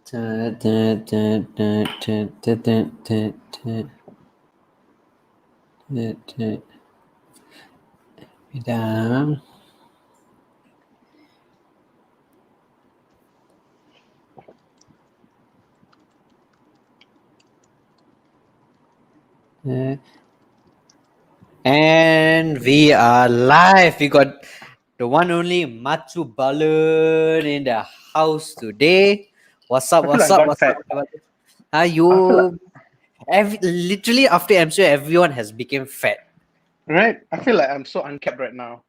Down. And we are live. We got the one only Mathubalan in the house today. What's up? I feel What's like I up? got What's fat. up? Are you? I feel like, Literally after MCO, everyone has become fat. right? I feel like I'm so unkept right now.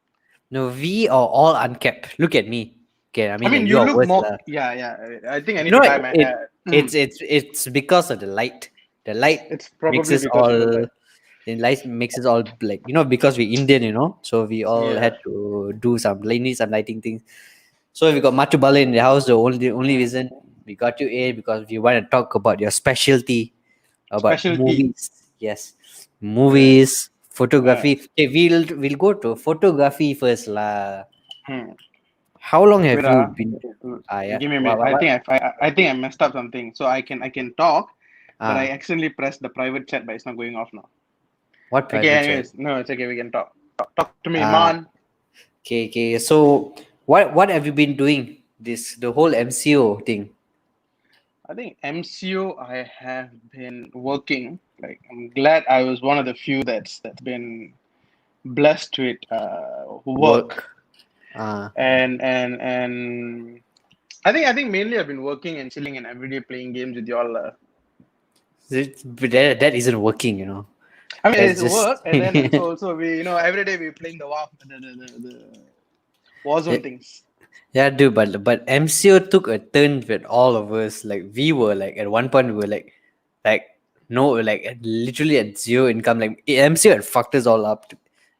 No, we are all unkept. Look at me. Okay, I mean, I like mean, you you are look worse more. lah. Yeah. I think I You need know to what? dye my hair. It's because of the light. The light It's makes probably us because of the all. light. The light makes us all black. Because we Indian, so we all Yeah. had to do need some lighting things. So we got Matubala in the house. The only Mm. reason we got you in because we want to talk about your specialty about Specialty. movies. Yes, Yeah. movies, Uh, photography. Okay, we'll go to photography first lah. hmm. How long have Wait, you been? Yeah. give me a minute. What? I think I messed up something. So I can talk, but I Ah, accidentally pressed the private chat, but it's not going off now. what Okay. private chat? Anyways, no, it's okay. We can talk. Talk to me, Ah, man. okay. So what have you been doing? The whole MCO thing. I think MCO. I have been working. Like I'm glad I was one of the few that's been blessed with work Work. Ah, and I think mainly I've been working and chilling and every day playing games with y'all. but that isn't working. I mean That's it's just work and then also we every day we playing the WoW the Warzone things. yeah, dude. But MCO took a turn with all of us. Like we were like at one point we were like no like literally at zero income. Like MCO had fucked us all up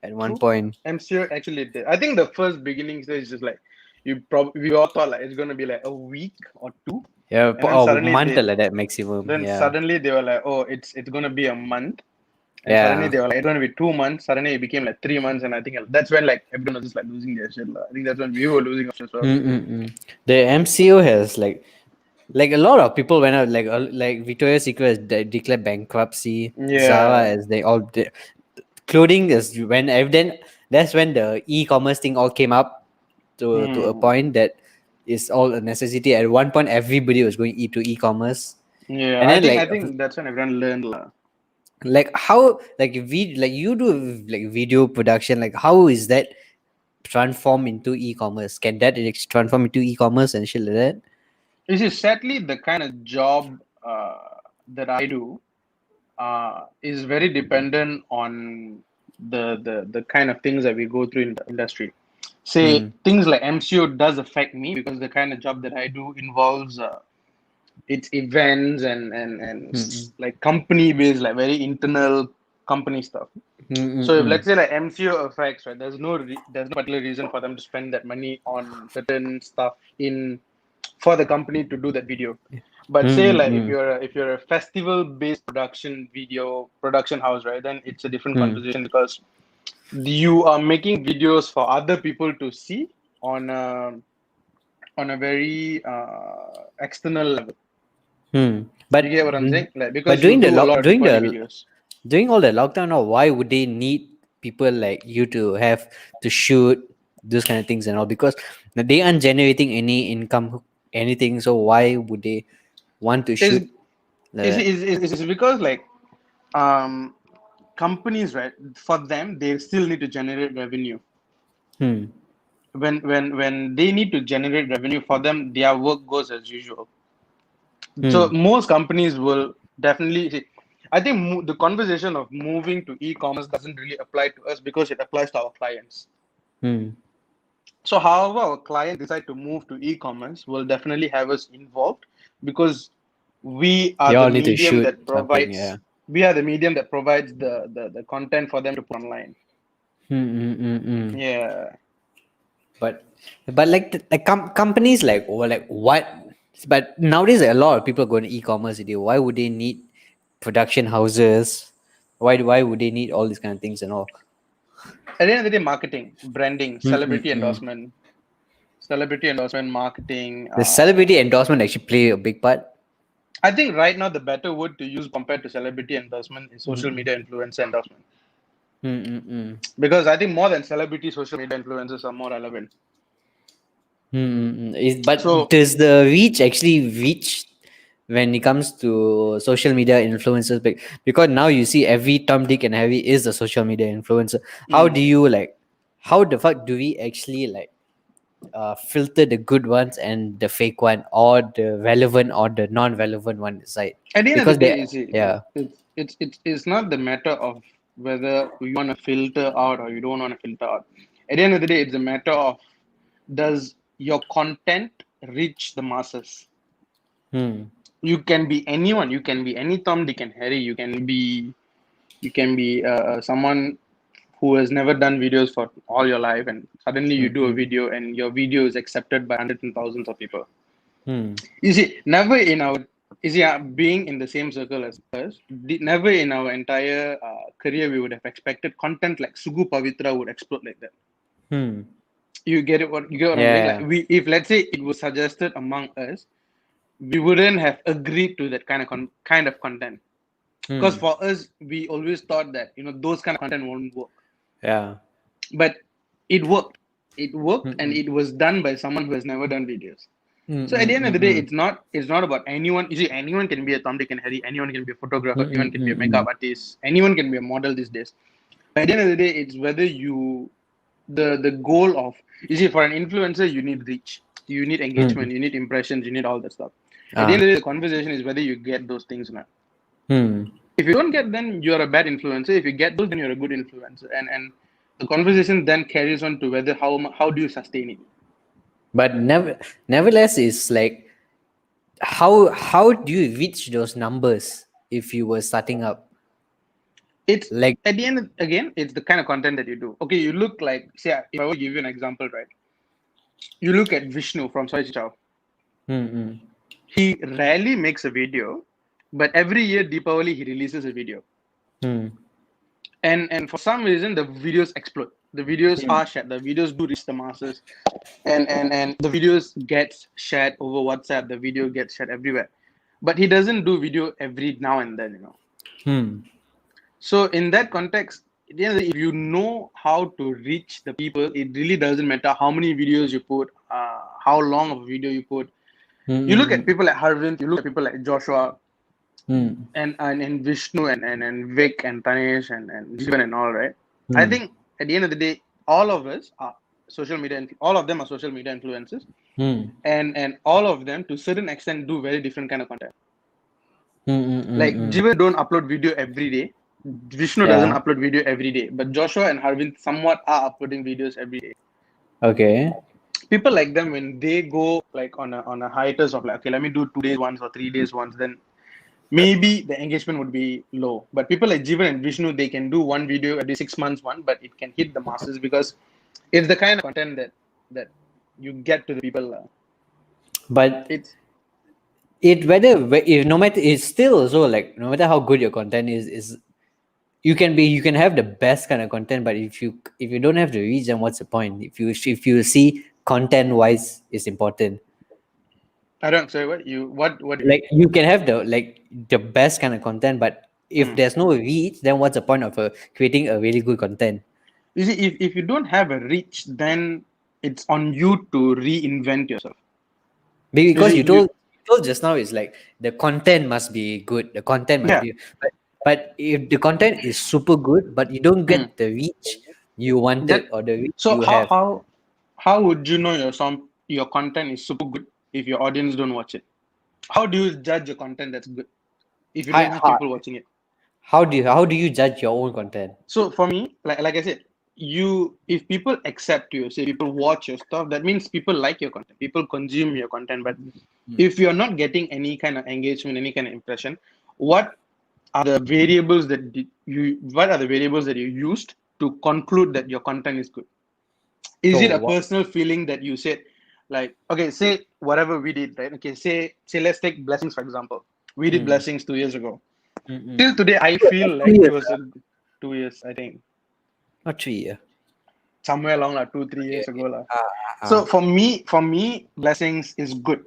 at one True. point. MCO actually did. I think the first beginning stage is just like we all thought like it's gonna be like a week or two, Yeah, and then a suddenly month they like that maximum. then Yeah, suddenly they were like, oh, it's gonna be a month. And suddenly yeah. they were like, it's going to be 2 months. Suddenly it became like 3 months. And I think that's when like everyone was just like losing their shit. I think that's when we were losing our shit as well. Mm-mm-mm. The MCO has like a lot of people went out like Victoria's Secret has declared bankruptcy. Zara Yeah. as they all clothing is then that's when the e-commerce thing all came up to a Hmm. point that is all a necessity. At one point, everybody was going to e-commerce, Yeah. and I then think I think that's when everyone learned. like how like we like you do like video production. Like how is that transform into e-commerce? Can that transform into e-commerce and shit like that? You see, sadly, the kind of job that I do is very dependent on the kind of things that we go through in the industry. Say Hmm. things like MCO does affect me because the kind of job that I do involves it's events and Mm-mm. like company based, like very internal company stuff. So if Mm-mm-mm. let's say like MCO affects, right, there's no particular reason for them to spend that money on certain stuff in for the company to do that video. But say like if Mm-mm-mm. you're a festival based production video production house, right, then it's a different Mm. conversation because you are making videos for other people to see on a very external level. Hmm. You get what I'm saying? Like But because you do a lot of recording videos. during all the lockdown, or why would they need people like you to have to shoot those kind of things and all? Because they aren't generating any income, anything. So why would they want to Is shoot like is that? is because like um companies, right? For them, they still need to generate revenue. Hmm. When they need to generate revenue for them, their work goes as usual. So Hmm. most companies will definitely see. I think the conversation of moving to e-commerce doesn't really apply to us because it applies to our clients. Hmm. So, however, our client decide to move to e-commerce will definitely have us involved because we They are the all need to medium shoot that something. Yeah. provides we are the medium that provides the content for them to put online. Hmm. Hmm. Hmm. Hmm. Yeah. But like companies like or like what? But nowadays a lot of people go to e-commerce. Why would they need production houses? Why would they need all these kind of things and all? At the end of the day, marketing, branding, celebrity Mm-mm-mm. endorsement. celebrity endorsement, marketing. The celebrity endorsement actually play a big part. I think right now the better word to use compared to celebrity endorsement is social Mm, media influencer endorsement. mm, mm, mm. Because I think more than celebrity, social media influencers are more relevant. But So does the reach actually reach when it comes to social media influencers? Because now you see every Tom, Dick, and Harry is a social media influencer. How mm, do you like? How the fuck do we actually like filter the good ones and the fake one, or the relevant or the non-relevant one aside? at the end of the Because day, they, you see, yeah. it's not the matter of whether you want to filter out or you don't want to filter out. At the end of the day, it's a matter of does your content reach the masses? Hmm. You can be anyone. You can be any Tom, Dick, and Harry. You can be someone who has never done videos for all your life, and suddenly you do a Mm-mm. video, and your video is accepted by hundreds and thousands of people. Hmm. You see, never in our you see, being in the same circle as us, never in our entire career we would have expected content like Sugu Pavitra would explode like that. Hmm. You get it? What you get? What I'm saying? Like Yeah. if let's say it was suggested among us, we wouldn't have agreed to that kind of content. Because Hmm. for us, we always thought that those kind of content won't work, Yeah. but it worked. It worked, and Mm-mm. it was done by someone who has never done videos. So at Mm-mm. the end of the day, Mm-mm. it's not about anyone. You see, anyone can be a Tom, Dick, and Harry. Anyone can be a photographer. Mm-mm. Anyone can be a Mm-mm. makeup artist. Anyone can be a model these days. But at the end of the day, it's whether you the goal of you see for an influencer, you need reach, you need Hmm. engagement, you need impressions, you need all that stuff. At the end Ah. of the day, the conversation is whether you get those things or not. Hmm. If you don't get them, you're a bad influencer. If you get those, then you're a good influencer. And the conversation then carries on to whether how do you sustain it. But nevertheless, it's like how do you reach those numbers if you were starting up? It's Like, at the end again, it's the kind of content that you do. Okay, you look like say if I were to give you an example, right? You look at Vishnu from Soy Chow. mm-mm. He rarely makes a video, but every year Deepavali he releases a video. Hmm. And for some reason the videos explode. The videos Hmm. are shared. The videos do reach the masses, and the videos gets shared over WhatsApp. The video gets shared everywhere, but he doesn't do video every now and then. Hmm. So in that context, at the end of the day, if you know how to reach the people, it really doesn't matter how many videos you put, how long of a video you put. You look at Mm-mm. people like Harvind, you look at people like Joshua Hmm. and Vishnu and Vic and Tanesh and Jeevan and all, right? I Hmm. think at the end of the day, all of us are all of them are social media influencers, Hmm. and all of them to a certain extent do very different kind of content. Like Mm-mm. Jeevan don't upload video every day. Vishnu doesn't Yeah. upload video every day, but Joshua and Harvind somewhat are uploading videos every day. Okay. People like them when they go like on a hiatus of like, okay, let me do 2 days once or 3 days once, then maybe the engagement would be low. But people like Jeevan and Vishnu, they can do one video every 6 months, but it can hit the masses because it's the kind of content that you get to the people. But It's it whether if no matter it's still also like no matter how good your content is you can have the best kind of content, but if you don't have the reach, then what's the point? If you see content wise is important. I don't say what do you Like mean? you can have the best kind of content, but if Hmm. there's no reach, then what's the point of creating a really good content? You see, if you don't have a reach, then it's on you to reinvent yourself. You Because see, you told just now is like the content must be good, the content must yeah. be, but if the content is super good but you don't Hmm. get the reach you wanted That or the reach so you have. how would you know your content is super good if your audience don't watch it? How do you judge a content that's good if you how, don't have how, people watching it? how do you judge your own content? So for me, like I said, if people accept you, say people watch your stuff, that means people like your content, people consume your content. But Hmm. if you're not getting any kind of engagement, any kind of impression, what are the variables that you used to conclude that your content is good? Is So it a what? personal feeling that you said, like, okay, say whatever we did, right? Okay, say let's take blessings for example. We did Hmm. blessings 2 years ago. Mm-mm. Till today, I feel Two like it years, was a 2 years, I think. not 3 years. somewhere along like 2-3 Okay, years okay. ago lah. Ah. So for me, blessings is good,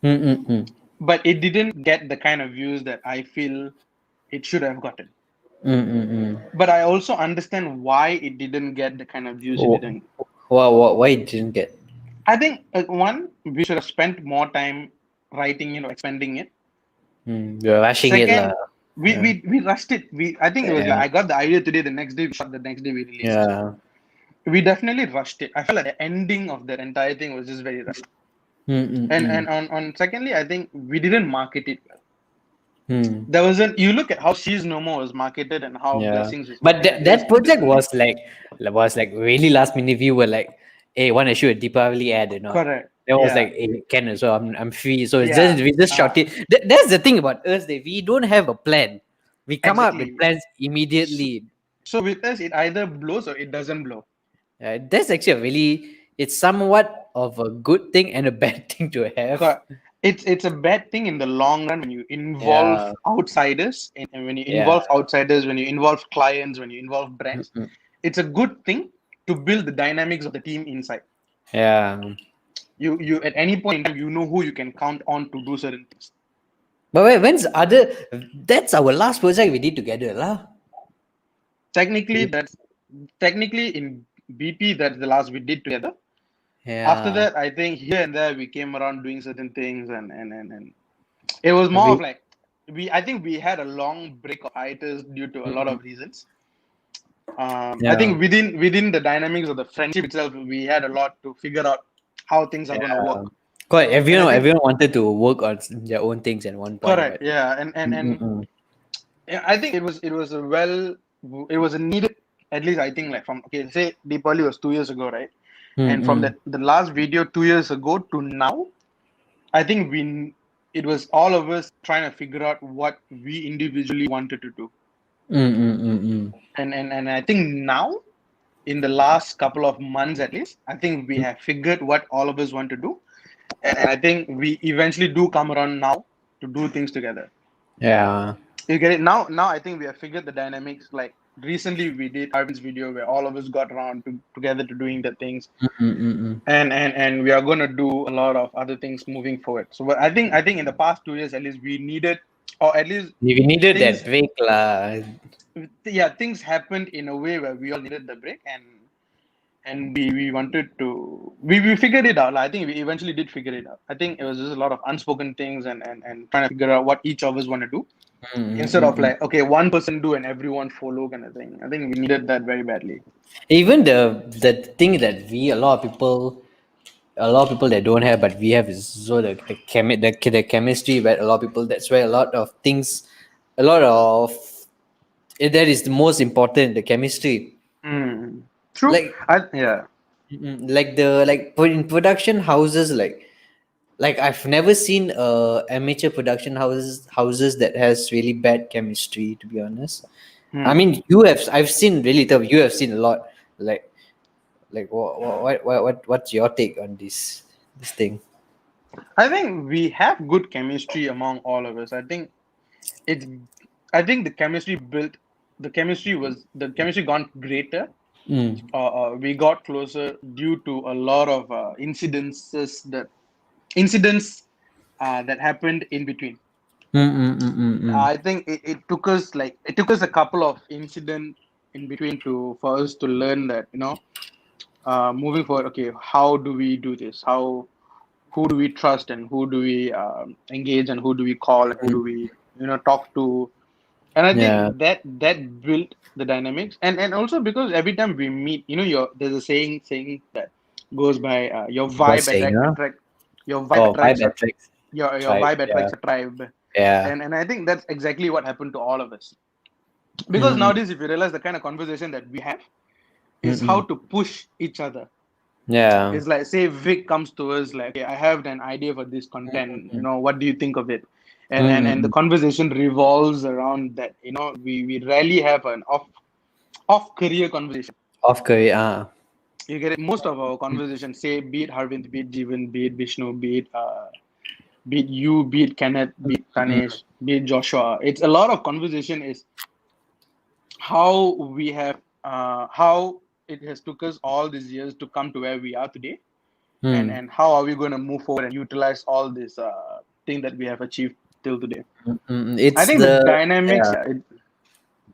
Mm. but it didn't get the kind of views that I feel it should have gotten. Mm. But I also understand why it didn't get the kind of views it didn't. Why it didn't get? I think one, we should have spent more time writing it or expanding it. You're rushing it lah. Second, we, Yeah. we we rushed it. I think it was like Yeah. I got the idea today, the next day we shot, the next day we released. Yeah. We definitely rushed it. I felt like the ending of that entire thing was just very rushed. And Mm. on secondly, I think we didn't market it well. Hmm. There wasn't. You look at how She's No More was marketed and how Yeah. Blessings was But marketed. There's that two project different things. was like really last minute. We were like, hey, want to shoot a Deepavali ad or not? Correct. That was Yeah. like, hey, can, so I'm free. So it's Yeah. just we just shot it. That's the thing about us, that we don't have a plan. We come up with Exactly. plans So, immediately. so with us, it either blows or it doesn't blow. That's actually it's somewhat of a good thing and a bad thing to have. It's a bad thing in the long run when you involve Yeah. outsiders, and when you Yeah. involve outsiders, when you involve clients, when you involve brands. Mm-mm. It's a good thing to build the dynamics of the team inside. Yeah. You at any point in time, you know who you can count on to do certain things. But that's our last project we did together lah. Technically in BP, that's the last we did together. After Yeah. that, I think here and there we came around doing certain things, and it was more We, of like I think we had a long break of hiatus due to a lot of reasons. I yeah. think within the dynamics of the friendship itself, we had a lot to figure out how things are going to work. Quite And I think everyone wanted to work on their own things at one point, correct, but yeah, and yeah, I think it was a needed, at least I think, like from, okay, say Deepavali was 2 years ago, right? And from the last video 2 years ago to now, I think it was all of us trying to figure out what we individually wanted to do. And I think now, in the last couple of months at least, I think we have figured what all of us want to do. And I think we eventually do come around now to do things together. yeah. You get it? Now I think we have figured the dynamics. Like recently we did Arvin's video where all of us got around together to doing the things. And we are going to do a lot of other things moving forward. So I think in the past 2 years at least we needed, or at least We needed things, that break lah. things happened in a way where we all needed the break, and we wanted to, we figured it out. I think we eventually did figure it out. I think it was just a lot of unspoken things, and trying to figure out what each of us want to do, instead of like, okay, one person do and everyone follow kind of thing. I think we needed that very badly. Even the thing that a lot of people that don't have, but we have, is so the chemistry. But a lot of people, that's where a lot of things, a lot of that is the most important, the chemistry. True. Like Yeah. in production houses, like I've never seen amateur production houses that has really bad chemistry, to be honest. I mean, I've seen really tough. You have seen a lot. Like what's your take on this thing? I think we have good chemistry among all of us. I think the chemistry gone greater. We got closer due to a lot of incidents that happened in between. I think it took us a couple of incidents in between for us to learn that, moving forward, okay, how do we do this? Who do we trust, and who do we engage, and who do we call, and who do we talk to? And I Yeah. think that built the dynamics, and also because every time we meet, there's a saying that goes by, your What's vibe saying, huh? your vibe Vibe attracts attracts your tribe. vibe Yeah. attracts a tribe. Yeah. And I think that's exactly what happened to all of us. Because nowadays, if you realize, the kind of conversation that we have is how to push each other. Yeah. It's like, say Vic comes to us like, okay, I have an idea for this content. What do you think of it? And the conversation revolves around that. We rarely have an off career conversation. Off career. You get it? Most of our conversations, say, be it Harvind, be it Jeevan, be it Vishnu, be it you, be it Kenneth, be it Tanesh, be it Joshua. It's a lot of conversation is how we have how it has took us all these years to come to where we are today, and Hmm. and how are we going to move forward and utilize all this thing that we have achieved till today. I It's think the the dynamics, yeah,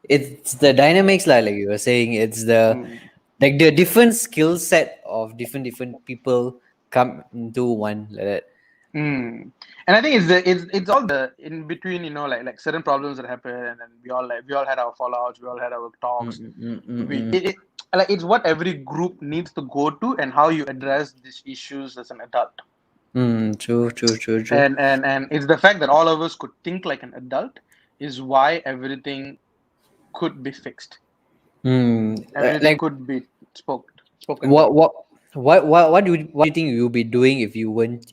it's the dynamics like you were saying. It's the mm, like the different skill set of different people come into one like that. and I think it's all the in between, like certain problems that happen, and then we all had our fallouts, we all had our Mm, talks. mm, mm, mm, We mm. it like it's what every group needs to go to, and how you address these issues as an adult. True, true, true, true. And it's the fact that all of us could think like an adult is why everything could be fixed. Everything Like could be spoken what about. what what do you think you'll be doing if you weren't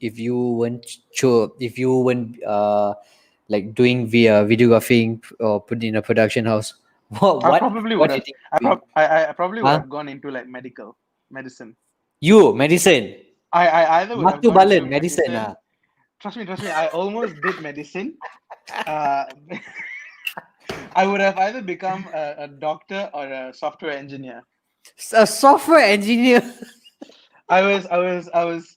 like doing via videographing or put in a production house? what I what probably what would do you have. think you'll be? I probably would Huh? have gone into like medicine. You medicine. I either would have gone into Mathubalan medicine medicine. Trust me. I almost did medicine. Uh, I would have either become a doctor or a software engineer. A software engineer. I was.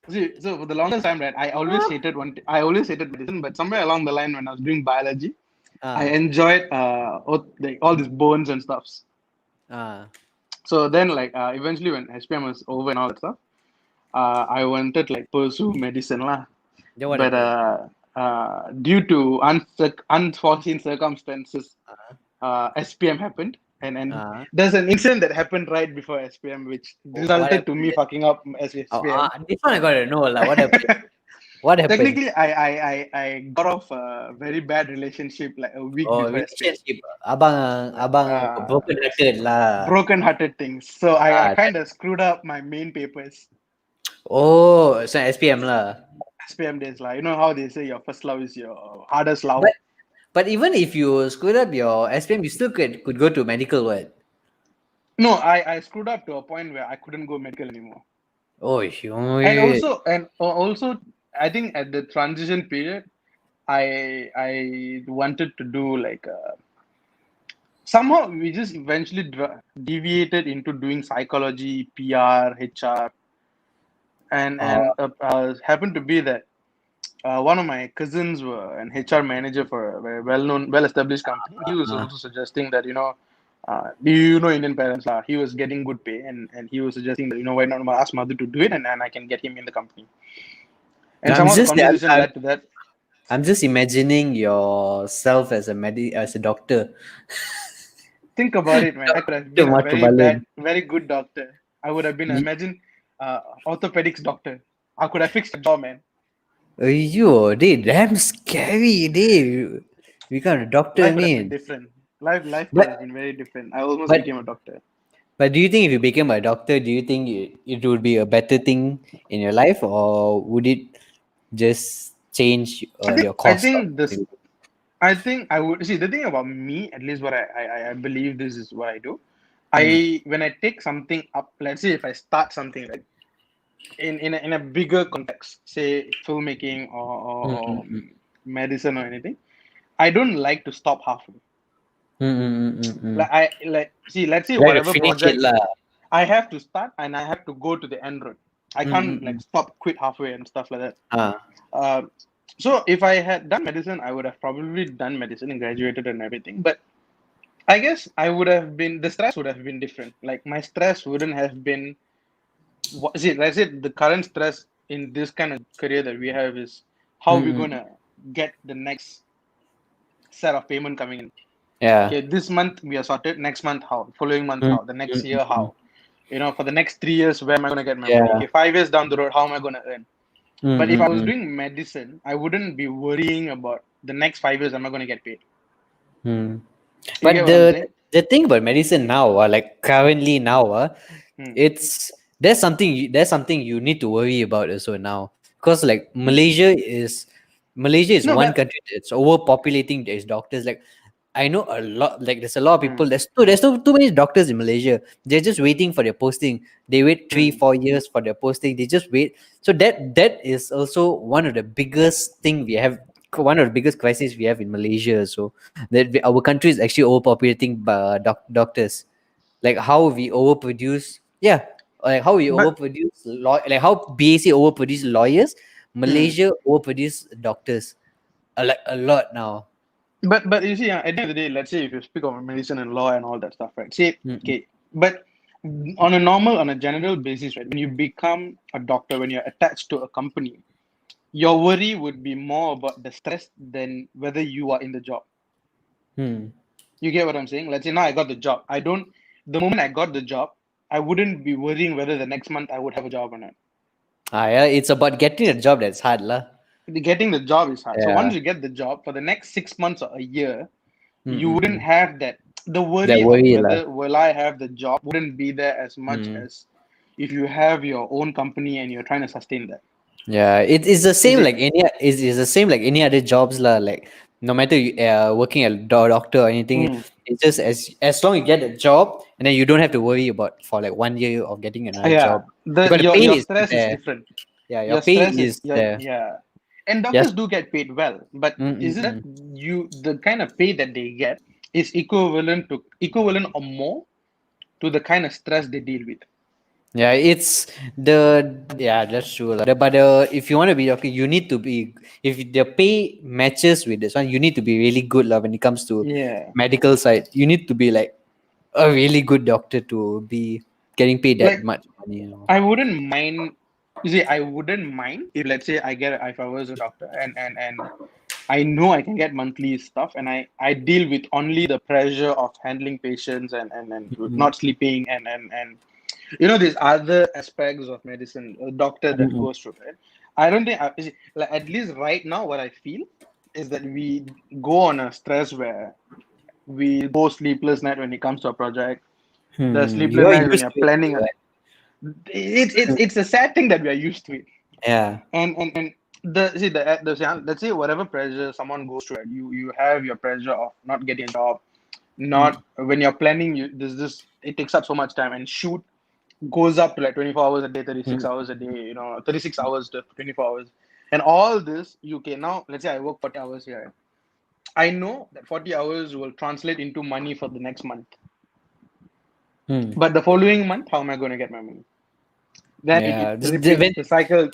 See, so for the longest time, right, I always hated medicine, but somewhere along the line, when I was doing biology, I ah enjoyed all these bones and stuffs. ah So then, like, eventually, when SPM was over and all that stuff, I wanted like pursue medicine lah. then what But happened? due to unforeseen circumstances, Ah SPM happened, and ah there's an incident that happened right before SPM, which what resulted to happened me then? fucking up Oh, SPM. this one I gotta know lah. What happened? What happened? Technically, I got off a very bad relationship like a week Oh, before SPM. relationship. Abang Uh, broken hearted lah. Broken hearted things. So I Ah, kind of screwed up my main papers. oh, so SPM lah. SPM days, like, you know how they say your first love is your hardest love. But but even if you screwed up your SPM, you still could go to medical what? No, I screwed up to a point where I couldn't go medical anymore. Oh, And you. also, I think at the transition period, I wanted to do like somehow we just eventually deviated into doing psychology, PR, HR, and Oh, happened to be that one of my cousins were an HR manager for a very well-known, well-established company. He was uh, also suggesting that, you know Indian parents lah. He was getting good pay, and he was suggesting that, why not ask Madhu to do it, and I can get him in the company. And I'm somehow the just conversation led to that. I'm just imagining yourself as as a doctor. Think about it, man. I could have Doctor been a very Mathubalan. bad, very good doctor. I would have been, imagine, orthopedics doctor. I could have fixed the jaw, man. Yo, they damn scary. They become a doctor, Life would have been man. different. Life could have But been very different. I almost but became a doctor. But do you think if you became a doctor, do you think it would be a better thing in your life, or would it just change your I course of think this. living? I think I would see the thing about me. At least what I believe this is what I do. Mm, When I take something up, let's say if I start something right in a bigger context, say filmmaking or mm. medicine or anything, I don't like to stop halfway. Mm. Like I like see, let's say You have to whatever finish it, project lah. I have to start and I have to go to the end road. I can't like Mm. stop, quit halfway and stuff like that. Ah, Uh, so if I had done medicine, I would have probably done medicine and graduated and everything. But I guess I would have been the stress would have been different. Like my stress wouldn't have been what is it? Let's say the current stress in this kind of career that we have is how we're mm. gonna get the next set of payment coming in. Yeah. Okay, this month we are sorted. Next month how? Following month Mm, how? The next year mm. how? For the next 3 years, where am I gonna get my money? Yeah. Okay, 5 years down the road, how am I gonna earn? But if I was Mm. doing medicine, I wouldn't be worrying about the next 5 years. Am I gonna get paid? Mm. You But get what I'm saying? the thing about medicine now, like currently now, Hmm. it's there's something you need to worry about also now, because like Malaysia is No, one but country that's overpopulating its doctors. Like I know a lot, like there's a lot of people. hmm, There's too many doctors in Malaysia. They're just waiting for their posting. They wait three hmm, four years for their posting. They just wait. So that is also one of the biggest thing we have. One of the biggest crises we have in Malaysia. So that our country is actually overpopulating doctors. like how we overproduce. Yeah, like how we But overproduce like how BAC overproduce lawyers, hmm. Malaysia overproduce doctors like a lot now. But you see, at the end of the day, let's say if you speak of medicine and law and all that stuff, right? Say, Mm-mm. okay, but on a general basis, right? When you become a doctor, when you're attached to a company, your worry would be more about the stress than whether you are in the job. Hmm. You get what I'm saying? Let's say now I got the job. I don't. The moment I got the job, I wouldn't be worrying whether the next month I would have a job or not. Yeah, it's about getting a job that's hard, lah. Getting the job is hard. So once Yeah. you get the job, for the next 6 months or a year, you wouldn't Mm-mm. have that. The That worry of worry, lah. whether will I have the job wouldn't be there as much Mm. as if you have your own company and you're trying to sustain that. Yeah, it's the Is same it? like any is the same like any other jobs lah. Like no matter you working a doctor or anything, Mm. it's just as long you get a job and then you don't have to worry about for like 1 year of getting another Yeah. job The because the pay your is stress is there. different. Yeah, your Your pay stress is is there. yeah. And Yes. doctors do get paid well, but is it that Mm-mm. you the kind of pay that they get is equivalent or more to the kind of stress they deal with? Yeah, it's yeah, that's true lah. But if you want to be doctor, you need to be if the pay matches with this one, you need to be really good lah when it comes to Yeah. medical side. You need to be like a really good doctor to be getting paid that Like much money. You know. I wouldn't mind. You see, I wouldn't mind if, let's say, if I was a doctor and I know I can get monthly stuff, and I deal with only the pressure of handling patients and Mm-mm. not sleeping and these other aspects of medicine, a doctor that Mm-mm. goes through it. I don't think you see, like at least right now, what I feel is that we go on a stress where we go sleepless night when it comes to a project. The sleepless You're night when used you're to it, planning. right? It's a sad thing that we are used to it. Yeah. And let's say whatever pressure someone goes through, you have your pressure of not getting a job, Mm. not when you're planning. This it takes up so much time, and shoot goes up to like 24 hours a day, 36 Mm. hours a day. 36 hours to 24 hours, and all this you can now. Let's say I work 40 hours here. I know that 40 hours will translate into money for the next month, Mm. but the following month, how am I going to get my money? Then it Yeah. repeats the cycle.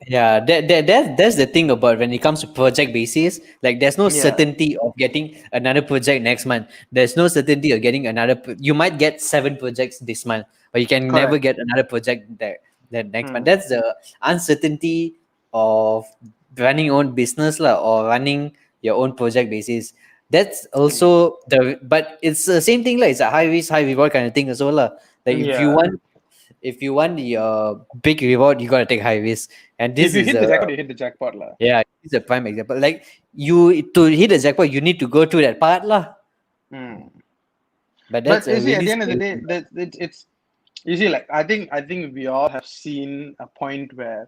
Yeah, that's the thing about when it comes to project basis. Like, there's no Yeah, certainty of getting another project next month. There's no certainty of getting another. You might get 7 projects this month, but you can never correct. get another project that next month. Hmm. That's the uncertainty of running your own business lah, or running your own project basis. That's Hmm. also but it's the same thing like it's a high risk, high reward kind of thing as well lah. Like Yeah. if you want the big reward, you gotta take high risk, and If this you is hit a the jackpot, you hit the jackpot, lah. yeah, it's a prime example. Like, you to hit a jackpot, you need to go through that part lah. Hmm. But that's But a you see, at really the end of the scary day, thing. that it's you see, like I think we all have seen a point where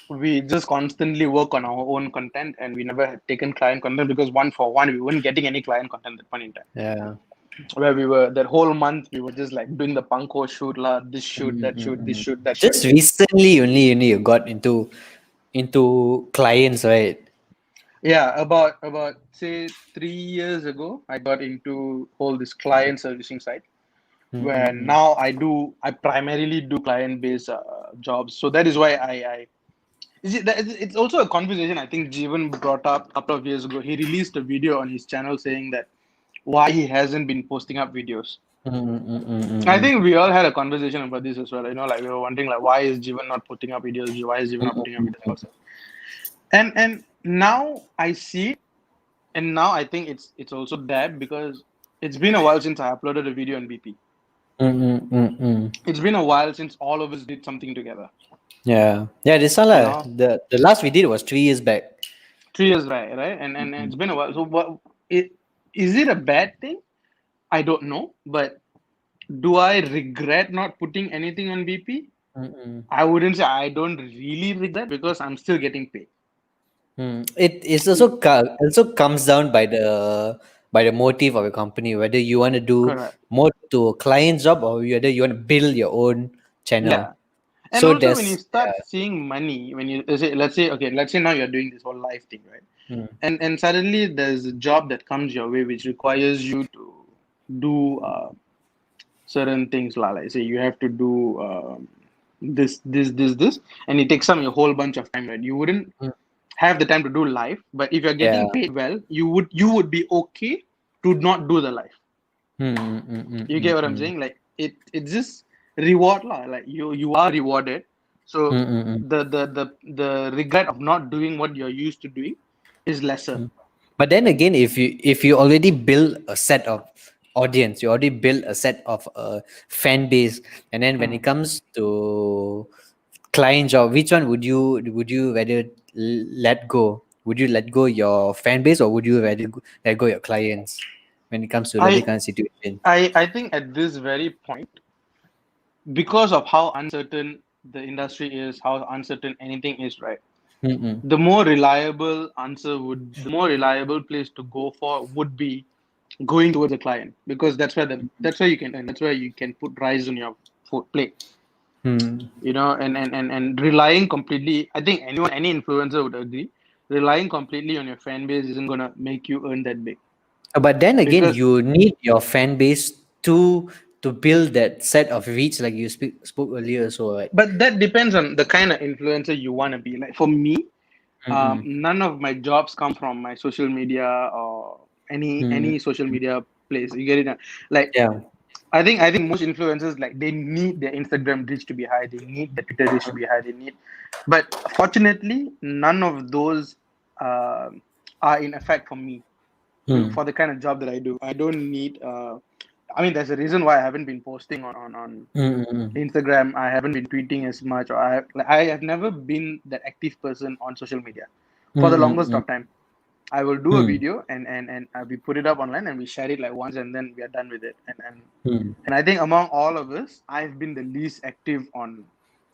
we just constantly work on our own content and we never had taken client content because we weren't getting any client content at that point in time. Yeah. Where we were that whole month we were just like doing the panko shoot lah, this shoot, that shoot, this Mm-mm. shoot, that shoot. Just recently only you got into clients, right? Yeah, about say 3 years ago, I got into whole this client servicing side where Mm-mm. now I primarily do client based jobs. So that is why I is it that it's also a conversation I think Jeevan brought up a couple of years ago. He released a video on his channel saying that why he hasn't been posting up videos. I Mm-mm. think we all had a conversation about this as well. Like we were wondering like why is Jeevan not putting up videos? Why is Jeevan not putting up videos also? And now I see it, and now I think it's also that because it's been a while since I uploaded a video on BP. Mm-mm. It's been a while since all of us did something together. Yeah, yeah. This one You lah. know, The last we did was 3 years back. 3 years, right? And it's been a while. So what? It is it a bad thing? I don't know, but do I regret not putting anything on BP? Mm-mm. I wouldn't say I don't really regret because I'm still getting paid. It is also comes down by the motive of a company, whether you want to do Correct. more to a client's job or whether you want to build your own channel. Yeah. And So also when you there's start seeing money, when you say let's say now you're doing this whole life thing, right? mm, And suddenly there's a job that comes your way which requires you to do certain things, lah. Like say you have to do this, and it takes up a whole bunch of time. Right? You wouldn't Mm. have the time to do live, but if you're getting Yeah. paid well, you would be okay to not do the live. Mm, mm, mm, mm, You mm, get what I'm mm. saying? Like it's just reward, lah. Like you are rewarded. Mm, So mm, mm. the regret of not doing what you're used to doing is lesser. But then again, if you already build a set of audience, you already build a set of fan base, and then when it Hmm. comes to client job, which one would you rather let go? Would you let go your fan base, or would you rather let go your clients when it comes to like this I kind of situation? I think at this very point, because of how uncertain the industry is, how uncertain anything is, right? Mm-mm. The more reliable place to go for would be going towards a client, because that's where you can earn, that's where you can put rice on your food plate. Mm. And relying completely, I think any influencer would agree, relying completely on your fan base isn't gonna make you earn that big. But then again, Because you need your fan base to build that set of reach, like you spoke earlier. So, right? but that depends on the kind of influencer you want to be. Like for me, Mm-mm. none of my jobs come from my social media or Mm. any social media place. You get it? Like Yeah. I think most influencers, like, they need their Instagram reach to be high, they need their Twitter reach to be high, but fortunately none of those uh, are in effect for me, Mm. for the kind of job that I do. I don't need I mean, there's a reason why I haven't been posting on Mm-mm. Instagram. I haven't been tweeting as much, or I have never been that active person on social media for the longest Mm-mm. of time. I will do a Mm. video, and we put it up online, and we share it like once, and then we are done with it. Mm. And I think among all of us, I've been the least active on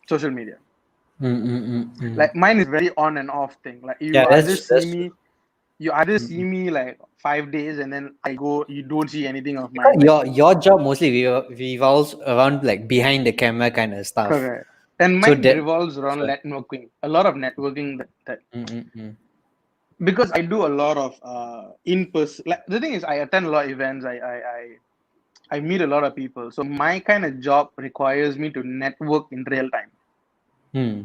social media. Mm. Like mine is very on and off thing. Like Yeah, that's true. you either see Mm-mm. me like 5 days, and then I go, you don't see anything of Because mine. Like your job mostly revolves around like behind the camera kind of stuff. correct. And So mine that. revolves around So, networking. A lot of networking that mm-mm. because I do a lot of in person. Like the thing is, I attend a lot of events. I meet a lot of people. So my kind of job requires me to network in real time. Hmm.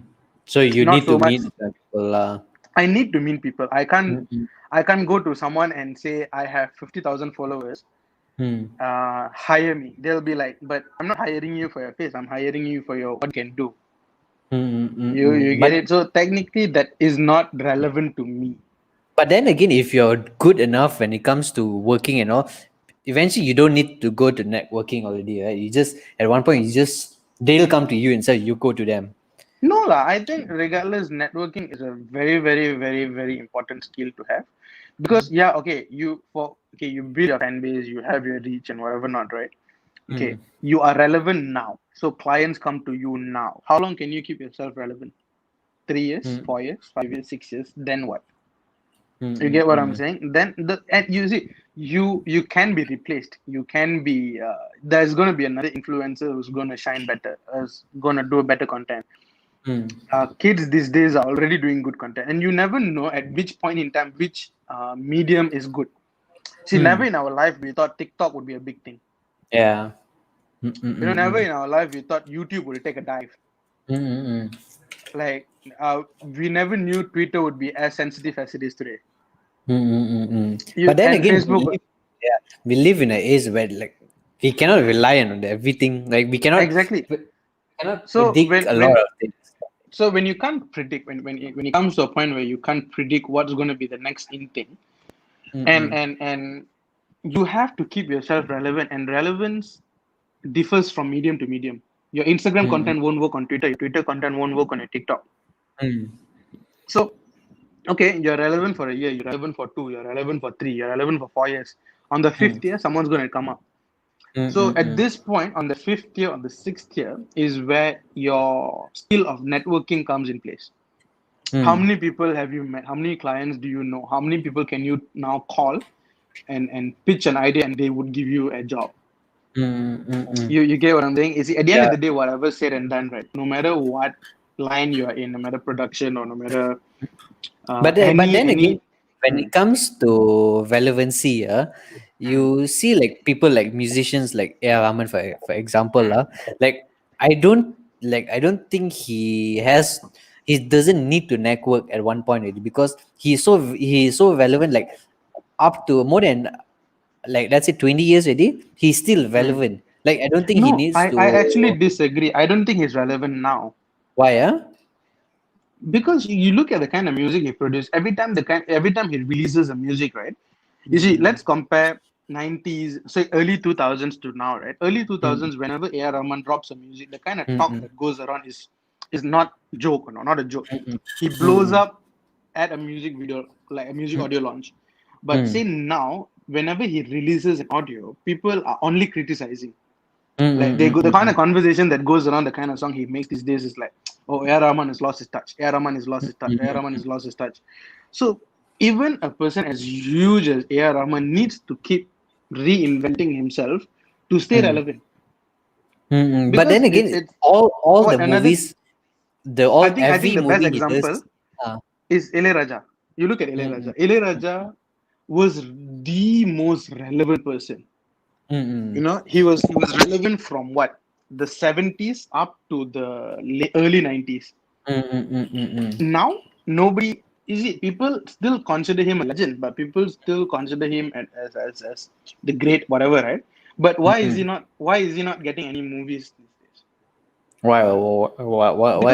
So you Not need to so much. meet the people. I need to meet people. Mm-mm. I can't go to someone and say I have 50,000 followers. Hmm. Hire me. They'll be like, but I'm not hiring you for your face. I'm hiring you for your what you can do. Mm-mm. You Mm-mm. get it. So technically, that is not relevant to me. But then again, if you're good enough when it comes to working and all, eventually you don't need to go to networking already, right? You just at one point you just they'll come to you instead you go to them. No lah. I think regardless, networking is a very, very, very, very important skill to have. Because yeah, okay, you build your fan base, you have your reach and whatever not, right? Hmm. Okay, you are relevant now. So clients come to you now. How long can you keep yourself relevant? 3 years, Hmm. 4 years, 5 years, 6 years. Then what? You get what I'm Mm-mm. saying? Then and you see, you can be replaced. You can be. There's going to be another influencer who's going to shine better, who's going to do better content. Mm. Kids these days are already doing good content, and you never know at which point in time which medium is good. See, never Mm. in our life we thought TikTok would be a big thing. Yeah. Never Mm-mm. in our life we thought YouTube will take a dive. Mm-mm. Like we never knew Twitter would be as sensitive as it is today. But then And again, Facebook, we live in an age where like we cannot rely on everything. Like we cannot exactly. cannot So predict a lot of things. when you can't predict, when it comes to a point where you can't predict what's going to be the next in thing, and Mm-mm. and and you have to keep yourself relevant, and relevance differs from medium to medium. Your Instagram Mm-mm. content won't work on Twitter. Your Twitter content won't work on your TikTok. Mm. So okay, you're relevant for a year, you're relevant for two, you're relevant for three, you're relevant for 4 years. On the Mm. fifth year, someone's going to come up. So at Mm-mm. this point, on the fifth year, on the sixth year, is where your skill of networking comes in place. How Mm. many people have you met? How many clients do you know? How many people can you now call and pitch an idea, and they would give you a job? Mm-mm. You get what I'm saying? Is at the end of Yeah. the day, whatever said and done, right? No matter what line you are in, no matter production or no matter But then again, any. when Hmm. it comes to relevancy, you see like people like musicians like A.R. Rahman for example lah. Like I don't think he doesn't need to network at one point already because he's so relevant like up to more than like let's say 20 years already he's still Mm. relevant. Like I don't think he No, needs I actually to. disagree. I don't think he's relevant now. Why? Because you look at the kind of music he produced every time he releases a music, right? You see, Mm, let's compare 90s, say early 2000s to now, right? Early mm, 2000s, whenever A.R. Rahman drops a music, the kind of mm, talk mm, that goes around is not joke, no, not a joke. mm, He mm, blows mm, up at a music video, like a music mm, audio launch. But mm, say now, whenever he releases an audio, people are only criticizing. mm, Like mm, the kind mm, of conversation that goes around the kind of song he makes these days is like, oh, A.R. Rahman has lost his touch. A.R. Rahman has lost his touch. A.R. mm, Rahman has lost his touch. So even a person as huge as A.R. Rahman needs to keep reinventing himself to stay mm, relevant. But Because then again, it's all the what another. movies, the all I think every the best movie he does. example Uh, is Raja. You look at mm, Ile Raja was the most relevant person. mm, He was relevant from what, the 70s up to the early 90s. mm, mm, mm, mm, mm, Now nobody, you see, people still consider him a legend, but people still consider him as the great whatever, right? But mm, why is he mm. not why is he not getting any movies these days? Why?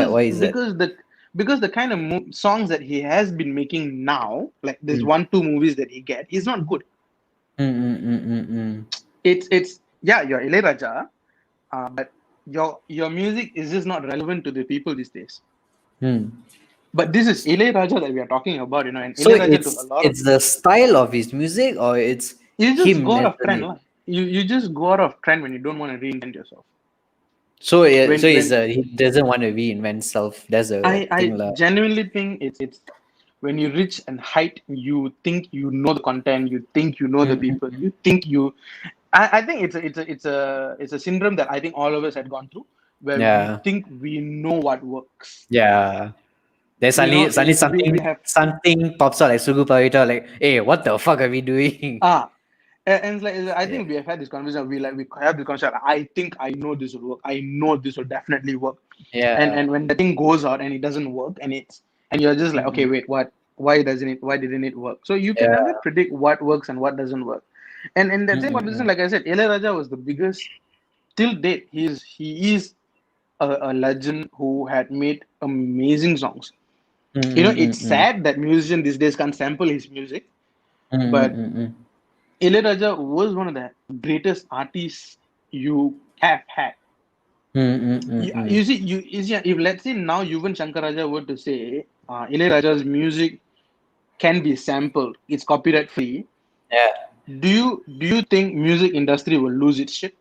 Why because is that? because the because the kind of songs that he has been making now, like there's Mm, 1 2 movies that he get, he's not good. mm. It's yeah, you're Ilayaraja, but your music is just not relevant to the people these days. Mm. But this is Ilayaraja that we are talking about, and So Ilayaraja took a it's lot of. it's the style of his music, or it's You just him go out of trend, naturally. lah. You just go out of trend when you don't want to reinvent yourself. So yeah, so When he doesn't want to reinvent self. That's the I thing, lah. genuinely think it's when you reach and height, you think you know the content, you think you know the people, Mm. you think you. I think it's a syndrome that I think all of us had gone through, where we Yeah, think we know what works. yeah. Then suddenly We something have something pops out like Sugu Pavitra, like, hey, what the fuck are we doing? ah. And it's like I Yeah. think we have had this conversation. We have this conversation. I think I know this will work. I know this will definitely work. And Yeah. when the thing goes out and it doesn't work, and you're just like, okay, Mm. wait, what? Why didn't it work? So you can never Yeah. predict what works and what doesn't work. And in that same conversation, Mm. like I said, Raja was the biggest till date. He is a legend who had made amazing songs. It's Mm. sad that musicians these days can't sample his music, but Mm. Raja was one of the greatest artists you have had. Mm. You see, if let's say now Yuvan Shankar Raja were to say Raja's music can be sampled, it's copyright free. Yeah. Do you think music industry will lose its shit?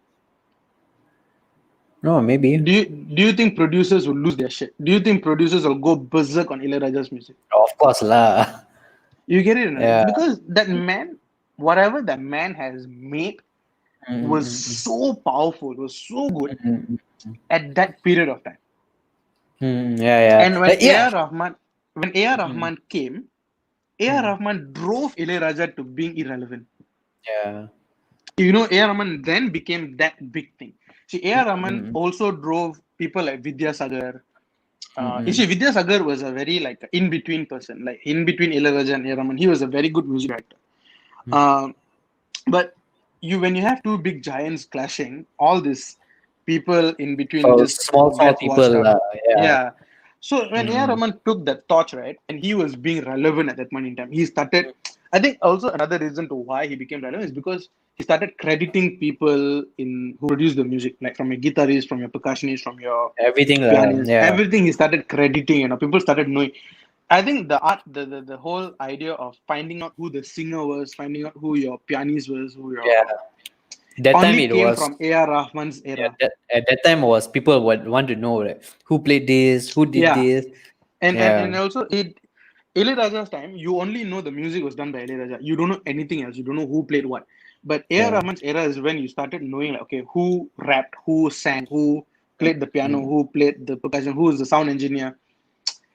No, maybe. Do you think producers will lose their shit? Do you think producers will go berserk on Raja's music? Of course lah. You get it, no? Yeah. Because that man, whatever that man has made, was Mm. so powerful, was so good Mm. at that period of time. Yeah, yeah. And when Yeah. A.R. Mm. Rahman came, A.R. Mm. Rahman drove Ilayaraja to being irrelevant. Yeah. A.R. Rahman then became that big thing. See, A.R. Rahman Mm. also drove people like Vidyasagar. You Mm. see, Vidyasagar was a very like in between person, like in between Ilayaraja and A.R. Rahman. He was a very good music director. Mm. Um, but when you have two big giants clashing, all these people in between For just small gets washed people, out. yeah. Yeah. So when A.R. Mm. Rahman took that torch, right, and he was being relevant at that point in time, he started. I think also another reason to why he became relevant is because he started crediting people in who produced the music, like from your guitarist, from your percussionist, from your Everything, pianist, yeah. everything he started crediting. People started knowing. I think the art, the whole idea of finding out who the singer was, finding out who your pianist was, who Yeah. your That time only it came was. from A.R. Rahman's Yeah, era. at that time was people would want to know like who played this, who did Yeah, this. and Yeah. also Raja's time, you only know the music was done by Raja. You don't know anything else. You don't know who played what. But A.R. Yeah. Rahman's era is when you started knowing, like, okay, who rapped, who sang, who played the piano, Mm. who played the percussion, who was the sound engineer.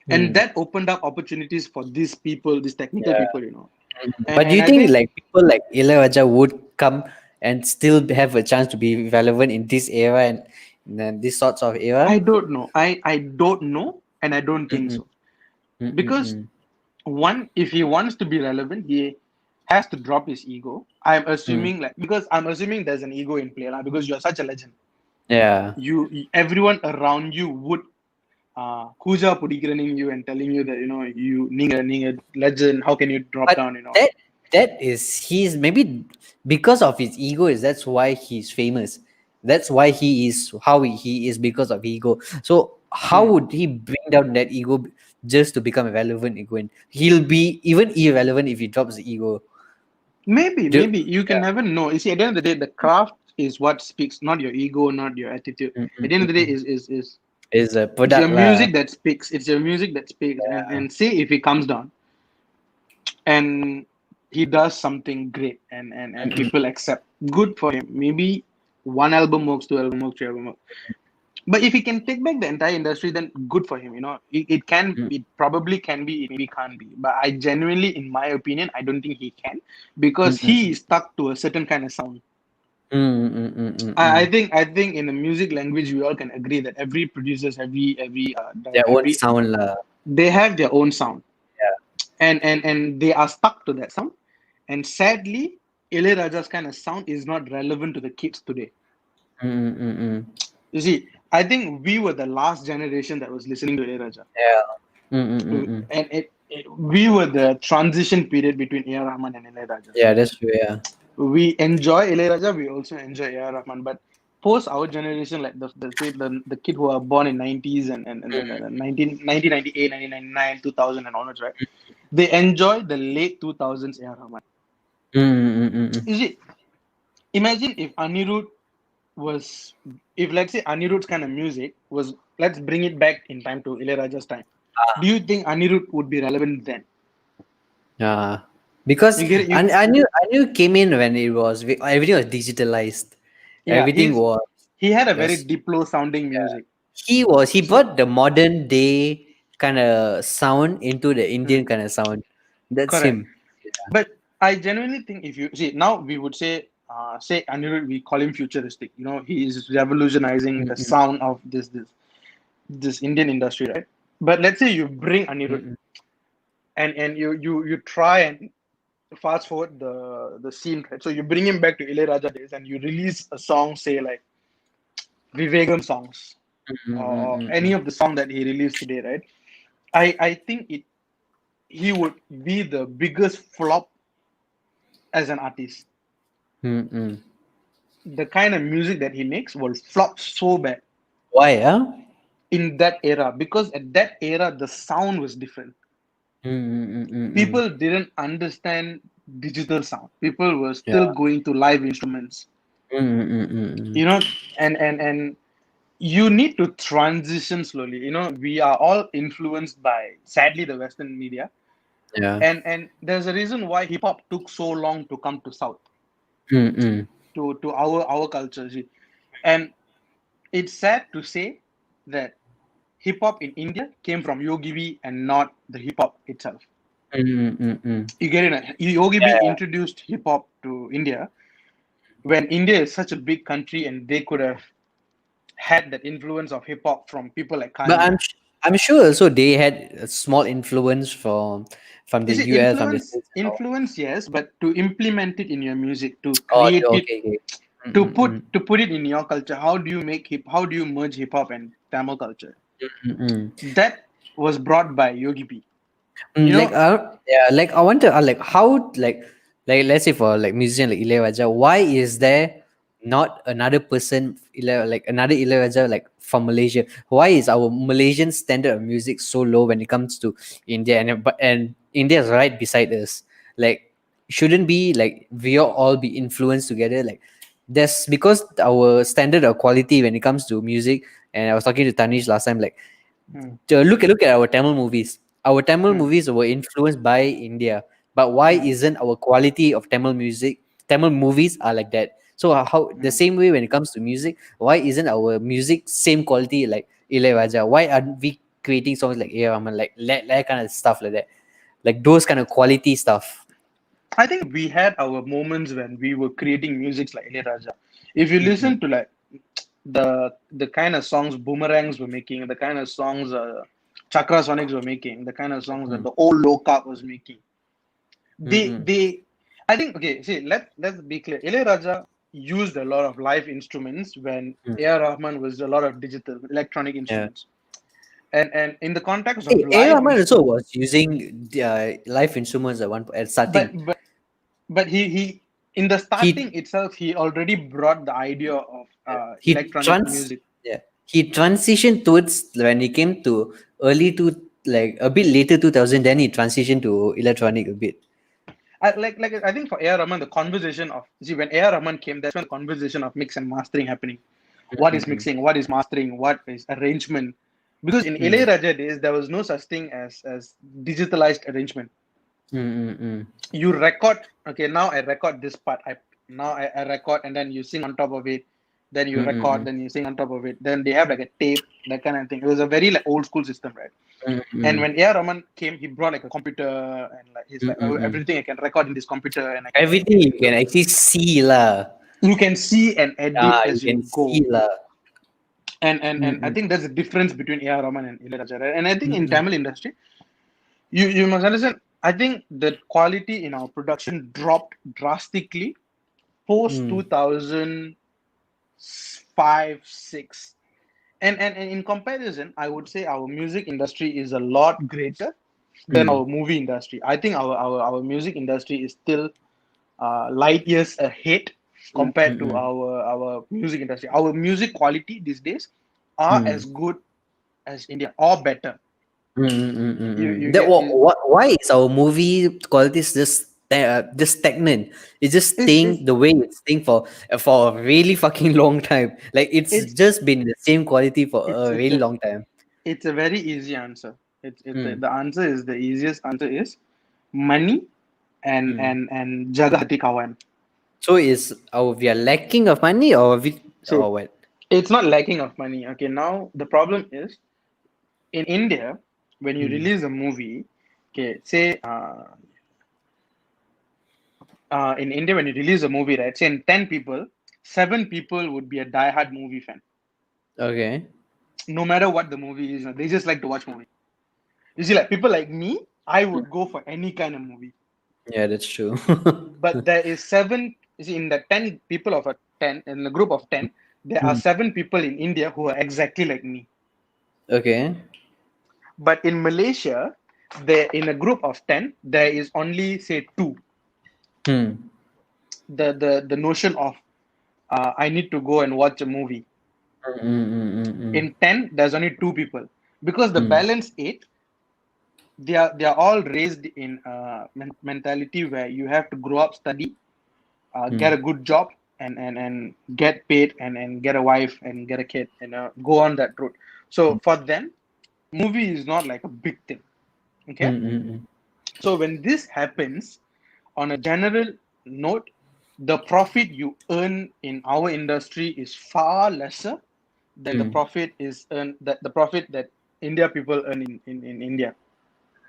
And Mm. that opened up opportunities for these people, these technical Yeah. people. But do And you I think think like people like Ilaiyaraaja would come and still have a chance to be relevant in this era and this sorts of era? I don't know. I don't know, and I don't think Mm-mm, so. Because mm-mm, one, if he wants to be relevant, he has to drop his ego. I'm mm. assuming, like, because I'm assuming there's an ego in play, like, because you're such a legend. Yeah. Everyone around you would Kuja pudikraning you and telling you that நீங்க legend. How can you drop But down? that is he's maybe because of his ego is that's why he's famous. That's why he is how he is because of ego. So how Hmm. would he bring down that ego just to become relevant again? He'll be even irrelevant if he drops the ego. Do, Maybe you can yeah. never know. You see, at the end of the day, the craft is what speaks, not your ego, not your attitude. Mm, At mm, the end mm, of the day, mm. is Is a it's your product lah. music that speaks. It's your music that speaks. Yeah. And say if he comes down and he does something great and Mm, mm, people accept, good for him. Maybe one album works, two album works, three album works. But if he can take back the entire industry, then good for him. mm, It probably can be, it maybe can't be. But I genuinely, in my opinion, I don't think he can, mm, because mm, he is stuck to a certain kind of sound. mm, mm, mm, mm, I mm. think, in the music language, we all can agree that every producers, Their own every sound lah. they have their own sound, Yeah. and they are stuck to that sound. And sadly, Ilayaraja's kind of sound is not relevant to the kids today. Mm, mm, mm, mm. You see, I think we were the last generation that was listening to Ilayaraja. Yeah. Mm, mm, mm, mm. And we were the transition period between A.R. Rahman and Ilayaraja. Yeah, that's true. Yeah. We enjoy Ilayaraja, we also enjoy A.R. Rahman. But post our generation, like the kid who are born in 90s and then 1998, 1999, 2000 and onwards, right? They enjoy the late 2000s A.R. Rahman. Mm, mm, mm, mm. You see, imagine if Anirudh was, if let's say Anirudh's kind of music was, let's bring it back in time to Ilayaraja's time. Do you think Anirudh would be relevant then? Yeah, because You get it? You I knew it came in when it was everything was digitalized. Yeah, Everything was he had a very just diplo sounding music. he So brought the modern day kind of sound into the Indian hmm, kind of sound. That's correct. him. But I genuinely think, if you see now, we would say Anirudh, we call him futuristic. He is revolutionizing the Mm-mm, sound of this Indian industry, right? But let's say you bring Anirudh, mm-mm, and you try and fast forward the scene, right? So you bring him back to Ilayaraja days and you release a song, say like Vivegam songs, or any mm-mm, of the song that he released today, right? I think he would be the biggest flop as an artist. mm-mm. The kind of music that he makes will flop so bad Why? in that era, because at that era the sound was different. Mm-mm. People didn't understand digital sound. People were Yeah. still going to live instruments, Mm-mm. you know, and you need to transition slowly. We are all influenced by, sadly, the Western media, Yeah. and there's a reason why hip hop took so long to come to South, Mm-mm. to our culture. See. And it's sad to say that hip hop in India came from Yogi B and not the hip hop itself. Mm-mm. You get it? Yogi B Yeah. introduced hip hop to India when India is such a big country, and they could have had that influence of hip hop from people like But Kanye. I'm sure also they had a small influence from the You see, US, from the States and all. influence, yes, but to implement it in your music, to Oh, create it, okay, okay. to put Mm-mm. to put it in your culture. How do you merge hip hop and Tamil culture? Mm-mm. That was brought by Yogi B. You Like know, yeah, like I wonder like how like let's say for like musician like Ilevaja, why is there not another person like another Ilevaja like from Malaysia? Why is our Malaysian standard of music so low when it comes to India, and India is right beside us? Like shouldn't be like we all be influenced together? Like that's because our standard of quality when it comes to music. And I was talking to Tanish last time, like hmm, look at our Tamil movies. Our Tamil hmm, movies were influenced by India, but why hmm, isn't our quality of Tamil music, Tamil movies are like that? So how the hmm. same way when it comes to music, why isn't our music same quality like Ilayaraja? Why aren't we creating songs like A. Rahman, like that kind of stuff like that, like those kind of quality stuff? I think we had our moments when we were creating music like Raja. If you Mm-mm. listen to like the kind of songs Boomerangs were making, the kind of songs Chakra Sonics were making, the kind of songs that Mm-mm. the old Low Carb was making, they Mm-mm. they I think okay, see let's be clear. Raja used a lot of live instruments when Mm. A.R. Rahman was a lot of digital electronic Yeah. instruments. And in the context of Hey, A. live Rahman also instruments, was using live instruments at but starting. but but he in the starting He itself he already brought the idea of he electronic trans music. yeah he transitioned towards when he came to early to like a bit later 2000. Then he transitioned to electronic a bit. Like I think for A.R. Rahman, the conversation of see when A.R. Rahman came, that's when the conversation of mix and mastering happening. What is Mm-mm. mixing? What is mastering? What is arrangement? Because in Mm. Raja days, there was no such thing as digitalized arrangement. Mm-mm. You record. Okay, now I record this part. I record, and then you sing on top of it. Then you record, Mm-mm. then you sing on top of it. Then they have like a tape, that kind of thing. It was a very like old school system, right? And Mm-mm. when A.R. Rahman came, he brought like a computer and like he's like, oh, Mm-mm. everything I can record in this computer and I can Everything edit you and can do. actually see lah. You can see and edit You as can you see go. lah. And I Mm-mm. think there's a difference between A.R. Rahman and Ilaiyaraaja. Right? And I think in Mm-mm. Tamil industry, you must understand. I think the quality in our production dropped drastically post Mm. 2005 6. And in comparison, I would say our music industry is a lot greater than Mm. our movie industry. I think our music industry is still light years ahead compared to Mm-mm. our music industry. Our music quality these days are Mm. as good as India or better. You That get you, why is our movie quality just stagnant? It's just it's staying the way it's staying for a really fucking long time. Like it's it's just been the same quality for it's a it's really a long time. it's a very easy answer. It's Mm. the answer is the easiest answer is money Mm. and jaga hati kawan. So is we are lacking of money See, or what? it's not lacking of money. Okay, now the problem is in India when you Mm. release a movie. Okay, say in India when you release a movie, right? Say in 10 people, 7 people would be a die-hard movie fan. Okay. No matter what the movie is, they just like to watch movie. You see, like people like me, I would go for any kind of movie. Yeah, that's true. But there is seven. You see, in the 10 people of a 10, in the group of 10, there are Mm. 7 people in India who are exactly like me. Okay. But in Malaysia, there in a group of 10, there is only say two. Hmm. The notion of I need to go and watch a movie. Mm. In 10, there's only 2 people because the Mm. balance 8, they are all raised in mentality where you have to grow up, study, get Mm. a good job, and get paid and get a wife and get a kid and go on that route. So for them, movie is not like a big thing. Okay, Mm. so when this happens, on a general note, the profit you earn in our industry is far lesser than the Mm. profit is earned that the profit that India people earn in India.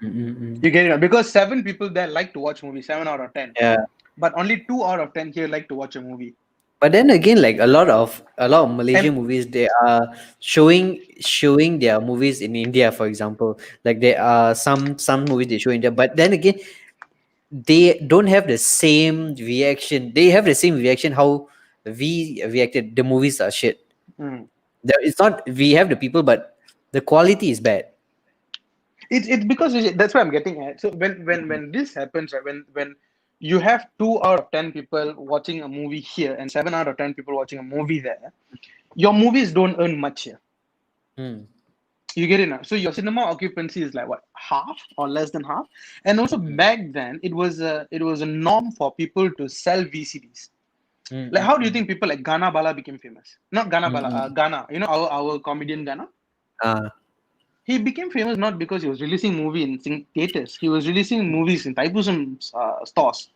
Mm. You get it? Because 7 people there like to watch movies, 7 out of 10. Yeah. But only 2 out of 10 here like to watch a movie. But then again, like a lot of And Malaysian movies, they are showing their movies in India, for example. Like there are some movies they show India, but then again, they don't have the same reaction. They have the same reaction how we reacted. The movies are shit. mm, It's not we have the people, but the quality is bad. it's because that's what I'm getting at. So when this happens, right, when you have 2 out of 10 people watching a movie here and 7 out of 10 people watching a movie there, your movies don't earn much here. Mm. You get it now. So your cinema occupancy is like what, half or less than half. And also Mm. back then it was a norm for people to sell VCDs. Mm. Like how do you Mm. think people like Ghana Bala became famous? Not Ghana Bala, Mm. Ghana. You know our comedian Ghana. Ah. He became famous not because he was releasing movie in theaters. He was releasing movies in Taipusam stores.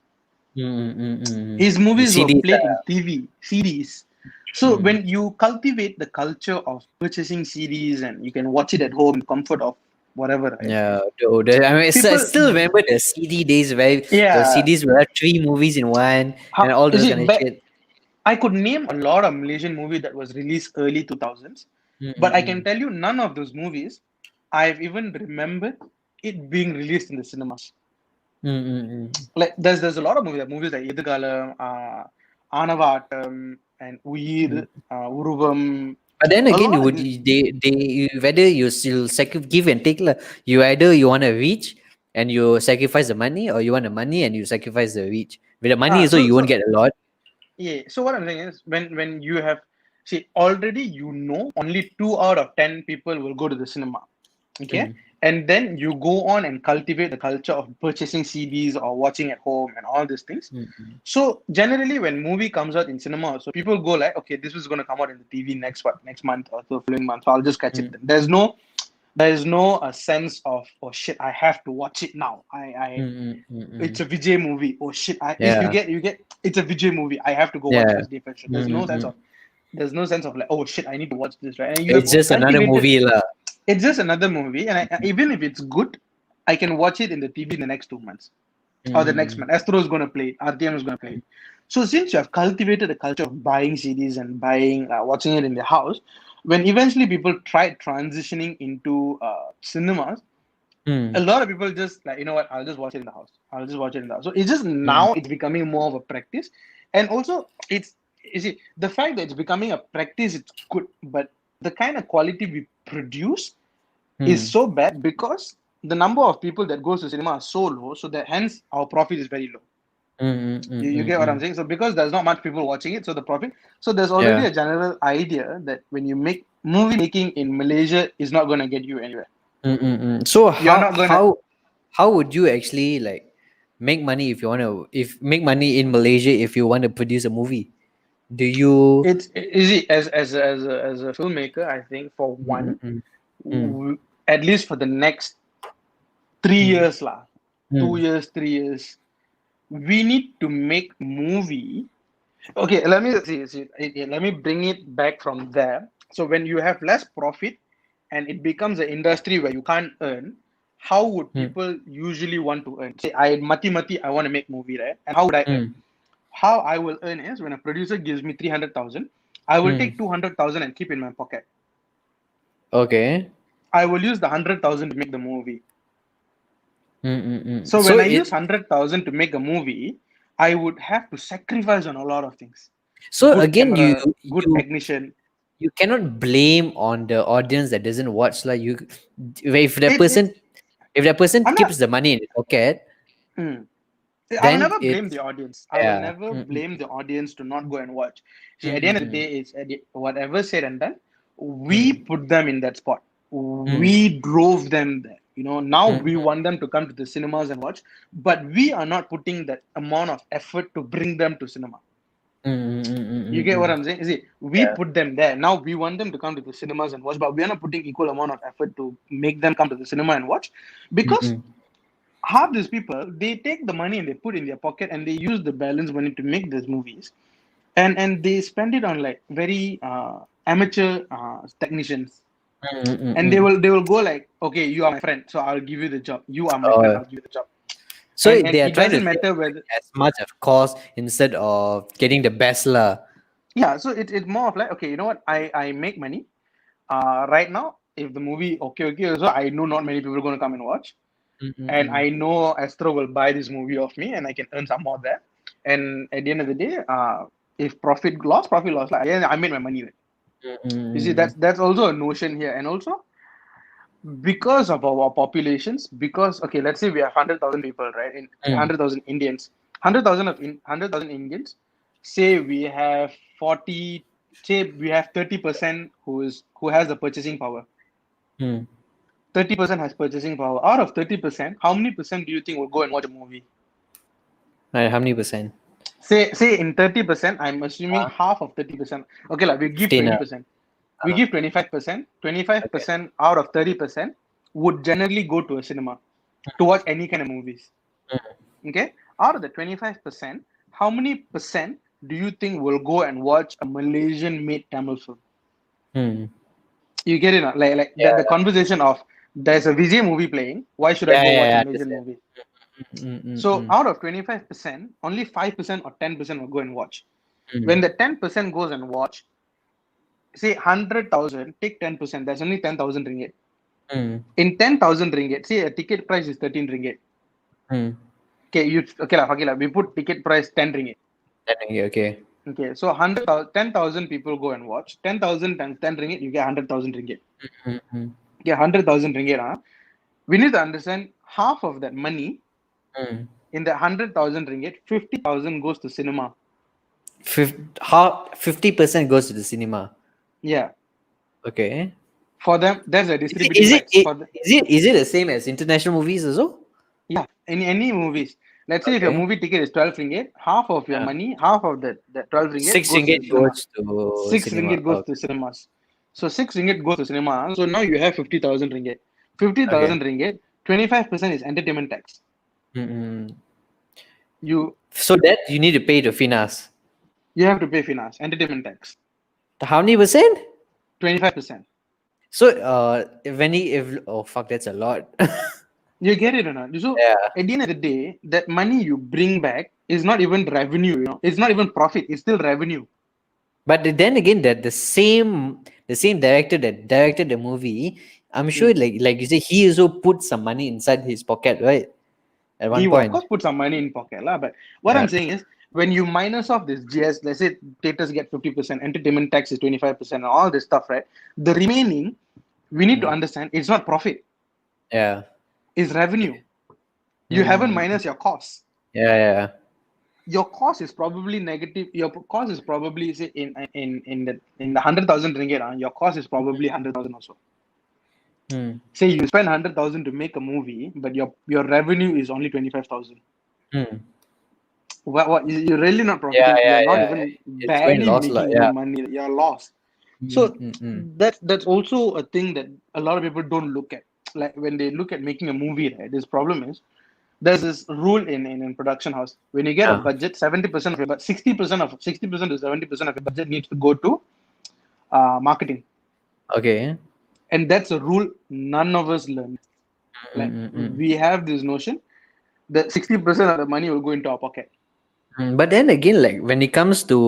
His The movies were CDs. played in TV, CDs. So Mm. when you cultivate the culture of purchasing CDs and you can watch it at home in comfort of whatever, right? Yeah, I mean, I People, still remember the CD days where the yeah. CDs were three movies in one and How all is those kind it? of shit. I could name a lot of Malaysian movie that was released early 2000s, but I can Mm-mm-mm. tell you none of those movies I've even remembered it being released in the cinemas. Mm-mm-mm. Like there's a lot of movies like Edukalam, Anavatam, and Uyir, Uruvam, But then a again, lot of these. whether you still give and take lah. You either you want to reach and you sacrifice the money, or you want the money and you sacrifice the reach. With the money, also So you won't get a lot. yeah. So what I'm saying is when you have see already only 2 out of 10 people will go to the cinema. Okay, Mm. and then you go on and cultivate the culture of purchasing CDs or watching at home and all these things. Mm-mm. So generally when movie comes out in cinema, so people go like, okay, this is going to come out in the TV next month or the following month, so I'll just catch it then. Mm. There's no a sense of, oh shit, I have to watch it now. I Mm-mm. It's a Mm-mm. Vijay movie. Oh shit, you Yeah, get it's a Vijay movie, I have to go watch yeah. this day for sure. Mm-mm. There's no sense of like, oh shit, I need to watch this, right? And you have It's just another cultivated, movie lah. it's just another movie, and even if it's good, I can watch it in the TV in the next 2 months or the next Mm. month. Astro is going to play it, RTM is going to play it. So since you have cultivated a culture of buying CDs and watching it in the house, when eventually people tried transitioning into cinemas, a Mm. lot of people just like, you know what, I'll just watch it in the house. I'll just watch it in the house. So it's just Mm. now it's becoming more of a practice, and also it's you see the fact that it's becoming a practice. It's good, but the kind of quality we produce is Mm. so bad because the number of people that goes to cinema are so low, so that hence our profit is very low. Mm. Mm. You Mm. get what I'm Mm. saying? So because there's not much people watching it, so the profit. So there's already Yeah. a general idea that when you make movie making in Malaysia is not going to get you anywhere. Mm-mm-mm. So You're how not going to. how would you actually like make money if you want to if make money in Malaysia if you want to produce a movie? Do you? It's easy as a filmmaker. I think for one, Mm-mm-mm. Mm. w- at least for the next 3 years, lah, two Mm. years, 3 years, we need to make movie. Okay, let me see. Let me bring it back from there. So when you have less profit and it becomes an industry where you can't earn, how would Mm. people usually want to earn? Say, I want to make movie, right? And how would I earn? Mm. How I will earn is when a producer gives me 300,000, I will Mm. take 200,000 and keep in my pocket. Okay. I will use the 100,000 to make the movie. Mm-mm-mm. So So when I it use 100,000 to make a movie, I would have to sacrifice on a lot of things. so Good again camera, good you technician. you cannot blame on the audience that doesn't watch like you if the It's person if the person I'm not. keeps the money in his pocket Mm. I will then never blame the it's audience. I will yeah. never Mm-mm. blame the audience to not go and watch. See, at the end of the Mm-mm-mm. day, whatever said and done, we Mm. put them in that spot. Mm. We drove them there. Now we Mm. want them to come to the cinemas and watch, but we are not putting that amount of effort to bring them to cinema. You get what Mm. I'm saying? See, we Yeah. put them there. Now we want them to come to the cinemas and watch, but we are not putting equal amount of effort to make them come to the cinema and watch because Mm. half these people they take the money and they put in their pocket and they use the balance money to make these movies and they spend it on like very amateur technicians and they Mm. will they will go like, okay, you are my friend, so I'll give you the job. You are my friend, Oh, I'll give you the job. so And they are it trying to doesn't save matter whether. as much of cost instead of getting the best lah. Yeah, so it's more of like, okay, you know what, I make money right now. If the movie okay, so I know not many people are going to come and watch, and Mm. I know Astro will buy this movie of me, and I can earn some more there. And at the end of the day, if profit loss, like yeah, I made my money. Right? You see, Mm. that's also a notion here, and also because of our populations, because okay, let's say we have 100,000 people, right? In Mm. 100,000 Indians, 100,000 Indians. Say we have 40. Say we have 30% who has the purchasing power. Mm. 30% has purchasing power. Out of 30%, how many percent do you think will go and watch a movie? Like how many percent? Say in 30%, I'm assuming Uh, half of 30%. Okay, like we give 15. 20%. We Uh, give 25%. okay. 25% out of 30% would generally go to a cinema to watch any kind of movies. Okay? Out of the 25%, how many percent do you think will go and watch a Malaysian made Tamil film? Mm. You get it? Like the Yeah. conversation of There's a Vijay movie playing. Why should I Yeah, go yeah, watch a yeah, I Malaysian understand. movie? Mm, mm, So mm, out of 25%, only 5% or 10% will go and watch. mm, When the 10% goes and watch, say 100,000, take 10%, that's only 10,000 ringgit. mm, In 10,000 ringgit, say a ticket price is 13 ringgit. mm. Okay, we put ticket price 10 ringgit. Okay. Okay, so 10,000 people go and watch. 10,000 times 10 ringgit, you get 100,000 ringgit. Mm, mm, Okay, 100,000 ringgit. We need to understand half of that money mm. in the 100,000 ringgit, 50,000 goes to cinema. How 50% goes to the cinema? Yeah, Okay. for them, that's the Is it distributing is it rights. i- is it the same as international movies also? Yeah, any movies. Let's say if your Okay. movie ticket is 12 ringgit, half of your Yeah. money, half of the 12 ringgit 6 goes to ringgit the cinema. goes to 6 cinema. ringgit goes Okay. to cinemas. So 6 ringgit goes to cinema. So now you have 50,000 ringgit. Okay. 50,000 ringgit, 25% is entertainment tax. Mm-mm. You So that you need to pay to finance. you have to pay finance, entertainment tax. How many percent? 25%. So if oh fuck, that's a lot. You get it or not? So Yeah. at the end of the day, that money you bring back is not even revenue. It's not even profit, it's still revenue. But then again, that the same director that directed the movie, I'm sure Hmm. like you say, he also put some money inside his pocket, right? At He one will of point. course put some money in pocket, lah. But what Yeah. I'm saying is, when you minus off this GS, let's say theaters get 50%, entertainment tax is 25%, and all this stuff, right? The remaining, we need to Mm. understand, it's not profit, Yeah. it's revenue. You haven't Mm. minus your costs. Yeah, yeah. Your cost is probably negative. Your cost is probably say in the 100,000 ringgit. Your cost is probably 100,000 also. Mm. Say you spend 100,000 to make a movie, but your revenue is only 25,000. Mm. What you're really not Yeah, profiting. yeah, You're not yeah. even It's going barely lost lot. making any Yeah. money. You're lost. Mm, So mm, mm. that's also a thing that a lot of people don't look at. Like when they look at making a movie, right? This problem is there's this rule in production house. When you get a Yeah. budget, 70% of your but 60% to 70% of your budget needs to go to marketing, Okay. and that's a rule none of us learn. Mm, Like mm, mm. we have this notion that 60% of the money will go into our pocket. But then again, like when it comes to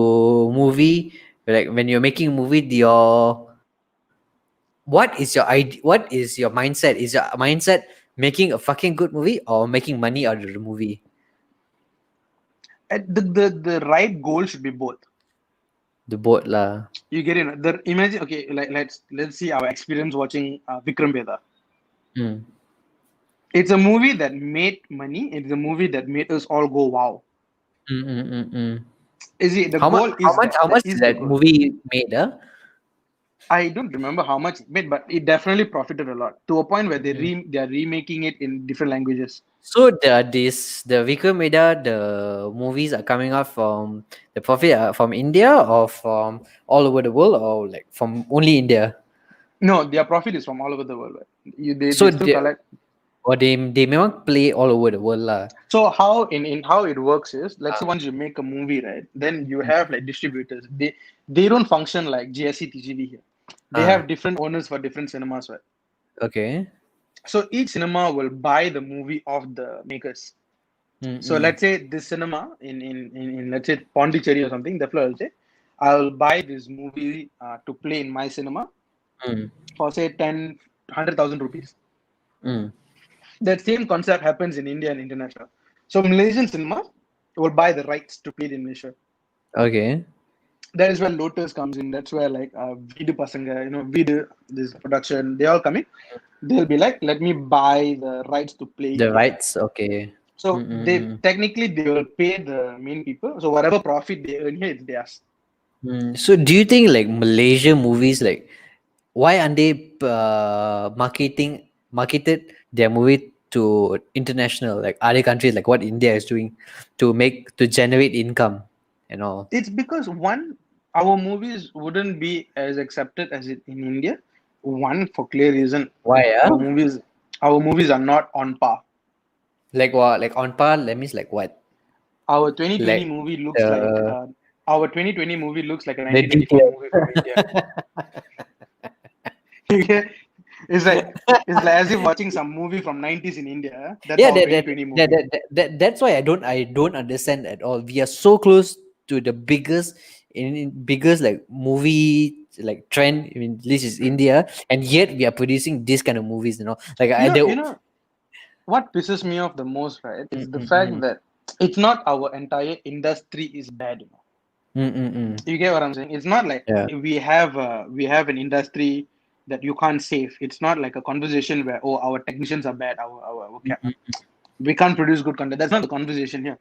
movie, like when you're making a movie, what is your mindset? Is your mindset making a fucking good movie or making money out of the movie? And the right goal should be both. The boat lah. You get it? Imagine, okay, like let's see our experience watching Vikram Vedha. Mm. It's a movie that made money. It's a movie that made us all go wow. Mm, mm, mm, mm. Is it the How much? goal How is much? that? How That much did is the that goal. movie made? I don't remember how much it made, but it definitely profited a lot to a point where they are remaking it in different languages. So the Vikram Vedha, the movies are coming out from the profit from India or from all over the world or like from only India. No, their profit is from all over the world. Right? They So still they collect. or they may not play all over the world lah. So how in how it works is, let's say once you make a movie, right? Then you have like distributors. They don't function like GSC TGV here. They Ah, have different owners for different cinemas, right? okay. So each cinema will buy the movie of the makers. So Mm-mm. let's say this cinema in let's say Pondicherry or something, the floor will say, I'll buy this movie to play in my cinema Mm. for say 100,000 rupees. Mm. That same concept happens in India and international. So Malaysian cinema will buy the rights to play it in Malaysia. Okay. That is where Lotus comes in. That's where like Vidu Pasanga, Vidu, this production, they all come in. They'll be like, let me buy the rights to play it The here. rights, okay. So they Mm-mm. technically they will pay the main people. So whatever profit they earn here, it's theirs. So do you think like Malaysia movies like why aren't they marketed their movie to international like other countries like what India is doing to generate income and all? It's because one, our movies wouldn't be as accepted as it in India. One for clear reason, Why our movies, our movies are not on par. like what like on par that means like what Our 2020 like movie looks like the our 2020 movie looks like a the 1994 details. movie from India. Okay? It's like as if watching some movie from 90s in India. That's Yeah, our 2020 movie. that's why I don't understand at all. We are so close to the biggest like movie like trend. I mean, this is Hmm. India, and yet we are producing this kind of movies. Like You I know, the you know what pisses me off the most, right? mm, Is the mm, fact mm, that it's not our entire industry is bad. mm, mm, mm. You get what I'm saying? It's not like Yeah. we have an industry that you can't save. It's not like a conversation where our technicians are bad, Mm, mm, we can't produce good content. That's not the conversation here.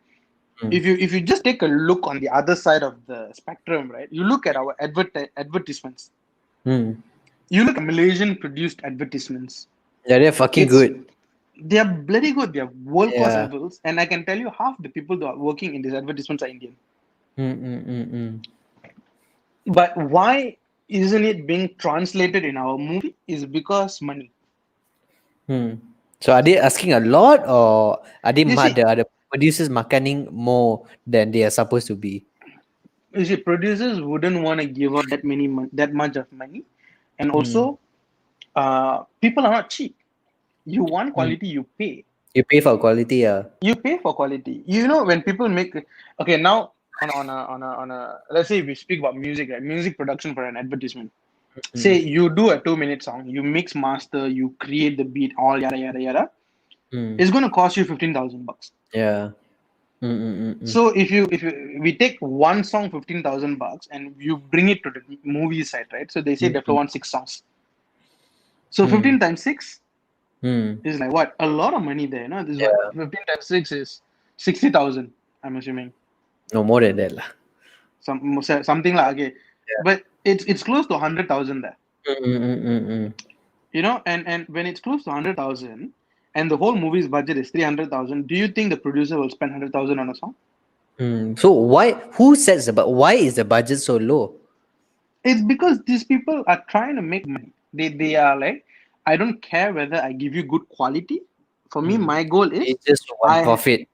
mm, If you just take a look on the other side of the spectrum, right? You look at our advertisements. mm. You look at Malaysian produced advertisements. Yeah, they're fucking It's good. they are bloody good. They are world class Yeah. levels, and I can tell you half the people that are working in these advertisements are Indian. Mm, mm, mm, mm. But why isn't it being translated in our movie? Is because money. Hmm. So are they asking a lot, or are they You see, are the producers marketing more than they are supposed to be? producers wouldn't want to give out that much of money, and Hmm. also, people are not cheap. You want Hmm. quality, you pay. You pay for quality, You pay for quality. You know when people make okay now on a let's say we speak about music, right? Music production for an advertisement. Say Hmm. you do a 2 minute song, you mix master, you create the beat, all yada yada yada. Hmm. It's gonna cost you $15,000. Yeah. Mm, mm, mm, mm. So if we take one song $15,000 and you bring it to the movie side, right? So they say they Mm, want 6 songs. So mm, 15 times 6 mm. is like what? A lot of money there, no? This is what Yeah. 15 times 6 is 60,000, I'm assuming. No more than that lah. Something like okay. Yeah. But it's close to 100,000 there. Mm, mm, mm, mm, mm. And when it's close to 100,000 and the whole movie's budget is 300,000, do you think the producer will spend 100,000 on a song? Mm. So why? Who sets the why is the budget so low? It's because these people are trying to make money. They are like, I don't care whether I give you good quality. For me, Mm. my goal They is just want I profit.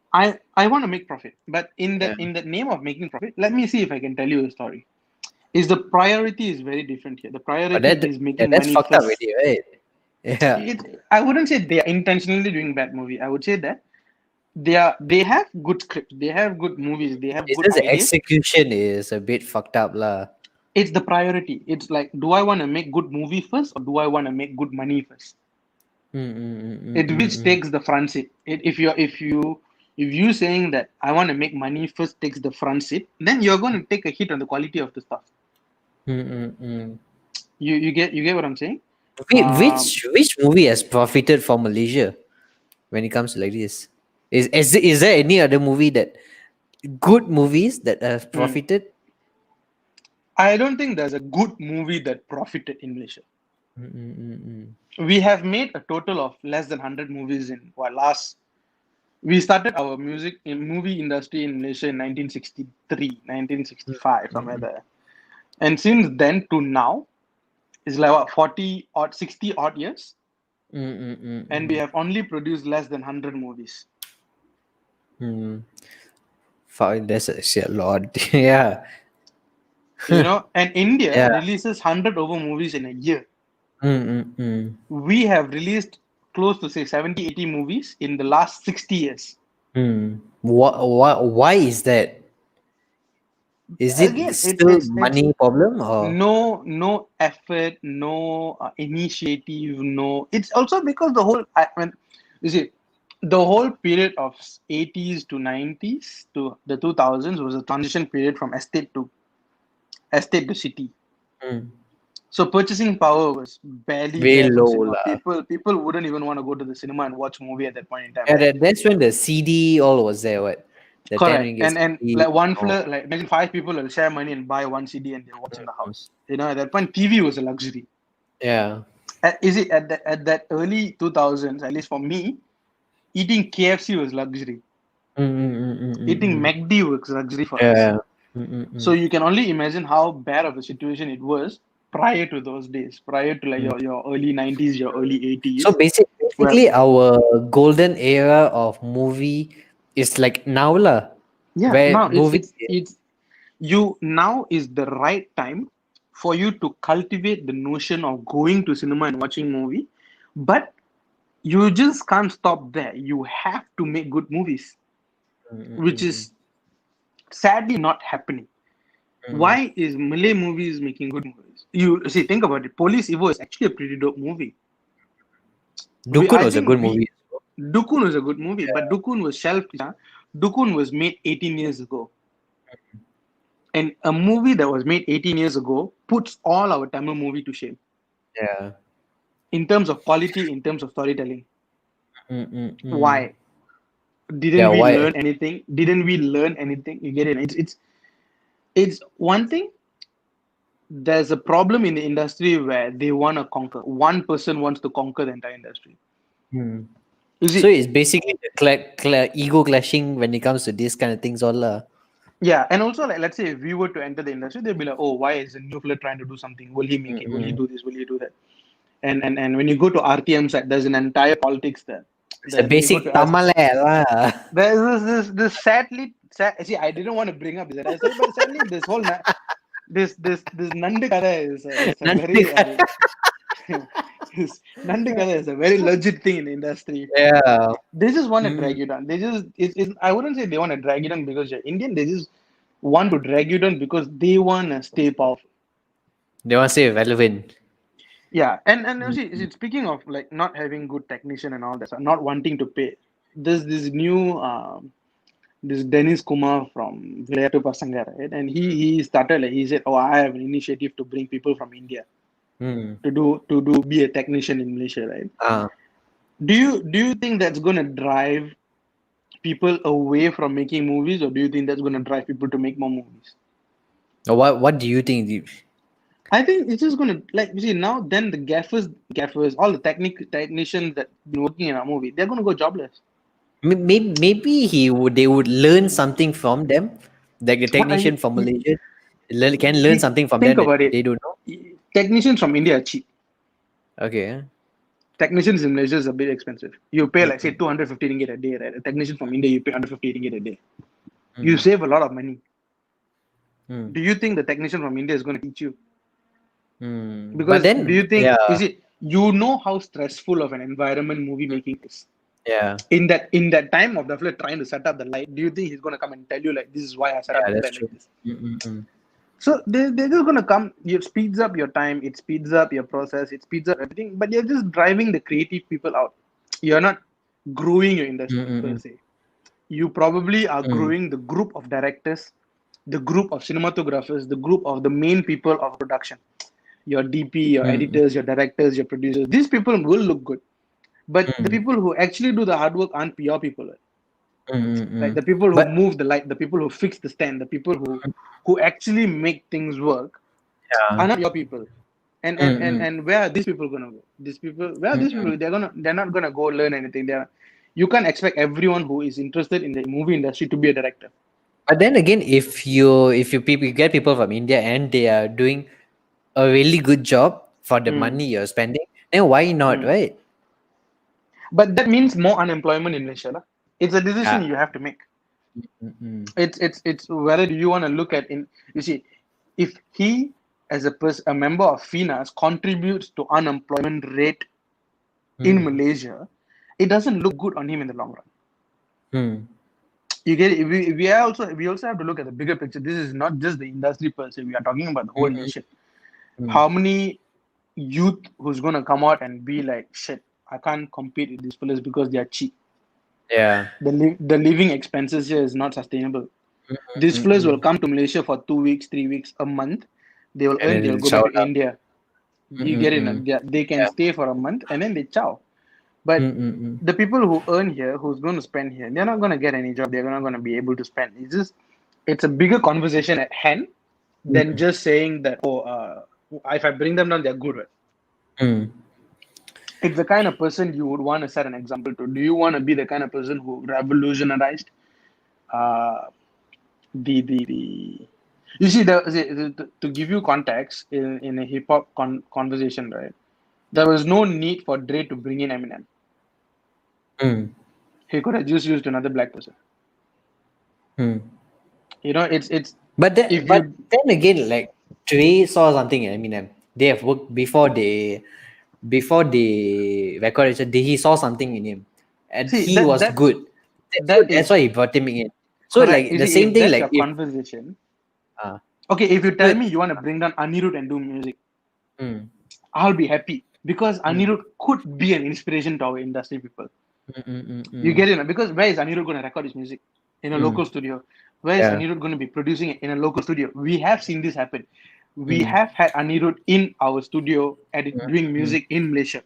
I want to make profit. But in Yeah. the name of making profit, let me see if I can tell you a story. Is the priority is very different here. The But priority is yeah, making that's money fucked up first. already, right? Yeah. I wouldn't say they are intentionally doing bad movie. I would say that they have good scripts, they have good movies, they have It's good just the ideas. execution is a bit fucked up lah. It's the priority. It's like, do I want to make good movie first or do I want to make good money first? Mm, mm, mm, mm, It mm, which mm. takes the front seat. If you saying that I want to make money first takes the front seat, then you're going to take a hit on the quality of the stuff. Mm, mm, mm. You get what I'm saying? Um, Which movie has profited from Malaysia when it comes to like this? Is there any other movie that good movies that have hmm. profited? I don't think there's a good movie that profited in Malaysia. Mm, mm, mm, mm. We have made a total of less than 100 movies in what last. We started our music in movie industry in Malaysia in 1963, Mm, 1965, mm, somewhere mm, there. And since then to now, it's like what 40 or 60 odd years, mm, mm, mm, and we mm. have only produced less than 100 movies. Mm. Fuck, that's actually a lot. Yeah. And India Yeah. releases 100 over movies in a year. Mm, mm, mm. We have released close to say 70, 80 movies in the last 60 years. Mm. Why is that? Is it Again, still it's money problem or? no effort, no initiative, no. It's also because you see, the whole period of 80s to 90s to the 2000s was a transition period from estate to city. Mm. So purchasing power was barely Way there for low cinema. lah. People wouldn't even want to go to the cinema and watch movie at that point in time, Yeah, right? that's when the CD all was there. What the 10 Correct. ringgit And CD? like one Oh, floor, like imagine five people will share money and buy one CD and they'll watch in the mm. house. At that point, TV was a luxury. Yeah. Is it at that early 2000s, at least for me, eating KFC was luxury. Mm, mm, mm, mm, mm, Eating mm. McD was luxury for us. Yeah. Mm, mm, So mm, you can only imagine how bad of a situation it was prior to those days, prior to like mm. your early 90s, your early So 80s. Well, basically, our golden era of movie is like now lah, yeah, where now it's movie. it's it's you now is the right time for you to cultivate the notion of going to cinema and watching movie But you just can't stop there. You have to make good movies, which Mm-mm-mm-mm. is sadly not happening. Mm. Why is Malay movies making good movies? You see, think about it. Police Evo is actually a pretty dope movie. Dukun I was a think good we movie. Dukun was a good movie, but Dukun was shelved. Dukun was made 18 years ago, and a movie that was made 18 years ago puts all our Tamil movie to shame Yeah. in terms of quality, in terms of storytelling. Mm-mm-mm. Why? Yeah. Didn't we Why? learn anything? Didn't we learn anything? You get it? It's one thing. There's a problem in the industry where they want to conquer. One person wants to conquer the entire industry. Hmm. You So see, it's basically the ego clashing when it comes to these kind of things all lah. yeah, and also like let's say if we were to enter the industry, they'll be like, oh, why is a new fella trying to do something? Will he make it? Will he Mm-mm. do this? Will he do that? And when you go to RTM side, there's an entire politics there. It's a When you go basic to us, Tamale lah. there's this sadly see, I didn't want to bring up this, I said, but sadly this whole this Nandu Kada is a very this Nandu Kada is a very legit thing in the industry. Yeah. They just want to Mm. drag you down. They just I wouldn't say they want to drag you down because you're Indian. They just want to drag you down because they want to stay powerful. They want to say relevant. Yeah, and Mm. see, speaking of like not having good technician and all that, so not wanting to pay. There's this new this Dennis Kumar from Vilayatu Pasanga, right? And he started like he said, "Oh, I have an initiative to bring people from India Mm. to do be a technician in Malaysia, right?" Ah. Do you think that's gonna drive people away from making movies, or do you think that's gonna drive people to make more movies? What do you think? I think it's just gonna like you see now. Then the gaffers, all the technicians that been working in our movie, they're gonna go jobless. Maybe they would learn something from them, like the What are technician from Malaysia can learn see? something from Think them that about it. they don't know. Technicians from India are cheap. Okay. Technicians in Malaysia is a bit expensive. You pay like say Mm-mm. 250 ringgit a day, right? A technician from India, you pay 150 ringgit a day. You Mm. save a lot of money. Mm. Do you think the technician from India is going to teach you? Mm. But Because do then, you think yeah, you know how stressful of an environment movie mm, making is? yeah, In that time of the flight trying to set up the light, do you think he's going to come and tell you like this is why I set up yeah, the that's light true. like this? Mm-mm-mm. So they're just going to come. It speeds up your time. It speeds up your process. It speeds up everything. But you're just driving the creative people out. You're not growing your industry per Mm-mm-mm. se. You probably are Mm. growing the group of directors, the group of cinematographers, the group of the main people of production. Your DP, your Mm-mm. editors, your directors, your producers. These people will look good. But the Mm. people who actually do the hard work aren't PR people. Like Mm-mm-mm. the people who But move the light, the people who fix the stand, the people who actually make things work yeah. are not your people. Mm-mm. And where are these people gonna go? These people, where are these Mm-mm. people? They're not gonna go learn anything. You can't expect everyone who is interested in the movie industry to be a director. But then again, if you people you get people from India and they are doing a really good job for the Hmm. money you're spending, then why not, Hmm. right? But that means more unemployment in Malaysia. Lah. It's a decision Ah. you have to make. Mm-mm. It's whether do you want to look at in you see if he as a member of FINAS contributes to unemployment rate in Mm. Malaysia, it doesn't look good on him in the long run. Mm. You get it? We also have to look at the bigger picture. This is not just the industry per se. We are talking about the whole Mm-mm. nation. Mm. How many youth who's gonna come out and be like, shit, I can't compete with these fellas because they are cheap. Yeah. The living expenses here is not sustainable. These fellas will Mm-mm. come to Malaysia for 2 weeks, 3 weeks, a month. They will And earn. then They'll they'll go back shout to out. India. You get it? Mm-mm-mm. They can Yeah. stay for a month and then they chow. But Mm-mm-mm. the people who earn here, who's going to spend here, they're not going to get any job. They're not going to be able to spend. It's a bigger conversation at hand than Mm. just saying that, oh, if I bring them down, they're good. Right? Mm. It's the kind of person you would want to set an example to. Do you want to be the kind of person who revolutionized uh, the you see to give you context in a hip hop conversation, right? There was no need for Dre to bring in Eminem. Mm. He could have just used another black person. Mm. It's But if but you then again, like Trey saw something in Eminem. They have worked before. They before they recorded, he saw something in him, and See, he was good. So that that's is why he brought him in. So correct. like You the see, same if thing, that's like your if conversation, uh, okay, if you tell so, me you want to bring down Anirudh and do music, mm, I'll be happy because mm, Anirudh could be an inspiration to our industry people. mm, mm, mm, You mm, get it? Because where is Anirudh going to record his music? In a mm, local studio. Where is yeah, Anirudh going to be producing it in a local studio? We have seen this happen. We mm, have had Anirudh in our studio mm, doing mm, music in Malaysia.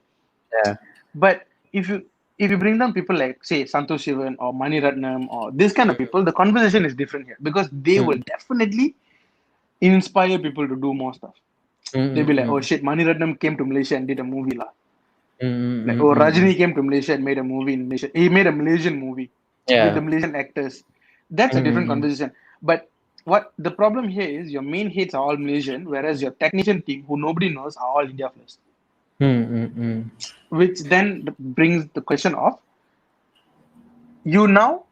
yeah, But if you bring down people like say Santosh Sivan or Mani Ratnam or this kind of people, the conversation is different here because they will mm, definitely inspire people to do more stuff. mm, They'll mm, be like, oh mm, shit, Mani Ratnam came to Malaysia and did a movie lah. mm, mm, Like, mm, oh, mm, mm. Rajini came to Malaysia and made a movie in Malaysia. He made a Malaysian movie with the Yeah. Malaysian actors. That's Mm, a different mm, conversation. But what the problem here is your main hits are all Malaysian, whereas your technician team, who nobody knows, are all India first. mm, mm, mm. Which then brings the question of you now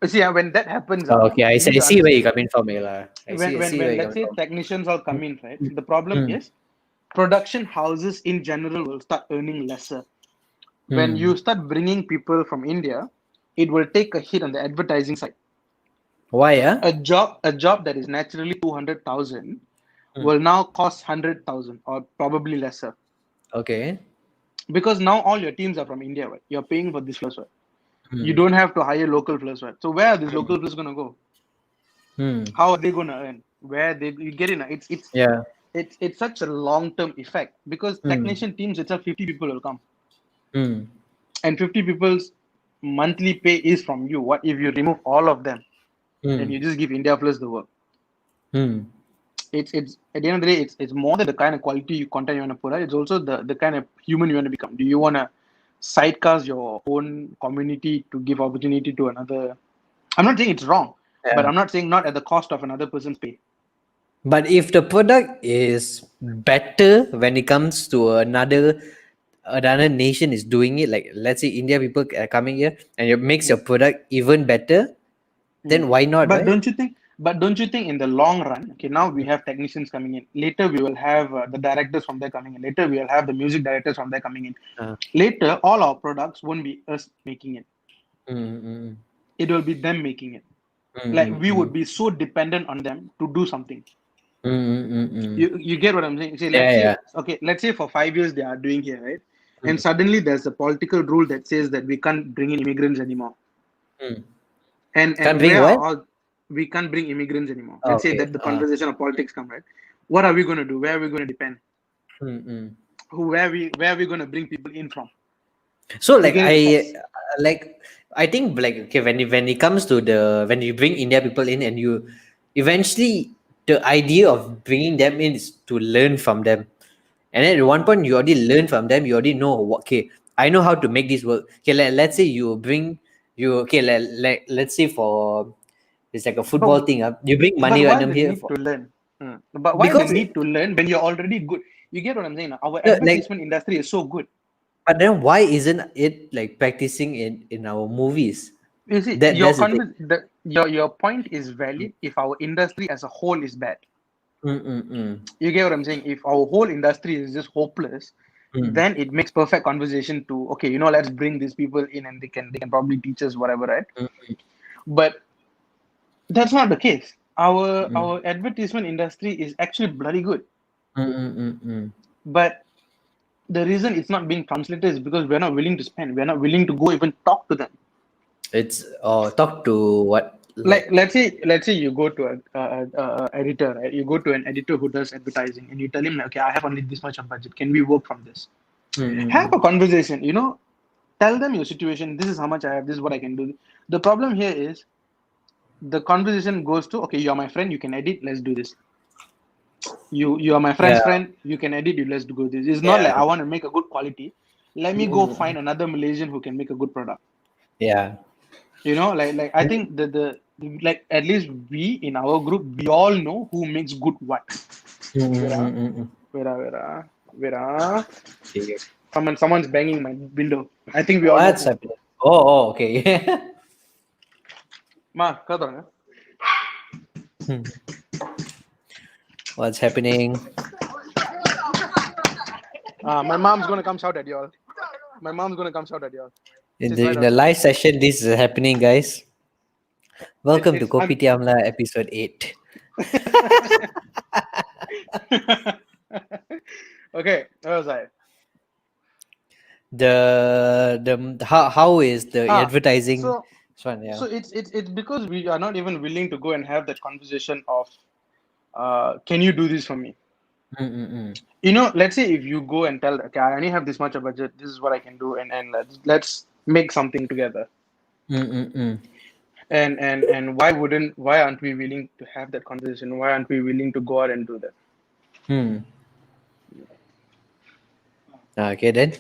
see when that happens, Oh, okay, you need I to see where understand you're coming from, Ella. when I when see where when you're let's coming say from. technicians all come in, right? The problem Mm, is production houses in general will start earning lesser. When mm. you start bringing people from India, it will take a hit on the advertising side. Why, ah? A job that is naturally 200,000 Mm. will now cost 100,000 or probably lesser Okay. because now all your teams are from India. Right? You're paying for this plus one. You Mm, don't have to hire local plus one. So where are these mm, local plus going to go? mm. How are they going to earn? Where they you get in? Yeah. It's such a long term effect because Mm, technician teams itself 50 people will come mm, and 50 people's monthly pay is from you. What if you remove all of them and mm, you just give India plus the work? mm, It's at the end of the day, it's more than the kind of quality content you want to put out. It's also the kind of human you want to become. Do you want to sidecast your own community to give opportunity to another? I'm not saying it's wrong, but yeah. I'm not saying not at the cost of another person's pay. But if the product is better when it comes to another nation is doing it, like let's say India people are coming here and it makes your Mm, product even better, mm. then why not, But right? don't you think? But don't you think in the long run? Okay, now we have technicians coming in. Later we will have the directors from there coming in. Later we will have the music directors from there coming in. Uh, Later, all our products won't be us making it. mm, mm, It will be them making it. mm, Like mm, we mm, would be so dependent on them to do something. mm, mm, mm, mm. You get what I'm saying? See, Yeah, let's say yeah. okay, let's say for 5 years they are doing here, right? And Mm, suddenly there's a political rule that says that we can't bring in immigrants anymore. mm. Can't And bring where are what? all we can't bring immigrants anymore. Let's say Okay. that the conversation of politics come, right? What are we going to do? Where are we going to depend? Mm, mm. Where are we going to bring people in from? So You like get it? I think like okay when it comes to the when you bring India people in and you eventually the idea of bringing them in is to learn from them, and then at one point you already learn from them, you already know what, okay, I know how to make this work. Okay, let's say you bring you okay let's say for it's like a football But thing, you bring but money why random the here need for to learn? But why the because need to learn when you're already good? You get what I'm saying? Our like advertisement industry is so good. but then why isn't it like practicing in our movies? You see, That's the thing. your point is valid if our industry as a whole is bad. Mm, mm, mm, You get what I'm saying? If our whole industry is just hopeless, mm, then it makes perfect conversation to okay, let's bring these people in and they can probably teach us whatever, right? mm, But that's not the case. Our mm, our advertisement industry is actually bloody good, mm, mm, mm, mm. but the reason it's not being translated is because we're not willing to spend. We're not willing to go even talk to them. It's talk to what Like like let's say you go to a editor, right? You go to an editor who does advertising and you tell him like, okay, I have only this much of budget, can we work from this? mm, mm, Have mm. a conversation, tell them your situation, this is how much I have, this is what I can do. The problem here is the conversation goes to okay, you're my friend, you can edit, let's do this. You are my friend's Yeah, friend, you can edit, you let's go this. It's not like yeah, I want to make a good quality, let me go mm, find another Malaysian who can make a good product. yeah, Like I think the like at least we in our group we all know who makes good what. mm, Wait, mm, ah, mm, mm. wait, ah, wait, ah, wait, ah. Okay. Someone's banging my window. I think we all know What's who. happening? Oh, okay. Ma, kau tahu nggak? What's happening? My mom's gonna come shout at y'all. My mom's gonna come shout at y'all. In She's the right in the outside. live session, this is happening, guys. Welcome to It's Kopitiam-Lah episode 8. Okay, where was I? How is the Ah, advertising so one? Yeah. so it's because we are not even willing to go and have that conversation of can you do this for me? Mm-mm-mm. Let's say if you go and tell, okay, I only have this much of budget, this is what I can do, and let's make something together. Mm-mm-mm. And why aren't we willing to have that conversation? Why aren't we willing to go out and do that? Hmm. Okay then.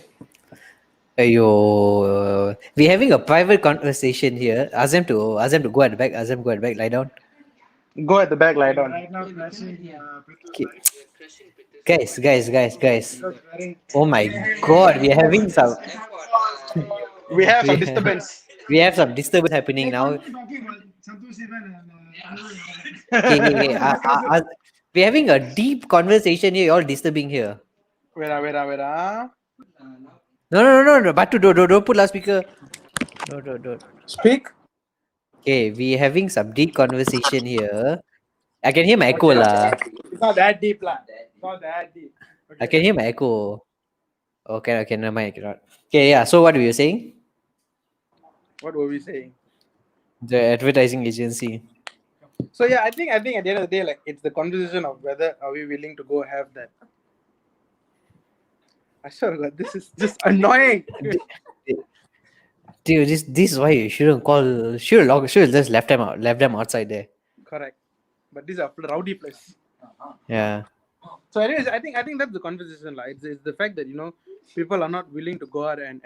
We're having a private conversation here. Ask them to go at the back. Ask them to go at the back. Lie down. Go at the back, lie down. Okay. Guys. Oh my God, we're having some. We have we some disturbance. we have some disturbance happening now. Okay. We're having a deep conversation here. You're all disturbing here. Wait. No. Batu, don't put loudspeaker. Don't. Speak. Okay, we're having some deep conversation here. I can hear my echo lah. It's not that deep, lah. It's not that deep. I can hear my echo. Okay, never mind. I cannot. Okay, yeah. So what were you saying? What were we saying? The advertising agency. So yeah, I think at the end of the day, like it's the conversation of whether are we willing to go have that. I swear to God, this is just annoying. Dude, this is why you shouldn't call. Should just left them outside there. Correct. But these are rowdy place. Yeah. So anyways, I think that's the conversation, like it's the fact that people are not willing to go out and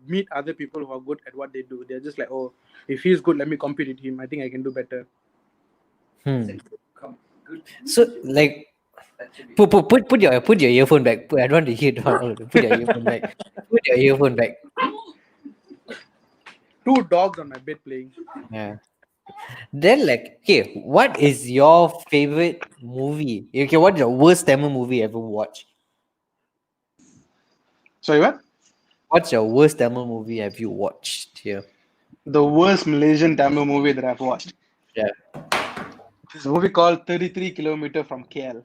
meet other people who are good at what they do. They're just like, oh, if he's good, let me compete with him. I think I can do better. So like, put your earphone back. I don't want to hear it all. Put your earphone back. Put your earphone back. 2 dogs on my bed playing. Yeah. Then like, okay, what is your favorite movie? Okay, what's your worst Tamil movie you ever watched? Sorry, what? What's your worst Tamil movie have you watched here? The worst Malaysian Tamil movie that I've watched. Yeah. It's a movie called 33 Kilometer from KL.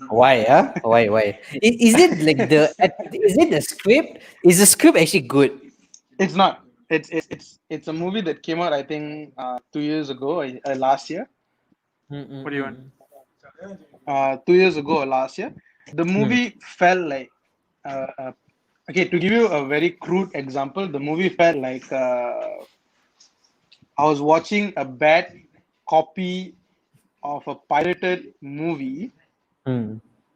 Why? Why? Is it like is it the script? Is the script actually good? It's not. It's a movie that came out, I think, 2 years ago, last year. What do you want? 2 years ago or last year. The movie felt like, okay, to give you a very crude example, the movie felt like I was watching a bad copy of a pirated movie.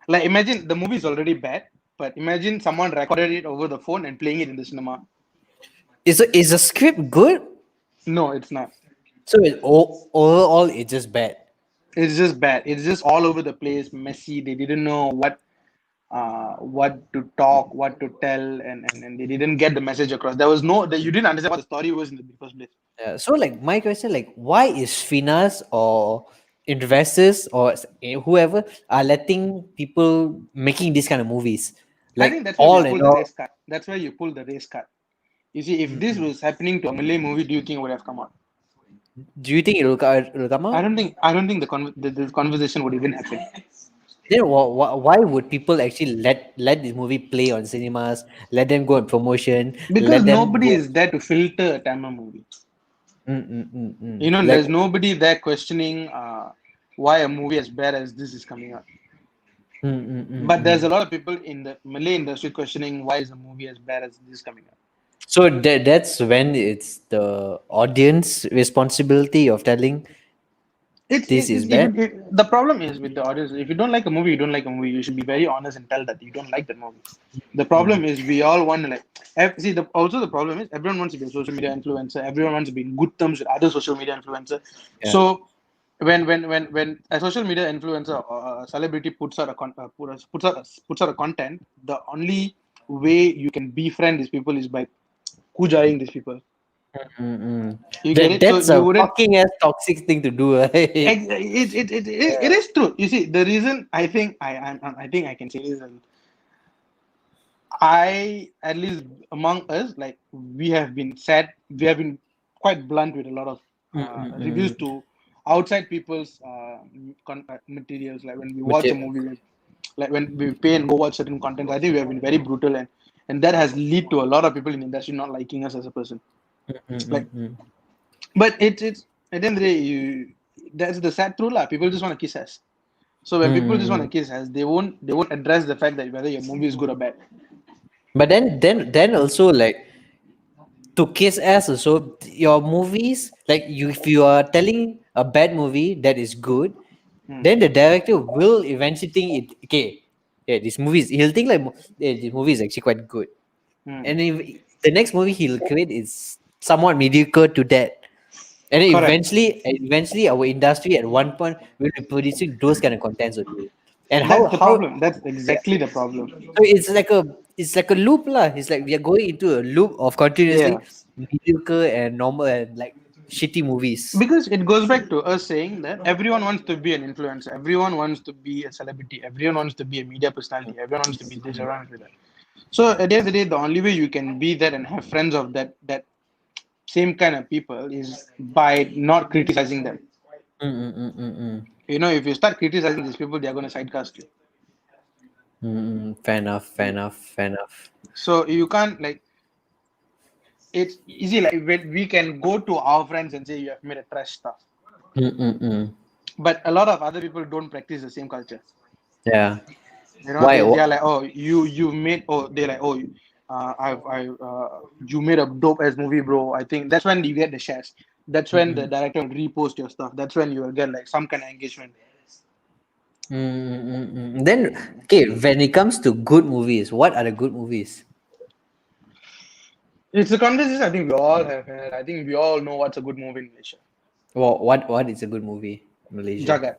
Like imagine the movie is already bad, but imagine someone recorded it over the phone and playing it in the cinema. Is the script good? No, it's not. So overall, it's just bad. It's just bad. It's just all over the place, messy. They didn't know what to talk, what to tell, and they didn't get the message across. There was you didn't understand what the story was in the first place. Yeah. So like my question, like, why is finance or investors or whoever are letting people making these kind of movies? I Like think that's why all they in pull the all, race card. That's why you pull the race card. You see, if this was happening to a Malay movie, do you think it would have come out? do you think it'll come out? I don't think the conversation would even happen. Then why would people actually let this movie play on cinemas? Let them go on promotion. Because Let them nobody go. is there to filter a Tamil movie. Like, There's nobody there questioning why a movie as bad as this is coming out. But there's a lot of people in the Malay industry questioning why is a movie as bad as this coming out. so that's when it's the audience responsibility of telling this is bad. The problem is with the audience. If you don't like a movie, you don't like a movie. You should be very honest and tell that you don't like that movie. The problem is we all want to see. Also the problem is everyone wants to be a social media influencer. Everyone wants to be in good terms with other social media influencer. Yeah. So when a social media influencer or a celebrity puts out a content, the only way you can befriend these people is by kujaing these people. You get it? That's So you a wouldn't. fucking ass toxic thing to do. Right? It is true. You see, the reason I think I can say this, and at least among us, like we have been quite blunt with a lot of reviews Mm-mm-mm. to outside people's materials. Like when we watch a Material. movie, like when we pay and go watch certain content, I think we have been very brutal, and that has led to a lot of people in the industry not liking us as a person. Like, Mm-mm-mm. but it's at the end of the day, that's the sad truth, lah. People just want to kiss ass. So when people just want to Mm-mm-mm. kiss ass, they won't address the fact that whether your movie is good or bad. But then also like to kiss ass also your movies like you if you are telling a bad movie that is good, Hmm. then the director will eventually think it okay. Yeah, this movie is he'll think like yeah, this movie is actually quite good. Hmm. And if the next movie he'll create is somewhat mediocre to that. And then Correct. eventually our industry at one point will be producing those kind of contents only. And That's the how problem. That's yeah. exactly the problem. So it's like a loop lah. It's like we are going into a loop of Yeah. continuously mediocre and normal and like shitty movies. Because it goes back to us saying that everyone wants to be an influencer, everyone wants to be a celebrity, everyone wants to be a media personality, everyone wants to be this, everyone wants to be that. So at the end of the day, the only way you can be that and have friends of that same kind of people is by not criticizing them. Mm-mm-mm-mm-mm. If you start criticizing these people, they are going to sidecast you. Mm-mm. Fair enough, fair enough, fair enough. So you can't like it's easy like when we can go to our friends and say you have made a trash stuff, Mm-mm-mm. but a lot of other people don't practice the same culture. Yeah. They, Why? they are like, oh, you made, oh, they're like, oh, you made a dope ass movie, bro. I think that's when you get the shares. That's when the Mm-mm. director will repost your stuff. That's when you will get like some kind of engagement. Mm-mm-mm-mm. Then okay, when it comes to good movies, what are the good movies? It's a conversation I think we all have had. I think we all know what's a good movie in Malaysia. What is a good movie in Malaysia? Jagat.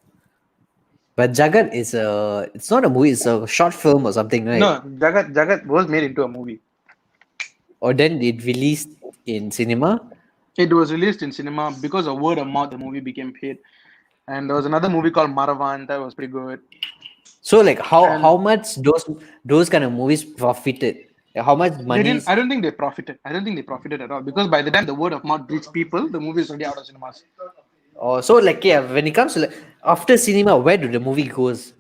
But Jagat is a it's not a movie, it's a short film or something, right? No, Jagat was made into a movie. Or then it released in cinema. It was released in cinema because of word of mouth. The movie became hit. And there was another movie called Maravan that was pretty good. So like how And much those kind of movies profited? Like, how much they money didn't. is I don't think they profited. I don't think they profited at all because by the time the word of mouth reached people, the movie is already out of cinemas. or so like yeah, when it comes to like after cinema, where do the movie goes?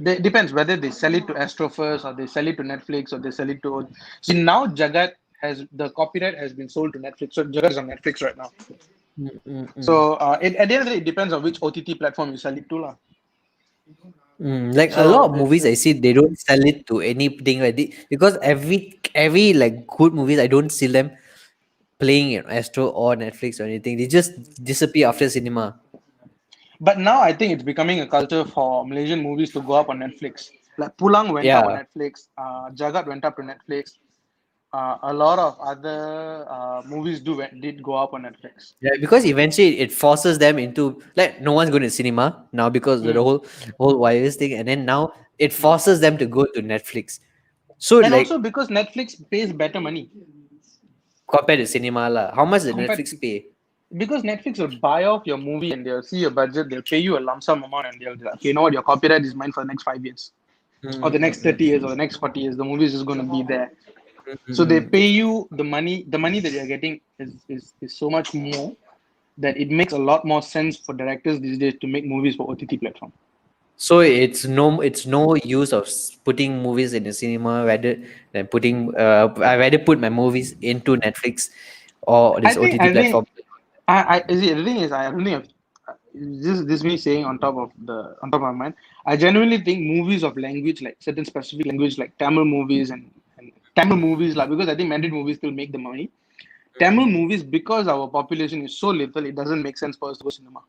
Depends whether they sell it to Astro first or they sell it to Netflix or they sell it to. See now Jagat has the copyright has been sold to Netflix, so Jagat is on Netflix right now. Mm-mm-mm. So at the end of the day, it depends on which OTT platform you sell it to, lah. Like a lot So of movies I see they don't sell it to anything like because every like good movies I don't see them playing it on Astro or Netflix or anything. They just disappear after cinema. but now I think it's becoming a culture for Malaysian movies to go up on Netflix. Like Pulang went up on Yeah. Netflix. Jagat went up to Netflix. A lot of other movies did go up on Netflix. Yeah, because eventually it forces them into like no one's going to cinema now because of the Mm, whole virus thing, and then now it mm. forces them to go to Netflix. So And also like because Netflix pays better money compared to cinema lah, how much did compared Netflix to pay? because Netflix will buy off your movie and they'll see your budget, they'll pay you a lump sum amount and they'll be like, okay, you know what, your copyright is mine for the next 5 years or the next 30 years or the next 40 years. The movie is just going to be there. So they Mm-mm. pay you the money that you're getting is so much more that it makes a lot more sense for directors these days to make movies for OTT platform. So it's no use of putting movies in the cinema rather than putting I rather put my movies into Netflix or I this think OTT I think platform. I see the thing is I don't think this me saying on top of my mind. I genuinely think movies of language like certain specific language like Tamil movies and Tamil movies like because I think Mandarin movies still make the money. Tamil movies because our population is so little, it doesn't make sense for us to go cinema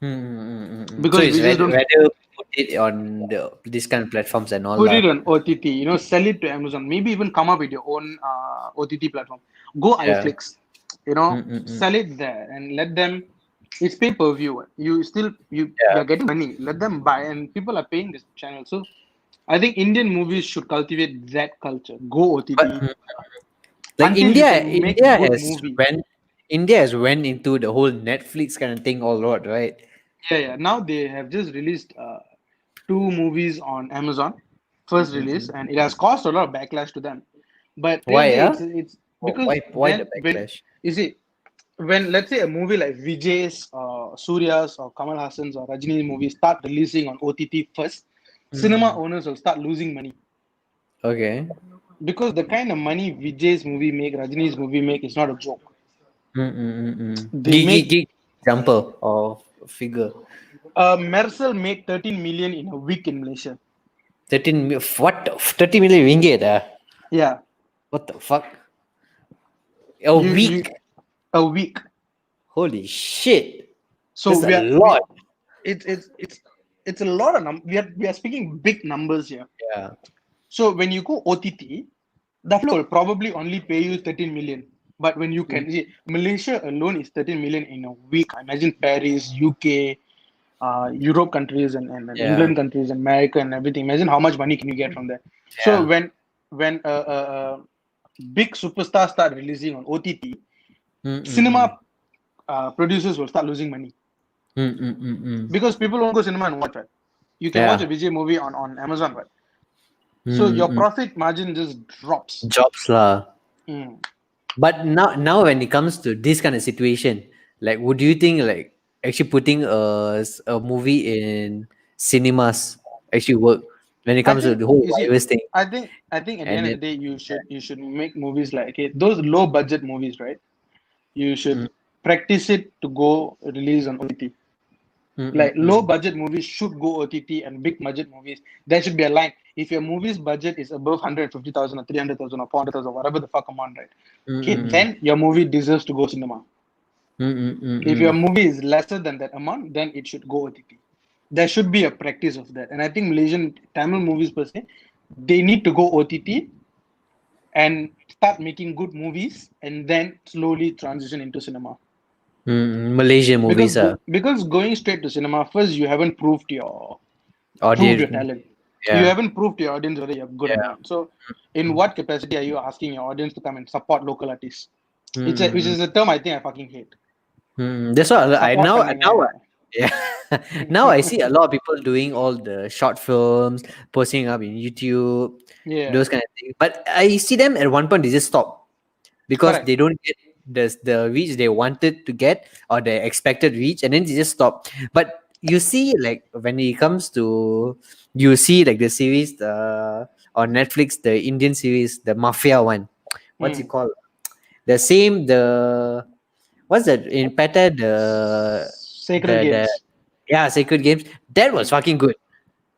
So because it's we just don't rather put it on this kind of platforms and all put lah. it on OTT. Sell it to Amazon. Maybe even come up with your own OTT platform. Go Yeah. iFlix. Mm-mm-mm. Sell it there and let them. It's pay per view. You're Yeah. getting money. Let them buy, and people are paying this channel. So I think Indian movies should cultivate that culture. Go But OTT like until you India, can make good movie. India has went into the whole Netflix kind of thing all lot, right? Yeah, yeah. Now they have just released two movies on Amazon. first release, and it has caused a lot of backlash to them. But Why? really, Yeah. it's Oh, because why the then when backlash? you see, when let's say a movie like Vijay's, Surya's, or Kamal Hassan's or Rajini's movies start releasing on OTT first, cinema Mm. owners will start losing money Okay. because the kind of money Vijay's movie make, Rajini's movie make is not a joke. They make Gig example of figure. Mercel make 13 million in a week in Malaysia. What 30 million ringgit? Yeah, What the fuck? A you week? a week. Holy shit! So That's a we are lot. we it's a lot of we are speaking big numbers here. Yeah. So when you go OTT, the flow will probably only pay you 13 million. But when you Mm. can see Malaysia alone is 13 million in a week. Imagine Paris, UK, Europe countries and Yeah. England countries, and America and everything. Imagine how much money can you get from there. So Yeah. when big superstars start releasing on OTT, Mm. cinema producers will start losing money Mm. because people won't go cinema and watch it. You can watch a Yeah. Vijay movie on Amazon, right? So your Mm. profit margin just drops. Jobs lah. Mm. But now when it comes to this kind of situation, like, would you think like actually putting a movie in cinemas actually work when it I comes to think the whole you see, virus thing? I think at the And end of then, the day, you should make movies like okay, those low budget movies, right? You mm, should practice it to go release on OTT. Like low mm. budget movies should go OTT, and big budget movies there should be a line. If your movie's budget is above 150,000 or 300,000 or 400,000, whatever the fuck amount, right? Okay, Mm. then your movie deserves to go cinema. If your Mm. movie is lesser than that amount, then it should go OTT. There should be a practice of that, and I think Malaysian Tamil movies per se, they need to go OTT and start making good movies, and then slowly transition into cinema. Malaysian Because movies are because going straight to cinema, first you haven't proved your audience. talent. You Yeah. haven't proved to your audience whether you're good or Yeah. not. So, in what capacity are you asking your audience to come and support local artists? Which Mm. is a term I think I fucking hate. That's what I Support now பண்ணுங்க. yeah. Now I see a lot of people doing all the short films, posting up in YouTube, Yeah, those kind of things. But I see them at one point they just stop because correct. they don't get the reach they wanted to get or the expected reach, and then they just stop. But you see, like when it comes to you see like the series on Netflix, the Indian series, the Mafia one. What's it Hmm. called? The same the what's that in Peta Sacred the games. yeah, Sacred Games, that was Hmm. fucking good.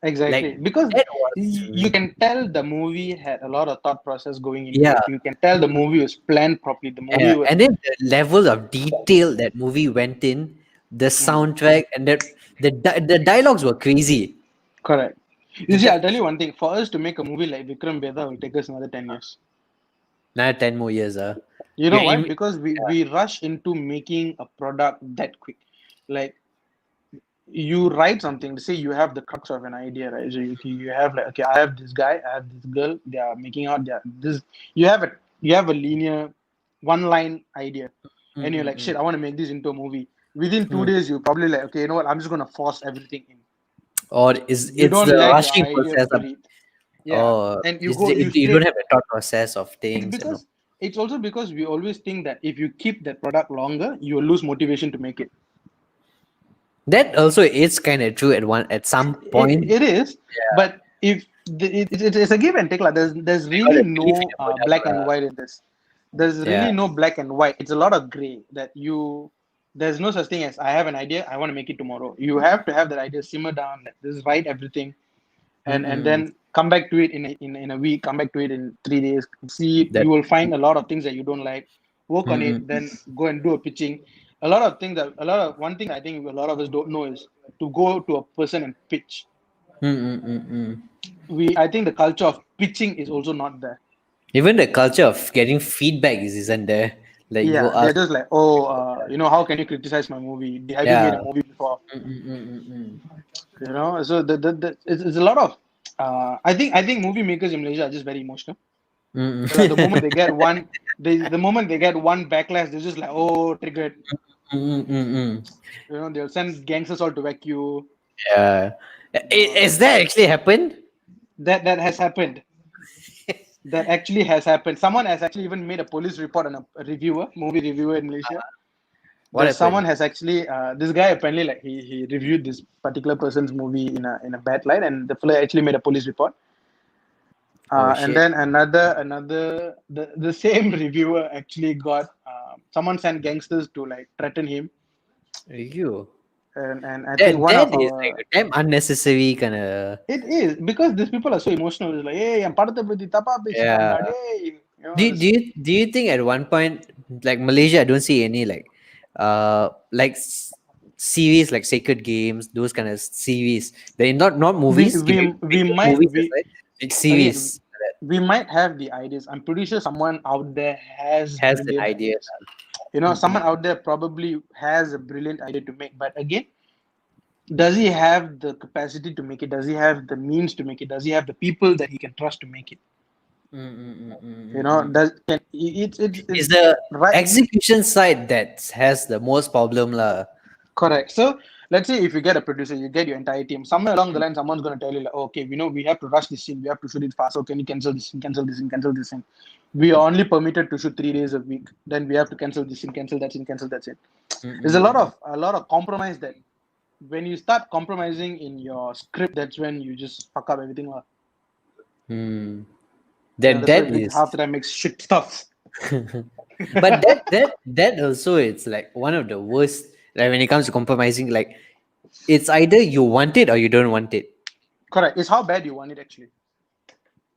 Like Exactly. Because that was you can tell the movie had a lot of thought process going into yeah, it. You can tell the movie was planned properly. The movie yeah. was And then the level of detail that movie went in, the hmm, soundtrack, and the dialogues were crazy. correct. The You see, di- I'll tell you one thing. For us to make a movie like Vikram Vedha will take us another 10 years. Now 10 more years. You Yeah, know why? Because we rush into making a product that quick. Like you write something, say you have the crux of an idea, right? So you have like, okay, I have this guy, I have this girl, they are making out, they are this. You have a linear, one line idea, and you're like, mm. shit, I want to make this into a movie. Within two Mm. days, you probably like, okay, you know what? I'm just gonna force everything in. Or is You it's don't the let your rushing idea process of breathe. Yeah, or and you is go, you you don't straight. have a thought process of It's things and all. because it's also because we always think that if you keep that product longer, you will lose motivation to make it. That also is kind of true at some point. It is, Yeah, but if it's a give and take, like there's you really gotta believe in no the product. black and white in this. There's Yeah. really no black and white. It's a lot of gray that you. There's no such thing as I have an idea, I want to make it tomorrow. You have to have that idea simmer down, like, just write everything, and Mm-mm. then come back to it in a week, come back to it in 3 days. See it. That. You will find a lot of things that you don't like. Work on it, Mm-mm. then go and do a pitching. A lot of things that a lot of one thing I think a lot of us don't know is to go to a person and pitch. Mm-mm. I think the culture of pitching is also not there. Even the culture of getting feedback isn't there. Like you go Yeah, they're ask. just like, how can you criticize my movie? Have you made Yeah. a movie before? Mm-mm. So it's a lot of. I think movie makers in Malaysia are just very emotional. So like the moment Mm. they get one, the moment they get one backlash, they're just like, oh, triggered. Mm. They'll send gangsters all to whack you. Yeah. You know, Is that actually happened? That has happened. That actually has happened. Someone has actually even made a police report on a reviewer, movie reviewer in Malaysia. What There's someone happened? has actually this guy apparently like he reviewed this particular person's movie in a bad light, and the fella actually made a police report. Oh And shit. then another the same reviewer actually got someone sent gangsters to like threaten him, You. and I think one That of is like our a damn unnecessary kind of. it is because these people are so emotional. It's like, hey, என் படத்தை பத்தி தப்பா Yeah. பேசிட்டான்டா டேய். You know, Do you do you think at one point, like Malaysia, I don't see any like series like Sacred Games, those kind of series. They not we movies. we We we take might movies we aside, like again series that we might have the ideas. I'm pretty sure someone out there has has an brilliant idea. ideas. You know, Mm-mm. someone out there probably has a brilliant idea to make, but again, does he have the capacity to make it? Does he have the means to make it? Does he have the people that he can trust to make it? You know, Mm-mm-mm-mm-mm-mm. does can it's It's the right. execution side that has the most problem lah. Correct. So let's say if you get a producer, you get your entire team. Somewhere along the line, someone's going to tell you, like, oh, okay, we know we have to rush this scene, we have to shoot it fast. So can you cancel this scene, cancel this scene, cancel this scene? We are only permitted to shoot 3 days a week. Then we have to cancel this scene, cancel that scene, cancel that scene. There's Mm-mm. a lot of compromise that when you start compromising in your script, that's when you just fuck up everything. Hmm. You know, That that's why that Vic is. half the time makes shit stuff. But that also, it's like one of the worst, like when it comes to compromising, like it's either you want it or you don't want it. Correct. It's how bad you want it actually.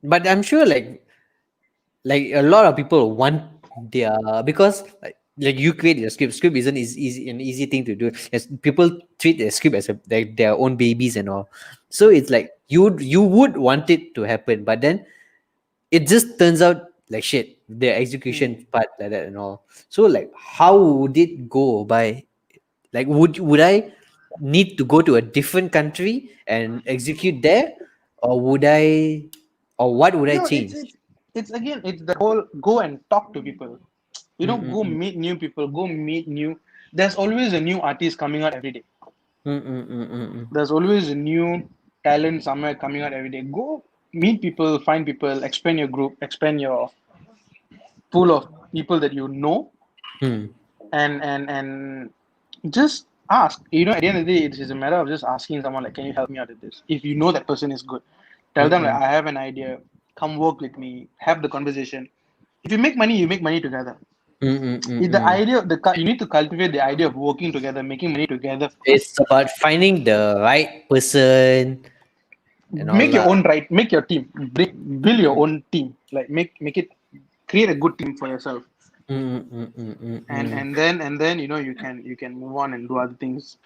But I'm sure like a lot of people want their, because like you create your script isn't easy an easy thing to do, as people treat their script as like their own babies and all. So it's like you would want it to happen, but then it just turns out like shit, the Hmm. execution part like that and all. So like how would it go by? Like would I need to go to a different country and execute there, or would I, or what would I No, change? it's again it's the whole go and talk to people. You know, go Mm-mm-mm. meet new people, go meet new. There's always a new artist coming out every day. Mm-mm-mm-mm. There's always a new talent somewhere coming out every day. Go meet people, find people, expand your group, expand your pool of people that you know, Hmm. and just ask. You know, at the end of the day, it is a matter of just asking someone like, "Can you help me out with this?" If you know that person is good, tell them like, Mm-mm. "I have an idea. Come work with me. Have the conversation." If you make money, you make money together. If the Mm-mm-mm-mm. idea, you need to cultivate the idea of working together, making money together first. It's about finding the right person and all Make your that. own right. Make your team. Build your own team. Like make it. Create a good team for yourself, Mm-mm-mm-mm-mm. and then you can move on and do other things.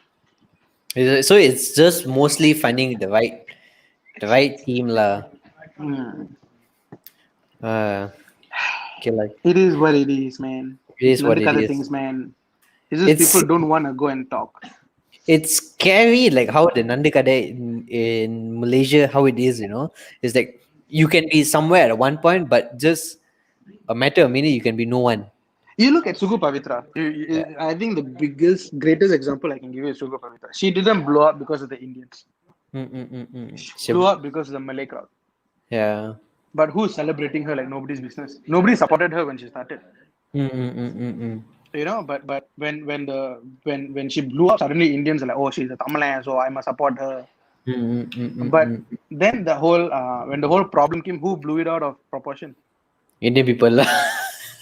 So it's just mostly finding the right team lah. Hmm. Okay, like It is what it is, man. it is what it Nandukatha is. things, man. It's just It's people don't want to go and talk. it's scary like how the Nandikade in Malaysia, how it is, it's like you can be somewhere at one point, but just a matter of minute you can be no one. You look at Sugu Pavitra. Yeah. I think the greatest example I can give you is Sugu Pavitra. She didn't blow up because of the Indians. She blew up because of the Malay crowd. Yeah. But who's celebrating her like nobody's business? Nobody supported her when she started. Mm-mm-mm-mm-mm. You know, but when she blew up, suddenly Indians are like, oh, she's a Tamilan, so I must support her. But Mm-mm-mm-mm-mm. then when the whole problem came, who blew it out of proportion? Indian people lah.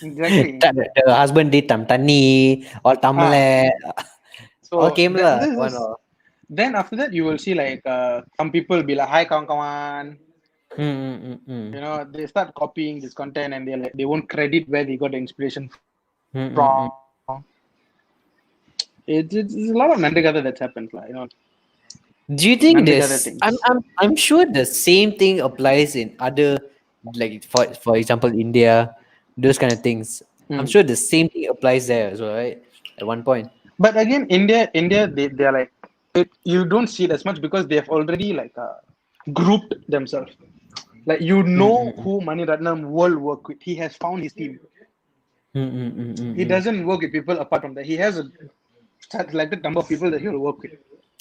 Exactly. The husband did Tani, all Tamil, Ah, all so came lah. One this all. then after that you will see like some people be like, hi kawan kawan. Mm-mm-mm-mm. You know, they start copying this content and they won't credit where they got the inspiration from. Mm-mm-mm. It's a lot of Nandagata that's happened, like, you know, Do you think Nandagata this? I'm things. I'm I'm sure the same thing applies in other, like for example India, those kind of things. I'm Hmm. sure the same thing applies there as well, right? At one point. But again, India, they're like, you don't see it as much because they've already like grouped themselves. Like you know Mm-mm-mm. who Mani Ratnam will work with. He has found his team. He Mm-mm-mm-mm-mm. doesn't work with people apart from that. He has a selected number of people that he will work with.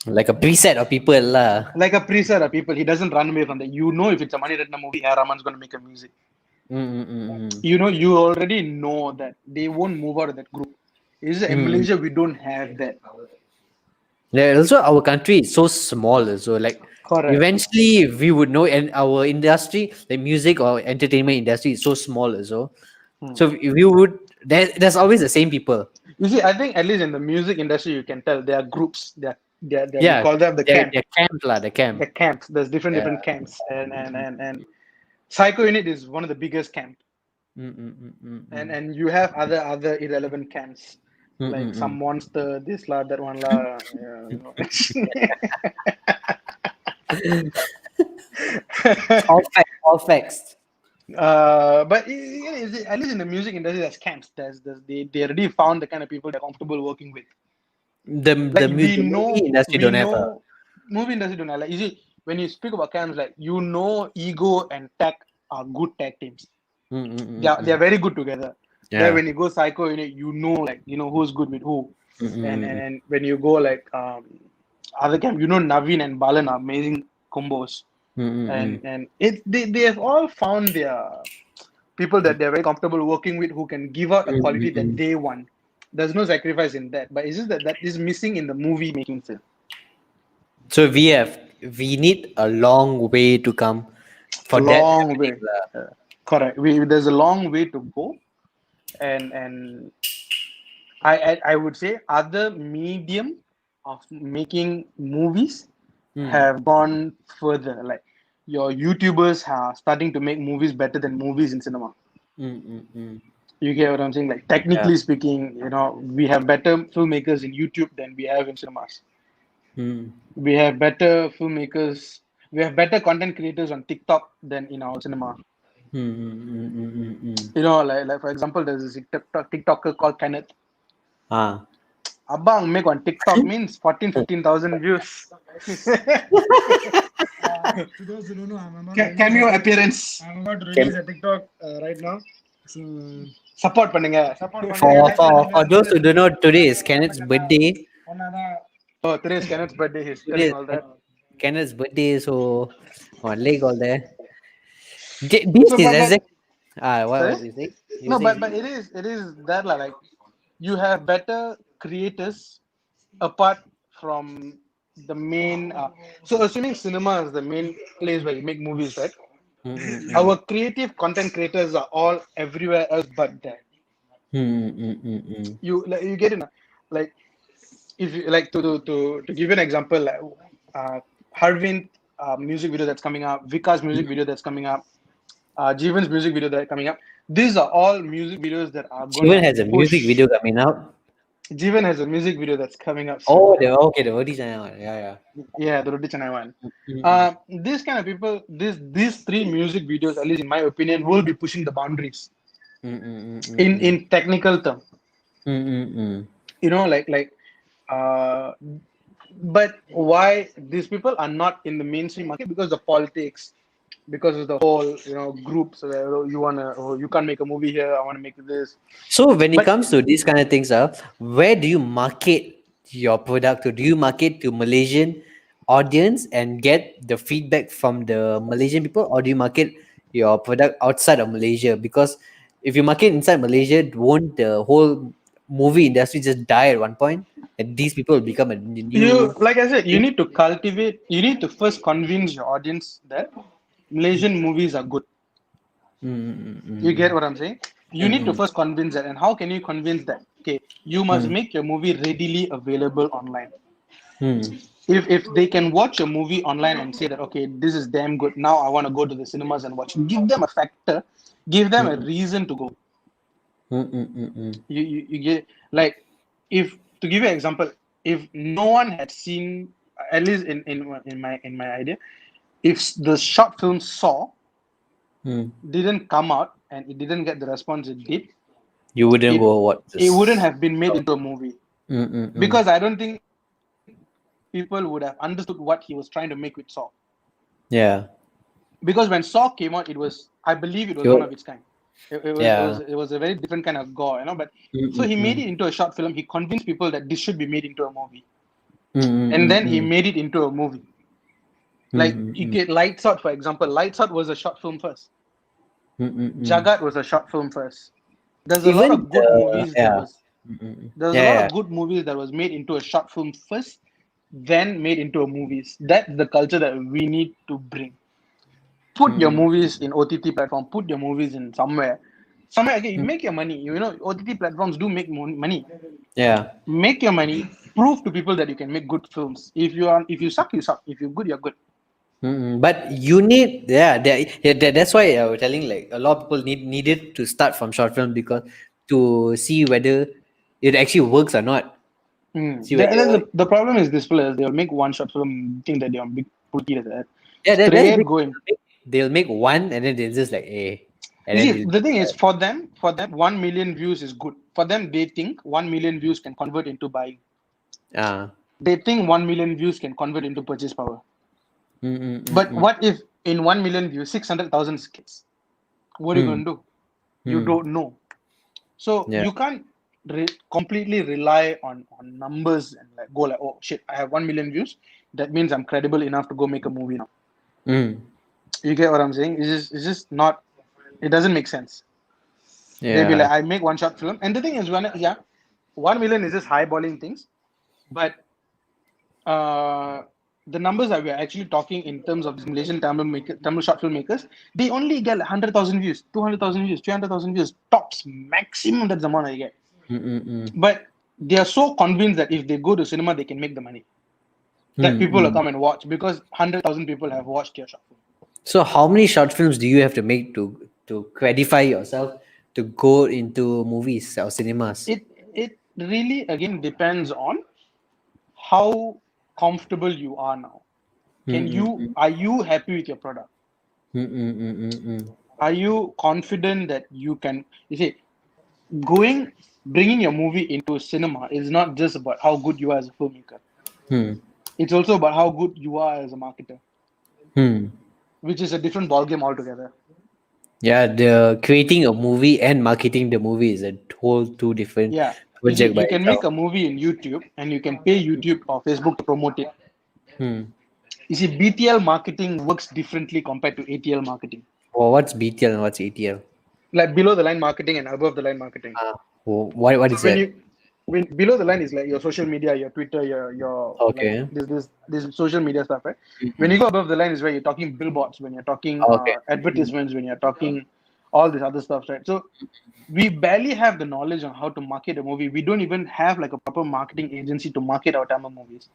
Like a preset of people lah. Like a preset of people. He doesn't run away from that. You know, if it's a Mani Ratna movie, Raman's going to make a music. Mm. You know, you already know that they won't move out of that group. In Mm. Malaysia, we don't have that. Yeah, also our country is so small, so like Correct. eventually we would know, and our industry, the music or entertainment industry is so small, so we would there's always the same people. You see, I think at least in the music industry, you can tell there are groups. We Yeah, call them the camp. they're camp lah, the camp. The camps. There's Yeah. different camps, and Psycho Unit is one of the biggest camp, and you have other irrelevant camps like some Mm. monster, this lah, that one lah. All facts, all facts. But at least in the music industry, there's camps. They already found the kind of people they're comfortable working with. The Like the movie industry we don't have a. know, movie industry don't have, like, you see, when you speak about camps, like, you know, Ego and Tech are good tag teams. They are very good together. Where Yeah. when you go Psycho Unit, you know who's good with who, and Mm. and when you go like other camp, you know Naveen and Balan are amazing combos, and they have all found their people that they're very comfortable working with, who can give out a quality that they want. There's no sacrifice in that, but it's just that is missing in the movie making film. So we need a long way to come for that Long happening way. lah. Correct. There's a long way to go, and I would say other medium of making movies have gone further. Like your YouTubers are starting to make movies better than movies in cinema. You get what I'm saying? Like, Yeah. technically speaking, you know, we have better filmmakers in YouTube than we have in cinemas. We have better filmmakers. We have better content creators on TikTok than in our cinema. You know, like for example, there's this TikToker called Kenneth. Ah. Abang make on TikTok means 15,000 views. To those who don't know, I'm about Cameo appearance. I'm about to release a TikTok right now. So Support பண்ணுங்க. For those who don't know, today is Kenneth's birthday. Oh, today is Kenneth's birthday. He's Today telling is all that. Kenneth's birthday, so leg all there. This So, is but- exact. What Sorry? was you saying? You No, saying- but it is that like you have better creators apart from the main. So assuming cinema is the main place where you make movies, right? Our creative content creators are all everywhere else but that. You get it, like, if you like to give you an example, like Harvind music video that's coming up, Vika's music video that's coming up, Jeevan's music video that's coming up. These are all music videos that are going. Jeevan has a music video coming out. Jeevan has a music video that's coming up. Oh, the original one. Yeah. Yeah, the Roti Chennai one. These kind of people, these three music videos, at least in my opinion, will be pushing the boundaries in technical term. You know, like but why these people are not in the mainstream market? Because the politics, because of the whole, you know, groups. You can't make a movie here, I want to make this. So when it comes to these kind of things, where do you market your product to? Do you market to Malaysian audience and get the feedback from the Malaysian people, or do you market your product outside of Malaysia? Because if you market inside Malaysia, won't the whole movie industry just die at one point, and these people will become a new? Like I said, you need to cultivate. You need to first convince your audience that Malaysian movies are good. You get what I'm saying? You need to first convince that. And how can you convince that? Okay, you must make your movie readily available online. If they can watch a movie online and say that, okay, this is damn good, now I want to go to the cinemas and watch, give them a factor, give them a reason to go. You get, like, if, to give you an example, if no one had seen, at least in my idea, if the short film Saw didn't come out and it didn't get the response it did, You wouldn't go watch this. it wouldn't have been made into a movie. Because I don't think people would have understood what he was trying to make with Saw. Yeah. Because when Saw came out, I believe it was one of its kind. It was a very different kind of gore, you know. But so he made it into a short film. He convinced people that this should be made into a movie. and then he made it into a movie. Like you get Lights Out, for example. Lights Out was a short film first. Jagat was a short film first. There's a lot Even of good movies that yeah. was there's a Yeah, lot yeah. of good movies that was made into a short film first, then made into a movies. That's the culture that we need to bring. Put your movies in OTT platform. Put your movies in somewhere. Somewhere again, you make your money. You know, OTT platforms do make money. Yeah. Make your money. Prove to people that you can make good films. If you suck, you suck. If you're good, you're good. But you need, that's why I was telling, like, a lot of people needed to start from short film, because to see whether it actually works or not. See whether The problem is this players, they'll make one shot film, think that they're big putty as that. that's Straight big. going. They'll make one and then they'll just like, and You then see, the thing is for them, 1 million views is good. For them, they think 1 million views can convert into buying. uh They think 1 million views can convert into purchase power. But mm. what if in 1 million views, 600,000 kids? What are you going to do? You don't know. So Yeah. you can't completely rely on numbers and like go like, oh shit, I have 1 million views. That means I'm credible enough to go make a movie now. You get what I'm saying? It's just not. It doesn't make sense. They'll be Yeah. like, I make one shot film, and the thing is, 1 million is just highballing things, but the numbers that we're actually talking in terms of Malaysian Tamil short filmmakers, they only get 100,000 views, 200,000 views, 300,000 views, tops, maximum. That's the amount I get. But they are so convinced that if they go to cinema, they can make the money. That people will come and watch because 100,000 people have watched your short film. So how many short films do you have to make to credify yourself to go into movies or cinemas? It really again depends on how comfortable you are now. Are you happy with your product? Are you confident that you can? You see, bringing your movie into cinema is not just about how good you are as a filmmaker. It's also about how good you are as a marketer, which is a different ballgame altogether. Yeah, the creating a movie and marketing the movie is a whole two different Yeah, you see, project by you can itself. make a movie in YouTube and you can pay YouTube or Facebook to promote it. You see, BTL marketing works differently compared to ATL marketing. Well, what's BTL and what's ATL? Like below the line marketing and above the line marketing. What So is that? when below the line is like your social media, your Twitter, your like Okay. this social media stuff, right? When you go above the line is where you're talking billboards, when you're talking Okay. advertisements, when you're talking all this other stuff, right? So we barely have the knowledge on how to market a movie. We don't even have like a proper marketing agency to market our Tamil movies.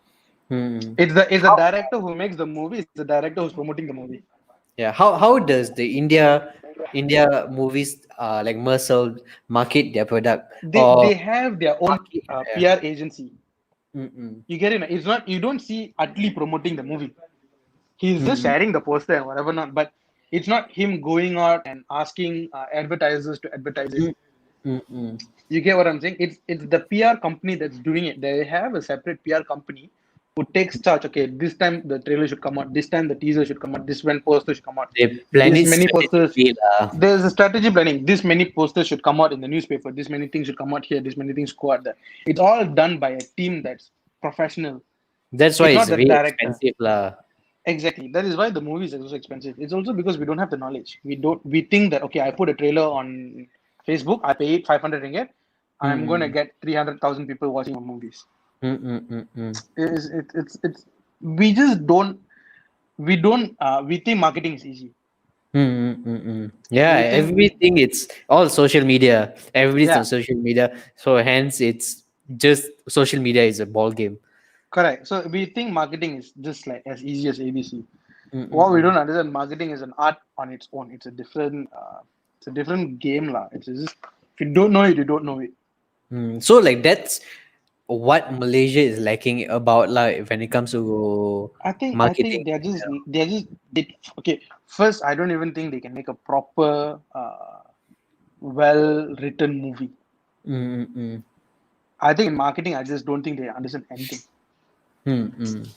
It's the director who makes the movie. It's the director who's promoting the movie. Yeah. How does the India movies like Mercel market their product They or have their own market? Yeah. PR agency. Mm-mm. You get it? It's not. You don't see Atli promoting the movie. He's just sharing the poster and whatever not. But it's not him going out and asking advertisers to advertise it. Mm-mm. You get what I'm saying? It's the PR company that's doing it. They have a separate PR company who takes charge. Okay, this time the trailer should come out. This time the teaser should come out. This when poster should come out. They plan This it many posters. strategically. There's a strategy planning. This many posters should come out in the newspaper. This many things should come out here. This many things go out there. It's all done by a team that's professional. That's why It's it's not the very director. expensive lah. Exactly. That is why the movies are so expensive. It's also because we don't have the knowledge. We think that okay, I put a trailer on Facebook, I pay it 500 ringgit, I'm gonna get 300,000 people watching my movies. It's we just don't we think marketing is easy. Yeah, We think everything it's all social media. Everybody's on yeah, social media. So hence it's just social media is a ball game. correct. So we think marketing is just like as easy as ABC. What we don't understand, marketing is an art on its own. It's a different game lah. It's just if you don't know it, you don't know it. So like that's what Malaysia is lacking about like when it comes to I think marketing. okay. First, I don't even think they can make a proper, well written movie. Mm-mm. I think in marketing, I just don't think they understand anything. Mm-mm.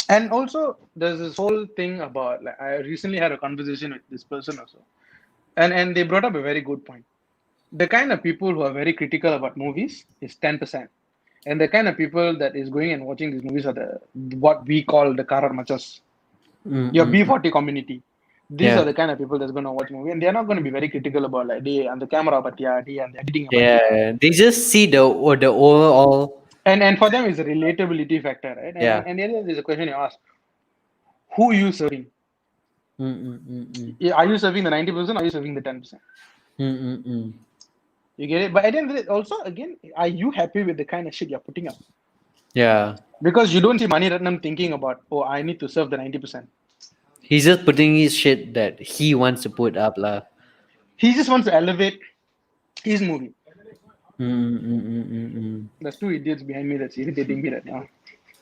And also, there's this whole thing about like I recently had a conversation with this person also, and they brought up a very good point. The kind of people who are very critical about movies is 10%. And the kind of people that is going and watching these movies are the what we call the karar machas, your Mm-mm. B40 community. These are Yeah. the kind of people that's going to watch movie, and they're not going to be very critical about like they and the camera patia, and the editing patia. Yeah. They just see the overall. And for them it's a relatability factor, right? Yeah. And the other is a question you ask: who you serving? Mm-mm-mm-mm. Are you serving the 90%? Or are you serving the 10%? Mm-mm-mm. You get it? But at the end of the day, also again, are you happy with the kind of shit you're putting up? Yeah. Because you don't see Mani Ratnam thinking about, oh, I need to serve the 90%. He's just putting his shit that he wants to put up, lah. He just wants to elevate his movie. Mm-mm-mm-mm-mm. There's two idiots behind me that's irritating me right now.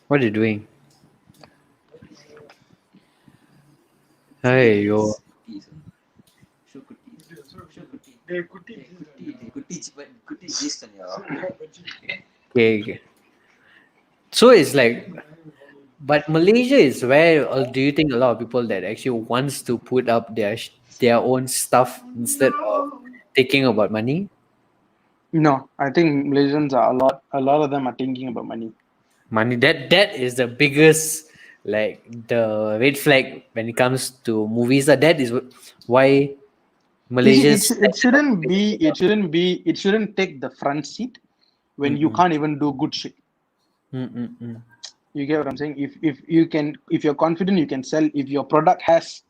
What are you doing? Hey, yo. Okay, okay. So it's like, but Malaysia is where do you think a lot of people that actually wants to put up their own stuff instead of thinking about money? No, I think Malaysians are a lot of them are thinking about money. Money, that is the biggest, like, the red flag when it comes to movies. That is why You see, Malaysia's it shouldn't take the front seat when you Mm-mm. can't even do good shit. Mm-mm-mm. You get what I'm saying? If you're confident you can sell, if your product has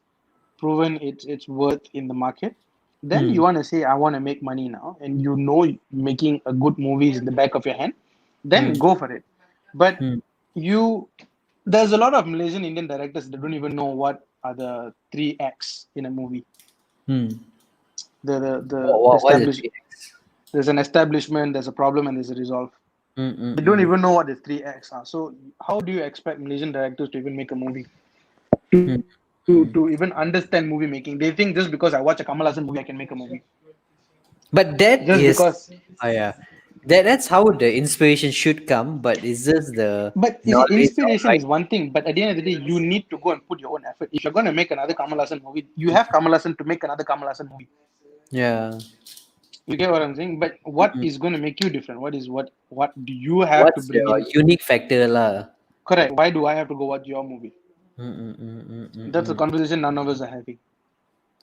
proven its worth in the market, then you Mm. want to say I want to make money now, and you know making a good movie is in the back of your hand, then Mm. go for it. But Mm. you there's a lot of Malaysian Indian directors that don't even know what are the three acts in a movie. Mm. The What is the establish 3x? there's an establishment, there's a problem, and there's a resolve. They don't Mm-mm-mm. even know what the three acts are. So how do you expect Malaysian directors to even make a movie? Mm. To even understand movie making. They think just because I watch a Kamal Hassan movie, I can make a movie. But that Just is, because. oh yeah, that's how the inspiration should come. But it's just the But you see, knowledge of inspiration right. is one thing, but at the end of the day, you need to go and put your own effort. If you're going to make another Kamal Hassan movie, you have Kamal Hassan to make another Kamal Hassan movie. Yeah. You get what I'm saying? But what Mm. is going to make you different? What do you have to What's bring your in? unique factor, lah? Correct. Why do I have to go watch your movie? That's a Mm. conversation none of us are having.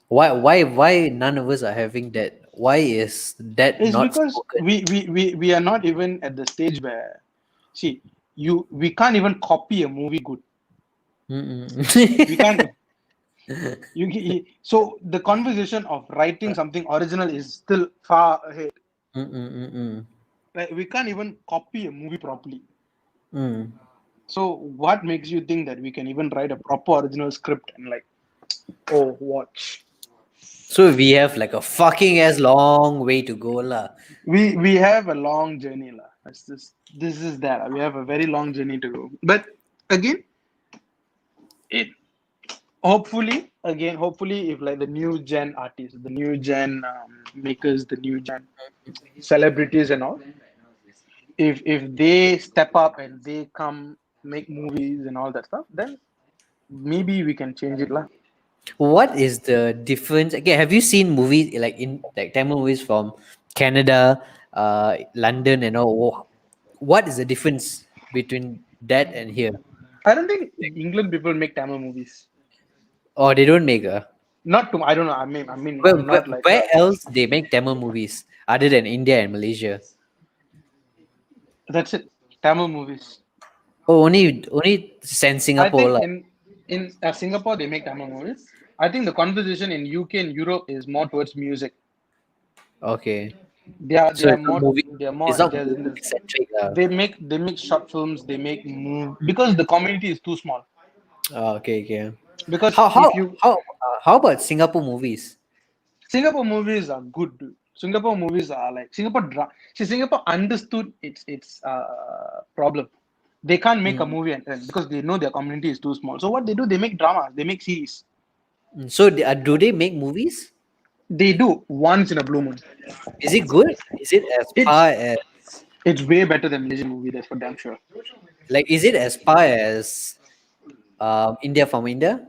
Why none of us are having that? Why is that It's not because spoken? we are not even at the stage where, see, we can't even copy a movie good. We Mm-mm. can't. So the conversation of writing something original is still far ahead. Mm-mm-mm-mm. Like we can't even copy a movie properly. Mm. So what makes you think that we can even write a proper original script and like, oh, watch? So we have like a fucking ass long way to go, lah. We have a long journey, lah. This is that. We have a very long journey to go. But again, it hopefully if like the new gen artists, the new gen makers, the new gen celebrities and all, if they step up and they come make movies and all that stuff, then maybe we can change it lah. What is the difference? Okay, have you seen movies like in like Tamil movies from Canada, London, and all? What is the difference between that and here? I don't think England people make Tamil movies. Or they don't make a. Not to I don't know. I mean Where, I'm where, not like where else they make Tamil movies other than India and Malaysia? that's it. Tamil movies. Oh, only I Singapore think lah. in Singapore they make Tamil movies. I think the conversation in UK and Europe is more towards music. Okay, They so are it's not more movie. they are It's more not movie centric. they make short films. They make because the community is too small. Okay, okay. Because How how if you how about Singapore movies? Singapore movies are good, dude. Singapore movies are like See, Singapore understood its problem. They can't make a Mm. movie and because they know their community is too small. So what they do, they make dramas, they make series. So do they make movies? They do once in a blue moon. Is it good? Is it as It's far as it's way better than Malaysian movie. That's for damn sure. like is it as far as India from India?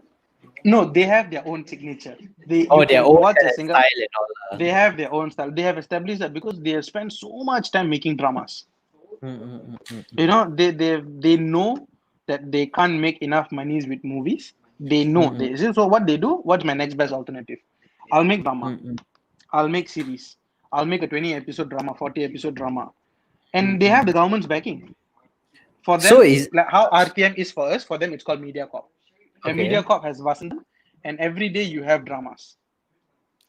No, they have their own signature. You Oh, their can own watch a single. style and all. They have their own style. They have established that because they have spent so much time making dramas. You know, they know that they can't make enough monies with movies. They know so what they do. What's my next best alternative? I'll make drama. I'll make series. I'll make a 20-episode drama, 40-episode drama, and they have the government's backing. For So them, is like how RTM is for us, for them it's called MediaCorp. And okay. MediaCorp has Vasantham, and every day you have dramas.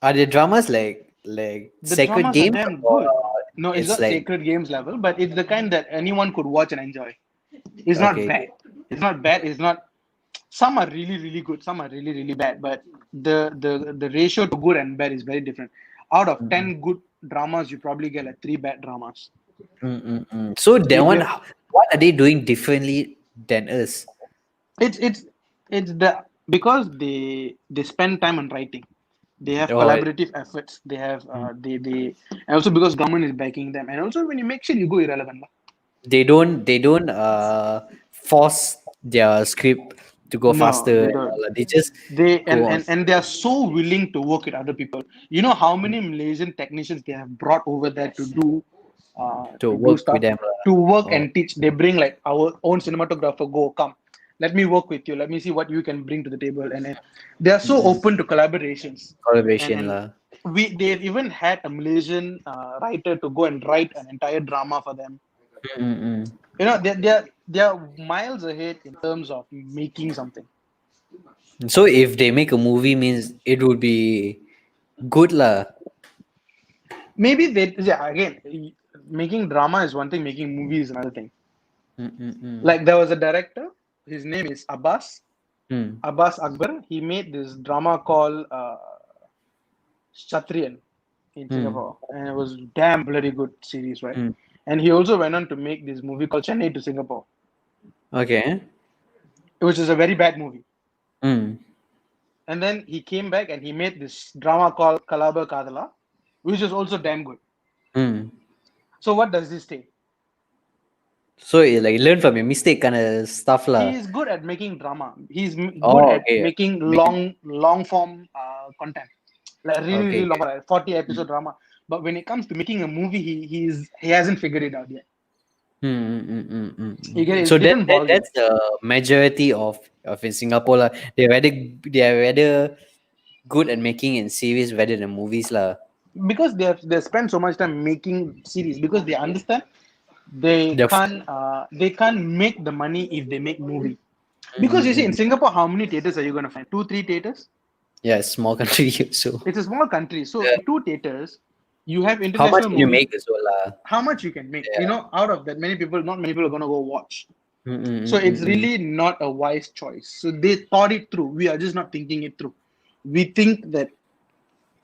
Are the dramas like The sacred dramas are games damn or good. No, it's it's not like sacred games level, but it's the kind that anyone could watch and enjoy. It's not okay, bad. okay. It's not bad. It's not. Some are really really good. Some are really really bad. But the ratio to good and bad is very different. Out of 10 good dramas, you probably get like 3 bad dramas. So that You one, get what are they doing differently than us? it's it's it's the because they spend time on writing. They have Or collaborative efforts. They have they and also because government is backing them. And also when you make shit, you go irrelevant. they don't force their script to go No, faster they and all don't. that. They just They go on and they are so willing to work with other people. You know how many Malaysian technicians they have brought over there to to do work with stuff, them. to work Or and teach. They bring like our own cinematographer. Go come, let me work with you. Let me see what you can bring to the table. And then they are so open to collaborations. collaboration And lah. they've even had a Malaysian writer to go and write an entire drama for them. Mm-mm. You know, they're miles ahead in terms of making something. So if they make a movie, means it would be good lah. Maybe they, yeah, again, making drama is one thing, making movie is another thing. Mm-mm. Like there was a director, his name is Mm. Abbas Akbar. He made this drama called Shatriyan in Mm. Singapore, and it was damn bloody good series, right? Mm. And he also went on to make this movie called Chennai to Singapore, Okay. which is a very bad movie. Mm. And then he came back and he made this drama called Kalaba Kadala, which is also damn good. Mm. So what does this say? So like learn from your mistake kind of stuff He lah. is good at making drama. He's good Oh, at okay. making Make it, long form content, like really okay, really long, okay. like 40-episode drama. But when it comes to making a movie, he hasn't figured it out yet. You get it? So It's different ball game that's the majority of in Singapore lah. They are rather good at making in series rather than movies lah. because they spend so much time making series because they understand The f- they can't make the money if they make movie. Because you see in mm. Singapore, how many theaters are you gonna find? 2-3 theaters. Yeah, small country so It's a small country, so yeah. two theaters. You have How much international can you movies. make as well lah? How much you can make? You Yeah. know, out of that, not many people are gonna go watch. So it's Mm. really not a wise choice. So they thought it through. We are just not thinking it through. We think that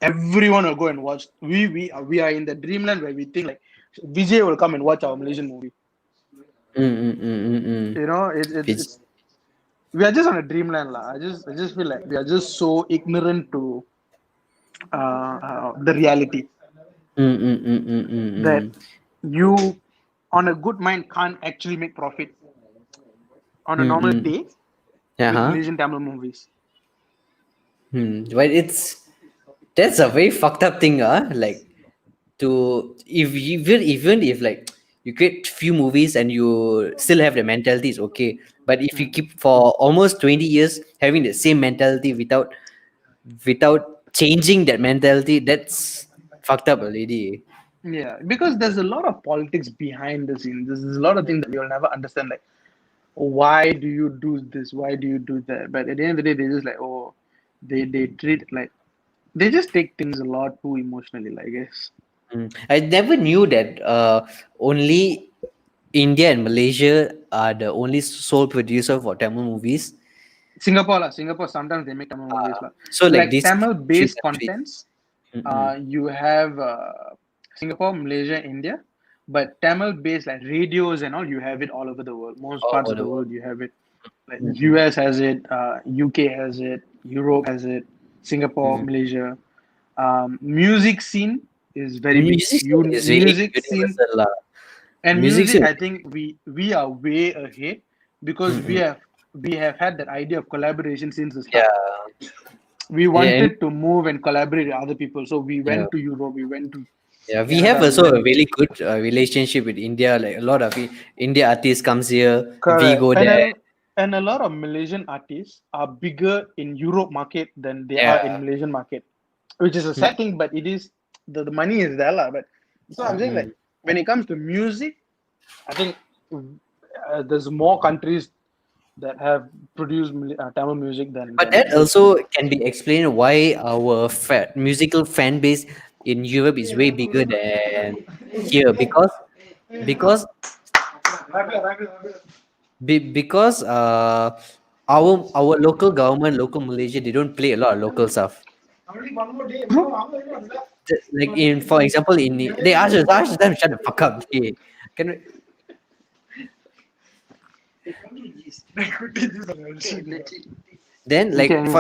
everyone will go and watch. We are in the dreamland where we think like Vijay will come and watch our Malaysian movie. You know, It's it's we are just on a dreamland lah. I just feel like we are just so ignorant to the reality that mm. you on a good mind can't actually make profit on a normal Mm. day with Uh-huh. Malaysian Tamil movies. But that's a very fucked up thing, like to if even if like you create few movies and you still have the mentality is okay. But if you Mm. keep for almost 20 years having the same mentality without changing that mentality, that's fucked up already. Yeah, because there's a lot of politics behind the scenes. There's a lot of things that you'll never understand. Like, why do you do this? Why do you do that? But at the end of the day, they just like, oh, they treat like they just take things a lot too emotionally. I guess. I never knew that only India and Malaysia are the only sole producer for Tamil movies. Singapore sometimes they make Tamil movies lah. So like Like these Tamil three based countries. contents. You have Singapore, Malaysia, India, but Tamil based like radios and all, you have it all over the world. Most All parts over of the the world. world, you have it. Like US has it, UK has it, Europe has it, Singapore, Malaysia. Music scene is very big. Music is really Music scene universal lah. and Music music, scene. I think we are way ahead because we have had that idea of collaboration since the start. Yeah. We Yeah, and wanted to move and collaborate with other people, so we yeah. went to Europe, we went to Yeah, we have also a really good relationship with India. Like a lot of India artists comes here, we Correct. go there. And a lot of Malaysian artists are bigger in Europe market than they are in Yeah. Malaysian market, which is a Mm, sad thing, but it is the money is there, lah. But so I'm saying, like, mm. when it comes to music, I think there's more countries that have produced Tamil music But than that also can be explained why our musical fan base in Europe is way bigger than here because because our local government, local Malaysia, they don't play a lot of local stuff. Only one more day. No, I'm not that. Like in, for example, in they ask them shut the fuck up. Hey, can we, then like Okay.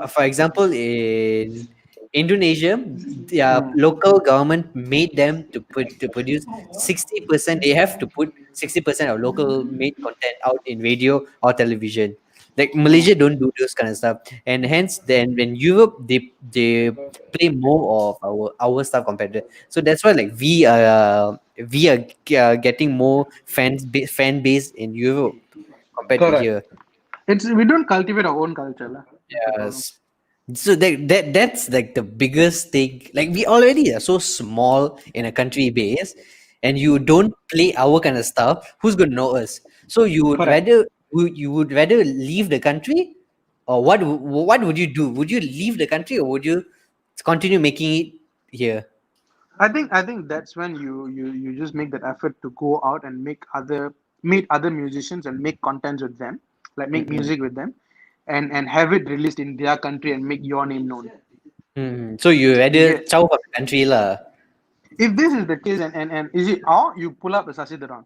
for example in Indonesia, their Mm. local government made them to produce 60%. They have to put 60% of local made content out in radio or television. Like Malaysia don't do those kind of stuff, and hence then when Europe they play more of our stuff compared to. So that's why like we are getting more fan base in Europe compared to Correct. here. It's we don't cultivate our own culture, lah. That's the problem. Yes. So that's like the biggest thing. Like we already are so small in a country base, and you don't play our kind of stuff. Who's gonna know us? So Correct. you would rather leave the country, or what would you do? Would you leave the country, or would you continue making it here? I think that's when you just make that effort to go out and meet other musicians and make contents with them, like make Mm-mm. music with them, and have it released in their country and make your name known. Mm. So you You rather get chow from the country lah. if this is the case, and is it or you pull up a Sasidaran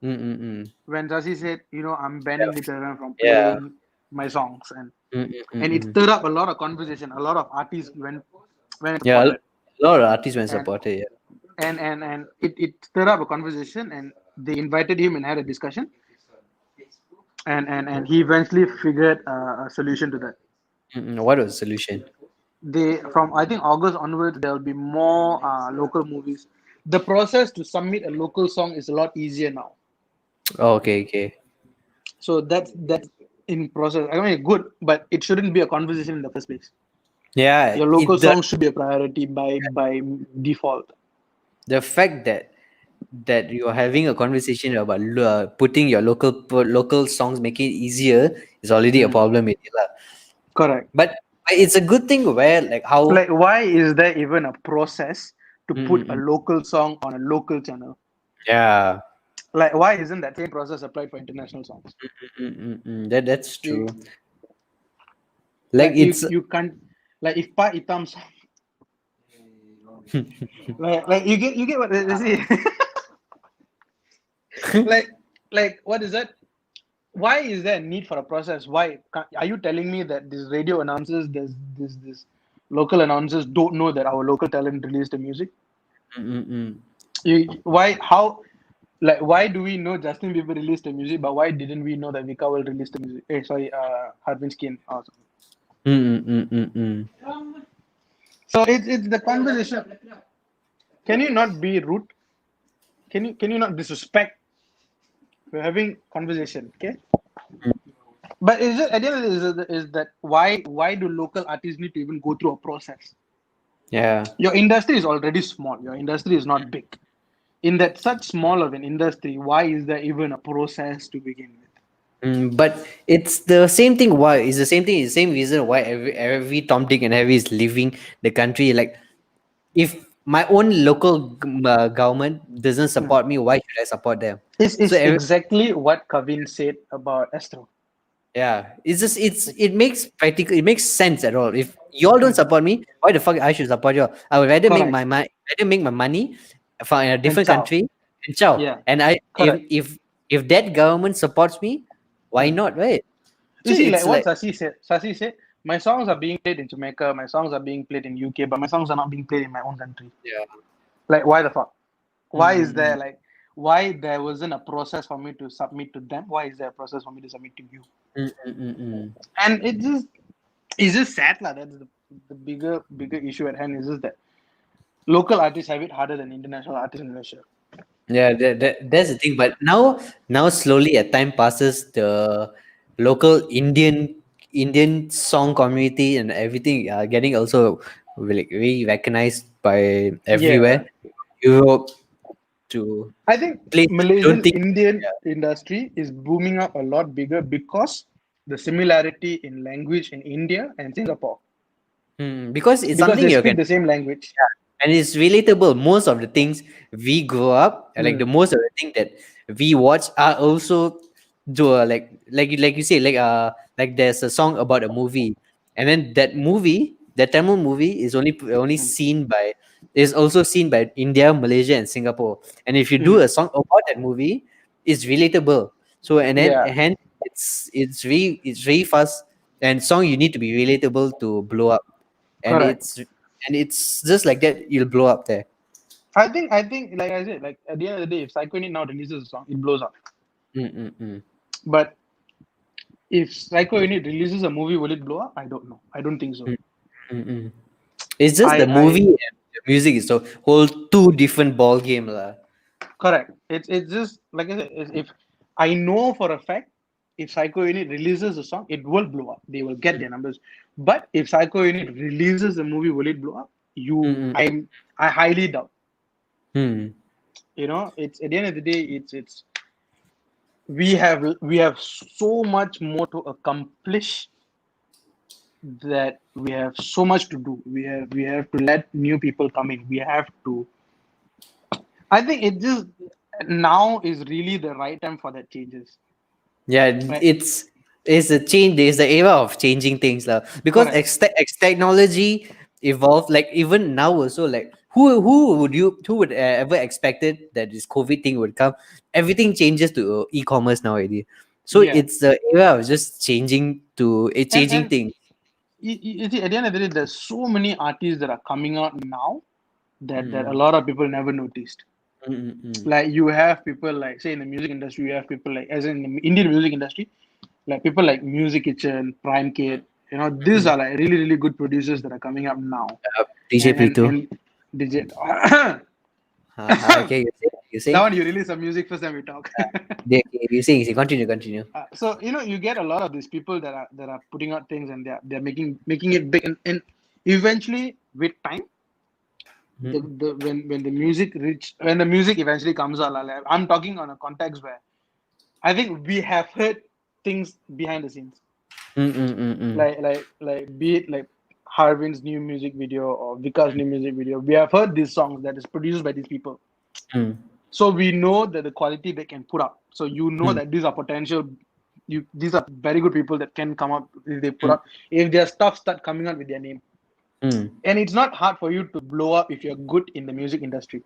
Mm-mm-mm. when Sasi said, I'm Yeah. banning Literaran from Yeah. playing my songs, and it Mm-mm-mm. stirred up a lot of conversation. A lot of artists went Yeah. supported, A lot of artists were and supported. Yeah. it stirred up a conversation, and they invited him and had a discussion, and he eventually figured a solution to that. What was the solution? They from I think August onwards there will be more local movies. The process to submit a local song is a lot easier now. Oh, okay, okay. So that's in process. I mean, good, but it shouldn't be a conversation in the first place. Yeah, Your local song should be a priority by default. the fact that you're having a conversation about putting your local songs, making it easier, is already a Mm, problem with it, lah. correct. But it's a good thing where like how. Like, why is there even a process to put a Mm-mm-mm. local song on a local channel? Yeah. Like, why isn't that same process applied for international songs? That's You true. Like it's you can't, like, if Pa Itam song, like you get what they say. like what is that? Why is there a need for a process? Why are you telling me that these radio announcers, this local announcers don't know that our local talent released the music? Mm-mm-mm. Why how like why do we know Justin Bieber released the music, but why didn't we know that Vika will release the music? Sorry, Harvin Skin. Mm-mm-mm-mm-mm. So it's the conversation. Can you not be rude? Can you not disrespect? We're having conversation, okay? But is it at the end of the day, is that why do local artists need to even go through a process? Yeah. Your industry is already small. Your industry is not big. In that such small of an industry, why is there even a process to begin with? But it's the same thing. Why it's the same thing? It's the same reason why every Tom, Dick, and Harry is leaving the country. Like if my own local government doesn't Hmm. support me, why should I support them? So It's exactly what Kavin said about Astro. yeah, it's just it makes practical. It makes sense at all. If y'all don't Hmm. support me, why the fuck I should support you? I would rather make Correct. my money from a And different Chow. country and ciao. Yeah. And I Correct. if that government supports me, why Hmm. not? Right? You So see, it's like what like Sasi said. Sasi said, my songs are being played in Jamaica, my songs are being played in UK, but my songs are not being played in my own country. yeah. Like, why the fuck? Why is there Mm-mm-mm. like why there wasn't a process for me to submit to them? Why is there a process for me to submit to you? Mm-mm-mm-mm. And it's just sad lah. That's the bigger issue at hand is just that Local artists have it harder than international artists in Malaysia. Yeah, that's the thing. But now slowly as time passes, the local Indian song community and everything are getting also like very recognized by Yeah. everywhere. Europe to I think place. I don't Malaysian think. Indian Yeah. industry is booming up a lot bigger because the similarity in language in India and Singapore, Because it's because something they you speak can. the same language. Yeah. And it's relatable. Most of the things we grow up, like the Hmm. most of the thing that we watch are also do like you say like there's a song about a movie, and then that movie, that Tamil movie is only Hmm. seen by is also seen by India, Malaysia, and Singapore. And if you do Hmm. a song about that movie, it's relatable. So and then Yeah, hence it's very fast, and song you need to be relatable to blow up, and correct. it's just like that you'll blow up there. I think like I said, like at the end of the day, if Psycho Unit now releases a song, it blows up. Mm-mm-mm. But if Psycho Unit releases a movie, will it blow up? I don't know. I don't think so. Mm-mm. It's just I the I movie and the music is so whole two different ball game lah. correct. It's just like I said, if I know for a fact, if Psycho Unit releases a song, it will blow up. They will get their numbers. But if Psycho Unit releases a movie, will it blow up? Mm-mm. I highly doubt. Hmm. It's at the end of the day, it's we have so much more to accomplish, that we have so much to do. We have to let new people come in. We have to. I think it just now is really the right time for that changes. Yeah, Right? it's a change. It's the era of changing things lah. Because Correct. technology evolved. Like even now also, like who would ever expected that this COVID thing would come? Everything changes to e-commerce now already. So Yeah. it's the era of just changing to a And changing and thing. you see, at the end of the day, there's so many artists that are coming out now that a Mm-mm. lot of people never noticed. Mm-mm. Like you have people like, say, in the music industry, you have people like, as in the Indian music industry, like people like Music Kitchen, Prime Kid. These Mm-mm. are like really really good producers that are coming up now. DJ Preto. And DJ. Okay, you That saying? one you release some music first, then we talk. You saying? Continue. So you get a lot of these people that are putting out things, and they're making it big, and eventually with time, Mm. when the music eventually comes out, like, I'm talking on a context where I think we have heard things behind the scenes, Mm, mm, mm, mm. like be it like Harvin's new music video or Vika's new music video. We have heard these songs that is produced by these people, Mm, so we know that the quality they can put up. So mm, that these are potential. These are very good people that can come up if they put mm, up, if their stuff start coming out with their name. mm, And it's not hard for you to blow up if you're good in the music industry.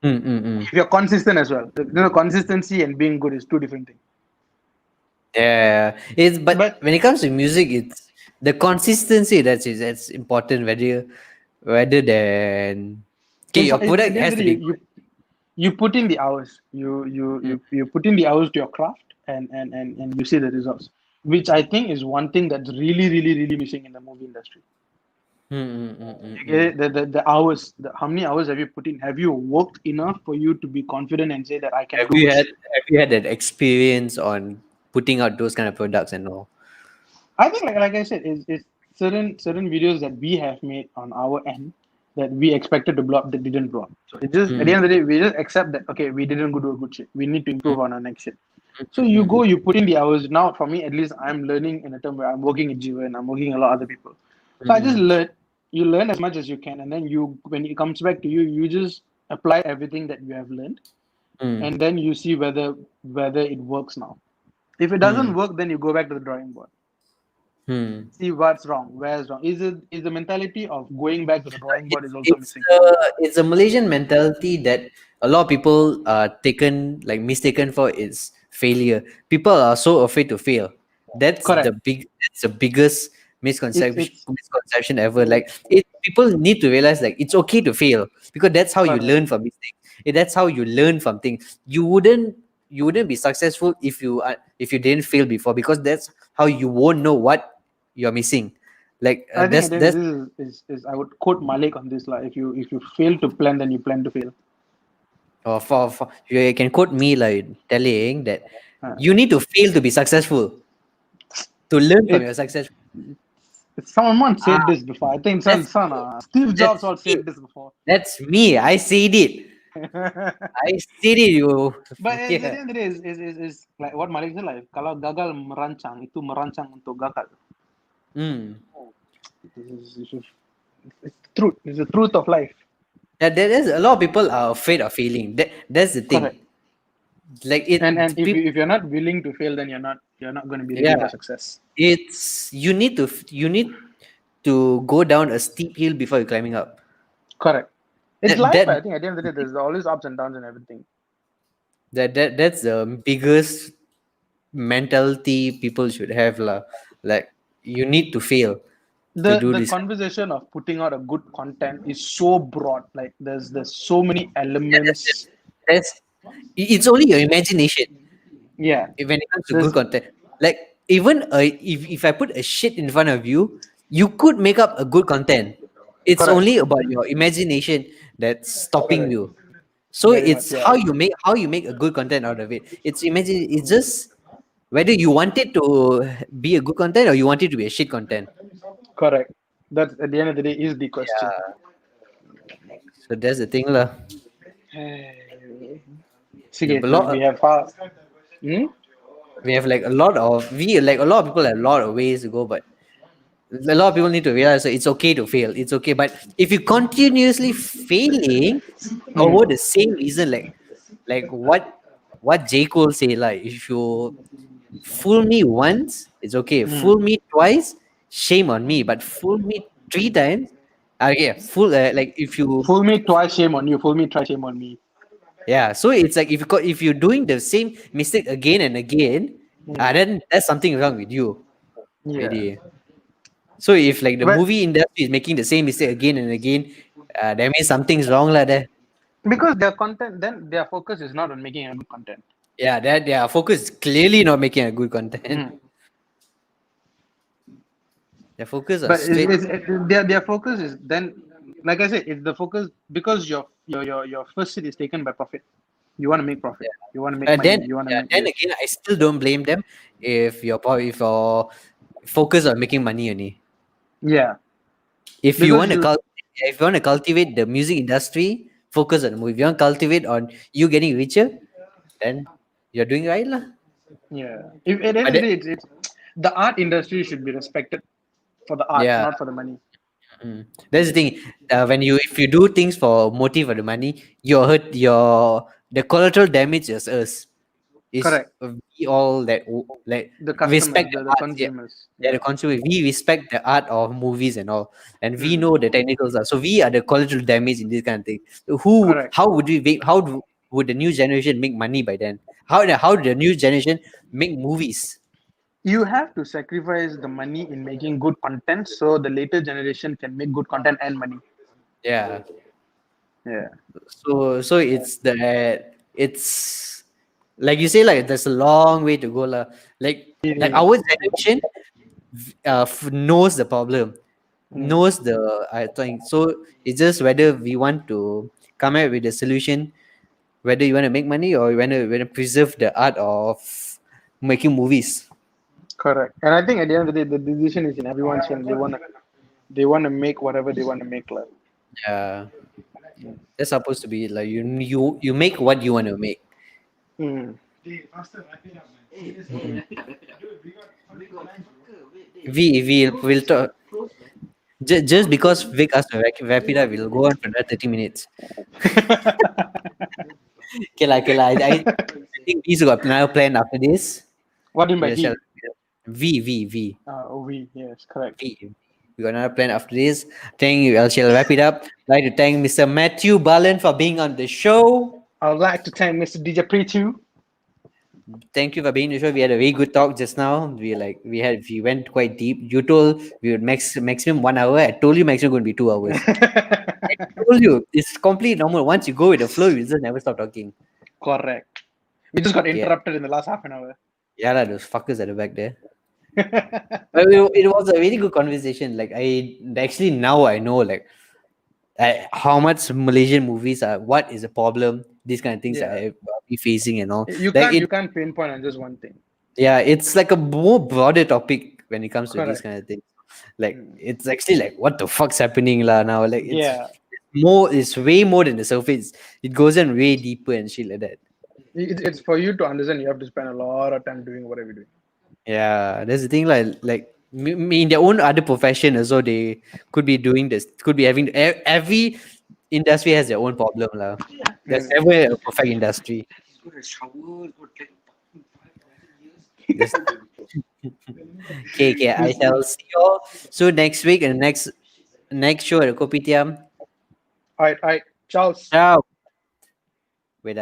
mm, mm, mm. If you're consistent as well. Consistency and being good is two different things. Yeah, it's but But when it comes to music, it's the consistency that's important. Rather than okay, your it's at product the end has of to the day, be you good. you put in the hours. You Mm, you you put in the hours to your craft, and you see the results, which I think is one thing that's really really really missing in the movie industry. mm, mm, mm, mm, You get mm. it? The hours, how many hours have you put in? Have you worked enough for you to be confident and say that I can Have do you good had shit? that experience on putting out those kind of products and all? I think, like I said, is certain videos that we have made on our end that we expected to blow up that didn't blow up. So it just, at the Mm, end of the day, we just accept that, okay, we didn't go do a good shit. We need to mm, improve on our next shit. So mm, mm, you put in the hours. Now, for me, at least, I'm learning in a term where I'm working in Jiva and I'm working a lot of other people. mm, So I just mm, learn. You learn as much as you can, and then when it comes back to you, you just apply everything that you have learned, mm, and then you see whether it works now. If it doesn't mm, work, then you go back to the drawing board. mm. See what's wrong, where's wrong. Is the mentality of going back to the drawing board it's is also it's missing. a it's a Malaysian mentality that a lot of people are mistaken for is failure. People are so afraid to fail. Correct. That's the biggest It's misconception ever. Like people need to realize like it's okay to fail because that's how you correct. learn from mistakes. That's how you learn from things. You wouldn't be successful if you didn't fail before because that's how you won't know what you're missing. Like I think that's at the end of that's this is I would quote Malik on this like if you fail to plan then you plan to fail. or for you can quote me like telling that Uh, you need to fail to be successful, to learn from it your success. someone Ah, said this before. I think that's Steve Jobs that's also me. said this before. That's me. I said it. I said it. You But at yeah. the end of the day is like what Malik said like kalau gagal merancang itu merancang untuk gagal. Mm. It's truth. It's the truth of life. Yeah, there's a lot of people are afraid of failing. That's the thing. Correct. Like it, And people. if you're not willing to fail, then you're not going to be ready Yeah, for success. it's you need to go down a steep hill before you're climbing up. Correct. It's That life. that I think at the end of the day, there's always ups and downs and everything. that's the biggest mentality people should have lah. Like you need to fail to do The this. conversation of putting out a good content is so broad. Like there's so many Yeah, elements. that's it's only your imagination Yeah. when it comes to good There's content. Like even if I put a shit in front of you, you could make up a good content. It's correct. only about your imagination that's stopping Correct. you. So Very much. it's Yeah. how you make a good content out of it. It's just whether you want it to be a good content or you want it to be a shit content. Correct. That at the end of the day is the question. Yeah. So that's the thing lah. See, Yeah, but we have far. Hmm? we have like a lot of we like a lot of people have a lot of ways to go, but a lot of people need to realize that it's okay to fail. It's okay, but if you continuously failing Hmm. over the same reason, like what J Cole say, like if you fool me once, it's okay. Hmm. Fool me twice, shame on me. But fool me three times, yeah, fool. Like if you, Fool me twice, shame on you. Fool me twice, shame on me. yeah. So it's like if you're doing the same mistake again and again, Hmm. then there's something wrong with you, Yeah. really. So if like the But movie industry is making the same mistake again and again, that means something's wrong, lah. There. because their content, then their focus is not on making a good content. Yeah, that their focus is clearly not making a good content. Hmm. Their focus are But straight. their focus is then, like I said, it's the focus because your first seat is taken by profit. You want to make profit. You want to make money. Then You want to yeah, make then this. again, I still don't blame them if your focus on making money only. Yeah, If you because want to you if you want to cultivate the music industry, focus on the movie. If you want to cultivate on you getting richer, then you're doing right, lah. yeah. If at the end But of the day, it's the art industry should be respected for the art, yeah, not for the money. that's the thing. When you if you do things for motive or the money, you're hurt. The collateral damage is us. Is Correct. we all that like The customers, respect the the art. Yeah, consumers. yeah, Yeah. the consumer. We respect the art of movies and all, and we Hmm. know the technicals are. So we are the collateral damage in this kind of thing. So who? Correct. How would we make? Would the new generation make money by then? How did the new generation make movies? You have to sacrifice the money in making good content so the later generation can make good content and money. Yeah. Yeah. So it's like you say, like there's a long way to go lah. Like It our is. generation knows the problem, Hmm. knows the I think so. It's just whether we want to come up with a solution, whether you want to make money or you want to preserve the art of making movies. Correct. And I think at the end of the day, the decision is in everyone's hand. They wanna make whatever they want to make. Like. Yeah, that's supposed to be like you make what you want to make. Hmm. We will talk. Just because Vic asked to wrap it up, we'll go on for another 30 minutes. Okay, lah. I think we's got another plan after this. What do you mean by We shall he? V. We, yes, correct. V. We got another plan after this. Thank you. I shall wrap it up. I'd like to thank Mr. Mathubalan for being on the show. I would like to thank Mr. DJ Pretu. Thank you for being on the show. We had a very good talk just now. We went quite deep. You told we would maximum 1 hour. I told you maximum going to be 2 hours. I told you it's complete normal. Once you go with the flow, you just never stop talking. Correct. We just got Yeah. interrupted in the last half an hour. Yeah, lah, those fuckers at the back there. But it was a really good conversation. Like I actually now I know like how much Malaysian movies are. What is the problem? These kind of things that Yeah. I be facing and all. You Like can't it, you can't pinpoint on just one thing. yeah, it's like a more broader topic when it comes to these Correct. kind of things. Like Mm. it's actually like what the fuck's happening lah now. Like Yeah. it's way more than the surface. It goes in way deeper and shit like that. It's for you to understand. You have to spend a lot of time doing whatever you're doing. Yeah, that's the thing. Like in their own other profession as well, they could be doing this. Could be having every industry has their own problem lah. There's Mm. never a perfect industry. This okay, okay. I This, shall see you all soon next week and next show at Kopitiam. all right, Charles. Ciao. Wait.